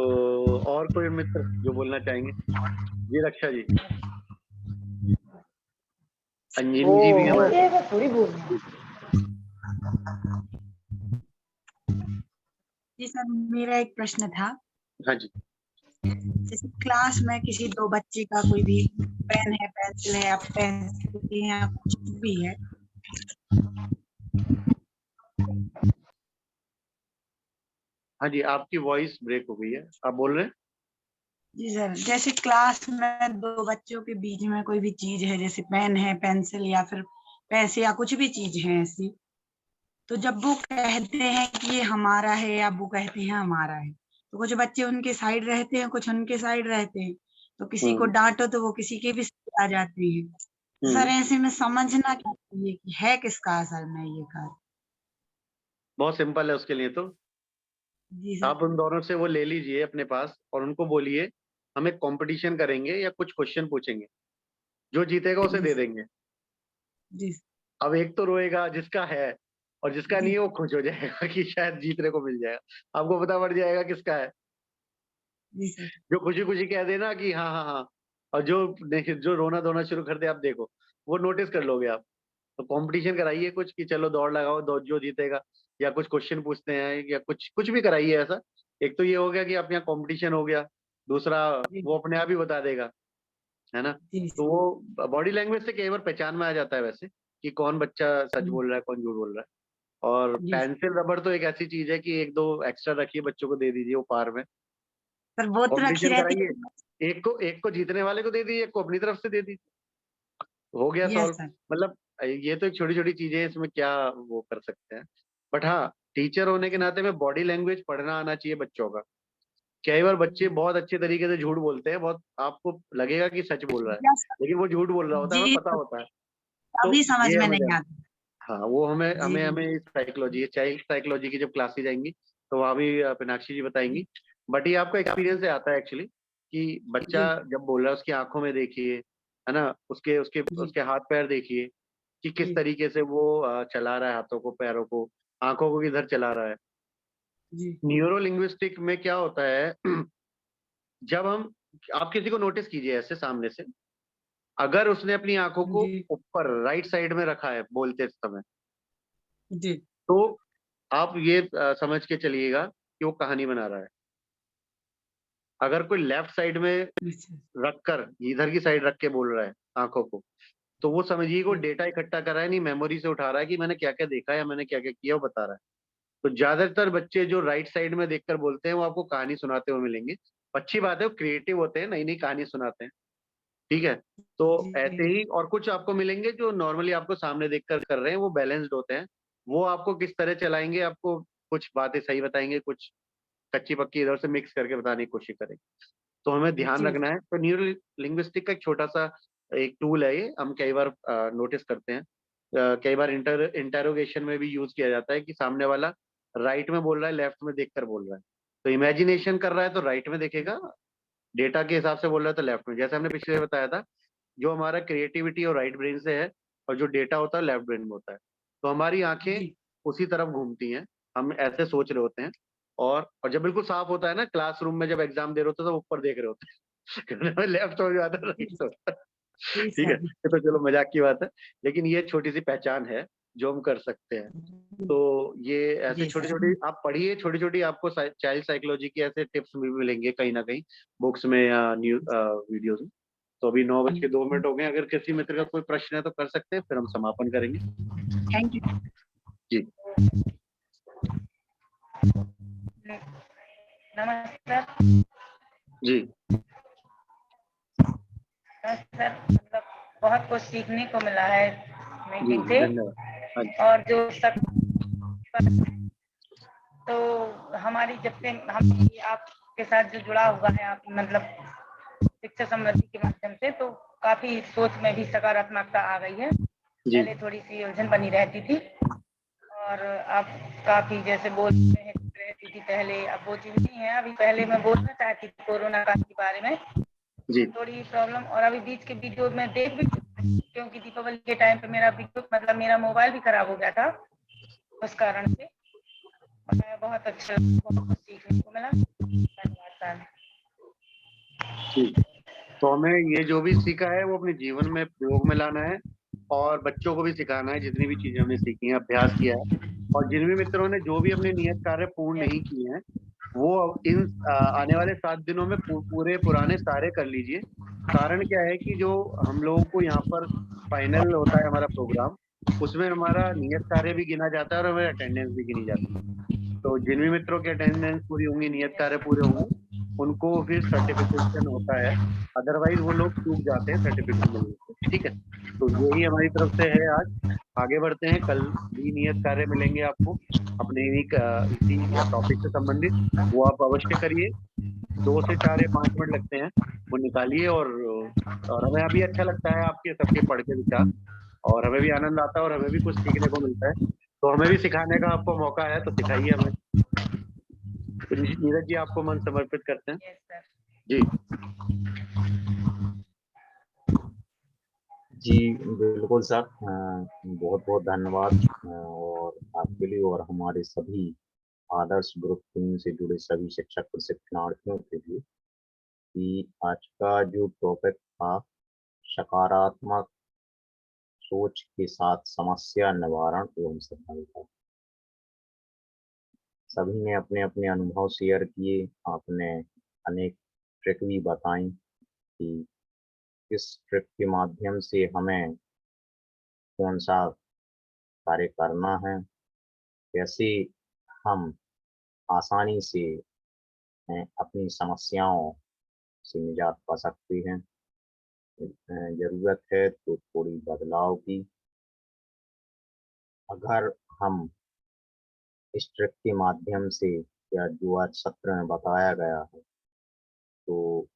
और कोई मित्र जो बोलना चाहेंगे? जी रक्षा जी, अंजनी जी भी हमारे थोड़ी बोल जी सर, मेरा एक प्रश्न था। हाँ जी। जैसे क्लास में किसी 2 बच्चे का कोई भी पेन है, पेंसिल है या पेंसिल है या कुछ भी है, हाँ जी, आपकी वॉइस ब्रेक हो गई है, आप बोल रहे हैं? जी सर, जैसे क्लास में 2 बच्चों के बीच में कोई भी चीज है, जैसे पेन है, पेंसिल या फिर पैसे या कुछ भी चीज है ऐसी, तो जब वो कहते हैं कि ये हमारा है या वो कहते हैं हमारा है, तो कुछ बच्चे उनके साइड रहते हैं, कुछ उनके साइड रहते हैं। तो किसी को डांटो तो वो किसी के भी साइड आ जाते हैं। सर ऐसे में समझना क्या चाहिए कि है किसका असल में ये कार्य? बहुत सिंपल है उसके लिए तो जी सर। आप उन दोनों से वो ले लीजिए अपने पास और उनको बोलिए हम एक कंपटीशन करेंगे या कुछ क्वेश्चन पूछेंगे, जो जीतेगा उसे दे देंगे। जी अब एक तो रोएगा जिसका है और जिसका जी। नहीं है वो खुश हो जाएगा कि शायद जीतने को मिल जाएगा। आपको पता पड़ जाएगा किसका है। जी सर। जो खुशी खुशी कह देना कि हाँ हाँ हाँ, और जो रोना धोना शुरू कर दे आप देखो, वो नोटिस कर लोगे आप। तो कंपटीशन कराइए कुछ कि चलो दौड़ लगाओ, जो जीतेगा, या कुछ क्वेश्चन पूछते हैं या कुछ कुछ भी कराइए ऐसा। एक तो ये हो गया कि आप यहाँ कंपटीशन हो गया, दूसरा वो अपने आप ही बता देगा, है ना। जी तो वो बॉडी लैंग्वेज से कई बार पहचान में आ जाता है वैसे कि कौन बच्चा सच बोल रहा है कौन झूठ बोल रहा है। और जी। पेंसिल रबड़ तो एक ऐसी चीज है कि एक दो एक्स्ट्रा रखिए, बच्चों को दे दीजिए उपहार में। सर वो तो रखी कंपटीशन रहती कराइए, है। एक को जीतने वाले को दे दीजिए, एक को अपनी तरफ से दे दीजिए, हो गया यस सॉल्व। सर। मतलब ये तो एक छोटी छोटी चीजें हैं, इसमें क्या वो कर सकते हैं। बट हाँ, टीचर होने के नाते में बॉडी लैंग्वेज पढ़ना आना चाहिए बच्चों का। कई बार बच्चे बहुत अच्छे तरीके से झूठ बोलते हैं, बहुत आपको लगेगा कि सच बोल रहा है, यस सर। लेकिन वो झूठ बोल रहा होता है, हमें जी पता होता है। तो अभी समझ ये में हमें नहीं ध्यान, आता। हाँ वो हमें जी हमें हमें साइकोलॉजी, चाइल्ड साइकोलॉजी की जब क्लासेज आएंगी तो वहाँ भी मीनाक्षी जी बताएंगी। बट ये आपका एक्सपीरियंस से आता है एक्चुअली कि बच्चा जी जब बोल रहा है उसकी आंखों में देखिए, है ना, उसके उसके जी उसके हाथ पैर देखिए कि किस जी तरीके से वो चला रहा है हाथों को, पैरों को, आंखों को किधर चला रहा है। जी न्यूरो लिंग्विस्टिक में क्या होता है जब हम, आप किसी को नोटिस कीजिए ऐसे सामने से, अगर उसने अपनी आंखों को जी ऊपर राइट साइड में रखा है बोलते समय, जी तो आप ये समझ के चलिएगा कि वो कहानी बना रहा है। अगर कोई लेफ्ट साइड में अच्छा, रखकर इधर की साइड रख के बोल रहा है आंखों को, तो वो समझिए वो जी डेटा इकट्ठा कर रहा है, नहीं मेमोरी से उठा रहा है कि मैंने क्या क्या देखा है, मैंने क्या क्या किया, वो बता रहा है। तो ज्यादातर बच्चे जो राइट साइड में देखकर बोलते हैं वो आपको कहानी सुनाते हुए मिलेंगे। अच्छी बात है, वो क्रिएटिव होते हैं, नई नई कहानी सुनाते हैं, ठीक है। तो ऐसे जी ही और कुछ आपको मिलेंगे जो नॉर्मली आपको सामने देखकर कर रहे हैं, वो बैलेंस्ड होते हैं। वो आपको किस तरह चलाएंगे, आपको कुछ बातें सही बताएंगे, कुछ कच्ची पक्की इधर से मिक्स करके बताने की कोशिश करेंगे। तो हमें ध्यान जी रखना है। तो न्यूरो लिंग्विस्टिक का एक छोटा सा एक टूल है, ये हम कई बार नोटिस करते हैं। कई बार इंटेरोगेशन में भी यूज किया जाता है कि सामने वाला राइट में बोल रहा है, लेफ्ट में देखकर बोल रहा है। तो इमेजिनेशन कर रहा है तो राइट में देखेगा, डेटा के हिसाब से बोल रहा है तो लेफ्ट में। जैसे हमने पिछले बताया था, जो हमारा क्रिएटिविटी और राइट ब्रेन से है और जो डेटा होता है लेफ्ट ब्रेन में होता है। तो हमारी आंखें जी उसी तरफ घूमती हैं, हम ऐसे सोच रहे होते हैं। और जब बिल्कुल साफ होता है ना, क्लासरूम में जब एग्जाम दे रहे होते हैं तो ऊपर देख रहे होते हैं लेफ्ट हो जाता है, राइट होता है। जी ठीक है, सर। ये तो चलो मजाक की बात है, लेकिन ये छोटी सी पहचान है जो हम कर सकते हैं। तो ये ऐसे जी छोटी सर। छोटी आप पढ़िए, छोटी छोटी आपको चाइल्ड साइकोलॉजी की ऐसे टिप्स भी मिलेंगे कहीं ना कहीं बुक्स में या न्यूज वीडियोज में। तो अभी 9:02 हो गए, अगर किसी मित्र का कोई प्रश्न है तो कर सकते हैं, फिर हम समापन करेंगे। Thank you. जी नमस्कार जी सर, मतलब बहुत कुछ सीखने को मिला है जी, मीटिंग से। धन्यवाद। हाँ जी। और जो सब तो हमारी जब से हम आपके साथ जो जुड़ा हुआ है, आप मतलब शिक्षा समृद्धि के माध्यम से, तो काफी सोच में भी सकारात्मकता आ गई है। जी पहले थोड़ी सी उलझन बनी रहती थी और अब काफी जैसे बोलते हैं रहती थी पहले, अब वो चीज नहीं है। अभी पहले मैं बोलना चाहती थी कोरोना काल के बारे में, जी थोड़ी प्रॉब्लम, और अभी बीच के वीडियो में देख भी, क्योंकि दीपावली के टाइम पे मेरा वीडियो मतलब मेरा मोबाइल भी खराब हो गया था, उस कारण से बहुत अच्छा, बहुत कुछ सीखने को मिला। धन्यवाद सर। ठीक। तो हमें ये जो भी सीखा है वो अपने जीवन में प्रयोग में लाना है और बच्चों को भी सिखाना है। जितनी भी चीजें हमने सीखी हैं, अभ्यास किया है, और जिन भी मित्रों ने जो भी अपने नियत कार्य पूर्ण नहीं किए हैं, वो इन आने वाले 7 दिनों में पूरे पुराने सारे कर लीजिए। कारण क्या है कि जो हम लोगों को यहाँ पर फाइनल होता है हमारा प्रोग्राम, उसमें हमारा नियत कार्य भी गिना जाता है और हमारी अटेंडेंस भी गिनी जाती है। तो जिन भी मित्रों की अटेंडेंस पूरी होंगी, नियत कार्य पूरे होंगे, उनको फिर सर्टिफिकेशन होता है, अदरवाइज वो लोग चूक जाते हैं सर्टिफिकेट मिलने से। ठीक है, तो यही हमारी तरफ से है आज। आगे बढ़ते हैं, कल भी नियत कार्य मिलेंगे आपको अपने इसी टॉपिक से संबंधित, वो आप अवश्य करिए। 2 से 4 या 5 मिनट लगते हैं, वो निकालिए और हमें अभी अच्छा लगता है आपके सबके पढ़ के विचार, और हमें भी आनंद आता है और हमें भी कुछ सीखने को मिलता है। तो हमें भी सिखाने का आपको मौका है, तो सिखाइए हमें। तो नीरज जी आपको मन समर्पित करते हैं। Yes sir. जी। जी बिल्कुल सर, बहुत-बहुत धन्यवाद और आपके लिए और हमारे सभी आदर्श ग्रुप 3 से जुड़े सभी शिक्षक प्रशिक्षणार्थियों के लिए कि आज का जो टॉपिक था सकारात्मक सोच के साथ समस्या निवारण एवं सफलता। सभी ने अपने-अपने अनुभव शेयर किए, आपने अनेक ट्रिक भी बताई कि किस ट्रिक के माध्यम से हमें कौन-सा कार्य करना है, कैसे हम आसानी से अपनी समस्याओं से निजात पा सकते हैं। ज़रूरत है तो थोड़ी बदलाव की। अगर हम इस ट्रिक के माध्यम से या जो आज सत्र में बताया गया है, तो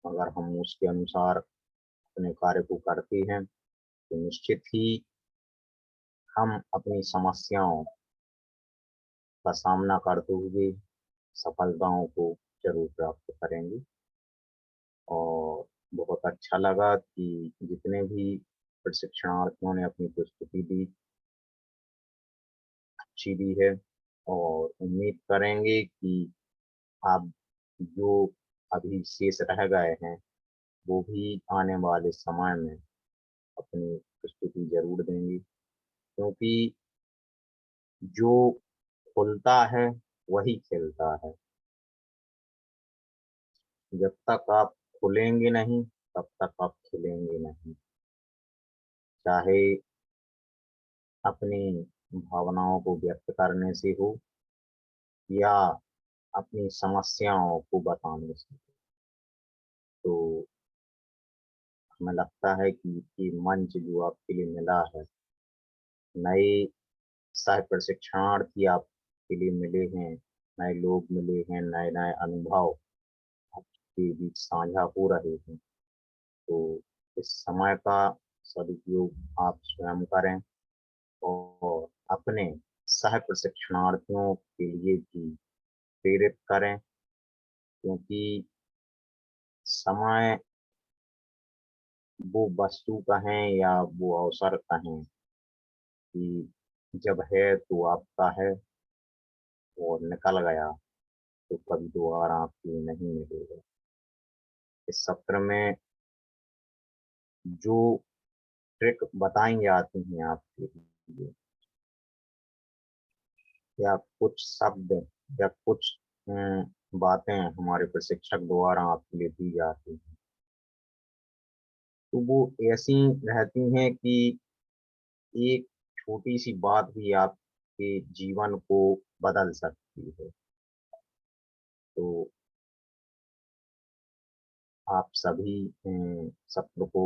अगर हम उसके अनुसार अपने कार्य को करते हैं, तो निश्चित ही हम अपनी समस्याओं का सामना करते हुए सफलताओं को ज़रूर प्राप्त करेंगे। और बहुत अच्छा लगा कि जितने भी प्रशिक्षणार्थियों ने अपनी प्रस्तुति दी, अच्छी दी है और उम्मीद करेंगे कि आप जो अभी शेष रह गए हैं, वो भी आने वाले समय में अपनी प्रस्तुति ज़रूर देंगे, क्योंकि जो खुलता है वही खिलता है। जब तक आप खुलेंगे नहीं, तब तक आप खिलेंगे नहीं। चाहे अपनी भावनाओं को व्यक्त करने से हो या अपनी समस्याओं को बताने से। तो हमें लगता है कि ये मंच जो आपके लिए मिला है, नए सह प्रशिक्षणार्थी आपके लिए मिले हैं, नए लोग मिले हैं, नए-नए अनुभव आपके बीच साझा हो रहे हैं। तो इस समय का सदुपयोग आप स्वयं करें और अपने सह प्रशिक्षणार्थियों के लिए भी प्रेरित करें, क्योंकि समय वो वस्तु कहें या वो अवसर कहें कि जब है तो आपका है और निकल गया तो कभी दोबारा आपके लिए नहीं मिलेगा। इस सत्र में जो ट्रिक बताई जाती हैं आपके लिए या कुछ शब्द या कुछ बातें हमारे प्रशिक्षक द्वारा आपके लिए दी जाती हैं, तो वो ऐसी रहती हैं कि एक छोटी-सी बात भी आपके जीवन को बदल सकती है। तो आप सभी सत्र को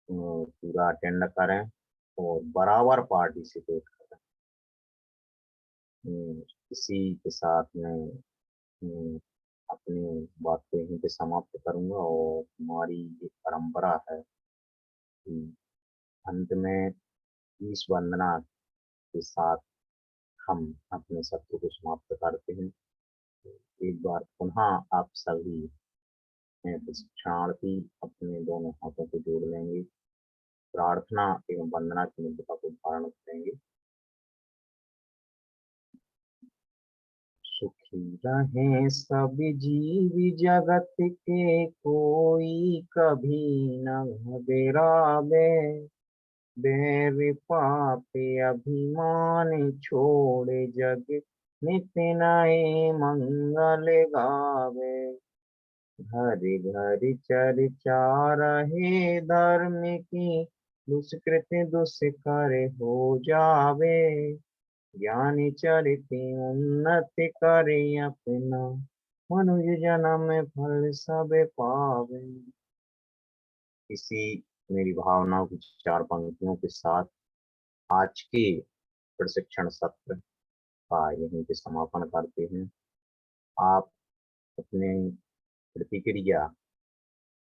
पूरा अटेंड करें और बराबर पार्टिसिपेट करें। इसी के साथ मैं अपनी बात को यहीं पे समाप्त करूँगा और हमारी एक परंपरा है कि अंत में ईश वंदना के साथ हम अपने सत्र को समाप्त करते हैं। एक बार पुनः आप सभी प्रशिक्षणार्थी अपने दोनों हाथों को जोड़ लेंगे, प्रार्थना एवं वंदना की मुद्रा को धारण करेंगे। सुखी रहें सब जीव जगत के, कोई कभी न घबरावे। बैर पाप अभिमान छोड़े, जग नित नए मंगल गावे। घर घर चर्चा रहे धर्म की, दुष्कृत दुष्कर हो जावे। ज्ञानी चरित उन्नति करे अपना, मनुष्य जन्म फल सब पावे। इसी मेरी भावनाओं की 4 पंक्तियों के साथ आज के प्रशिक्षण सत्र का यहीं पे समापन करते हैं। आप अपने प्रतिक्रिया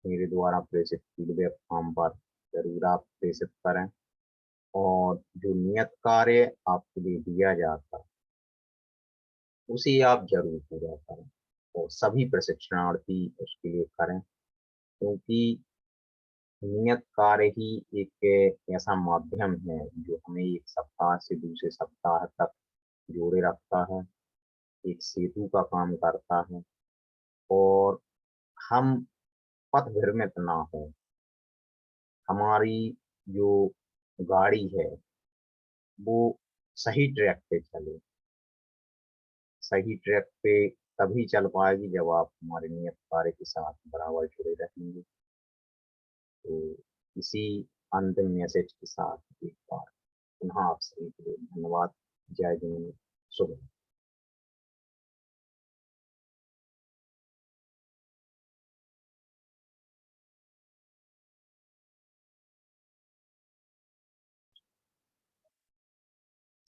मेरे द्वारा प्रेषित फीडबैक फॉर्म पर जरूर आप प्रेषित करें और जो नियत कार्य आपके लिए दिया जाता है उसे आप जरूर पूरा करें और सभी प्रशिक्षणार्थी उसके लिए करें, क्योंकि नियत कार्य ही एक ऐसा माध्यम है जो हमें एक सप्ताह से दूसरे सप्ताह तक जोड़े रखता है, एक सेतु का काम करता है और हम पथभ्रमित ना हो। हमारी जो गाड़ी है वो सही ट्रैक पे चले। सही ट्रैक पे तभी चल पाएगी जब आप हमारे नियत कार्य के साथ बराबर जुड़े रहेंगे। तो इसी अंतिम मैसेज के साथ एक बार पुनः आप सभी के लिए धन्यवाद। जय हिंद, शुभ।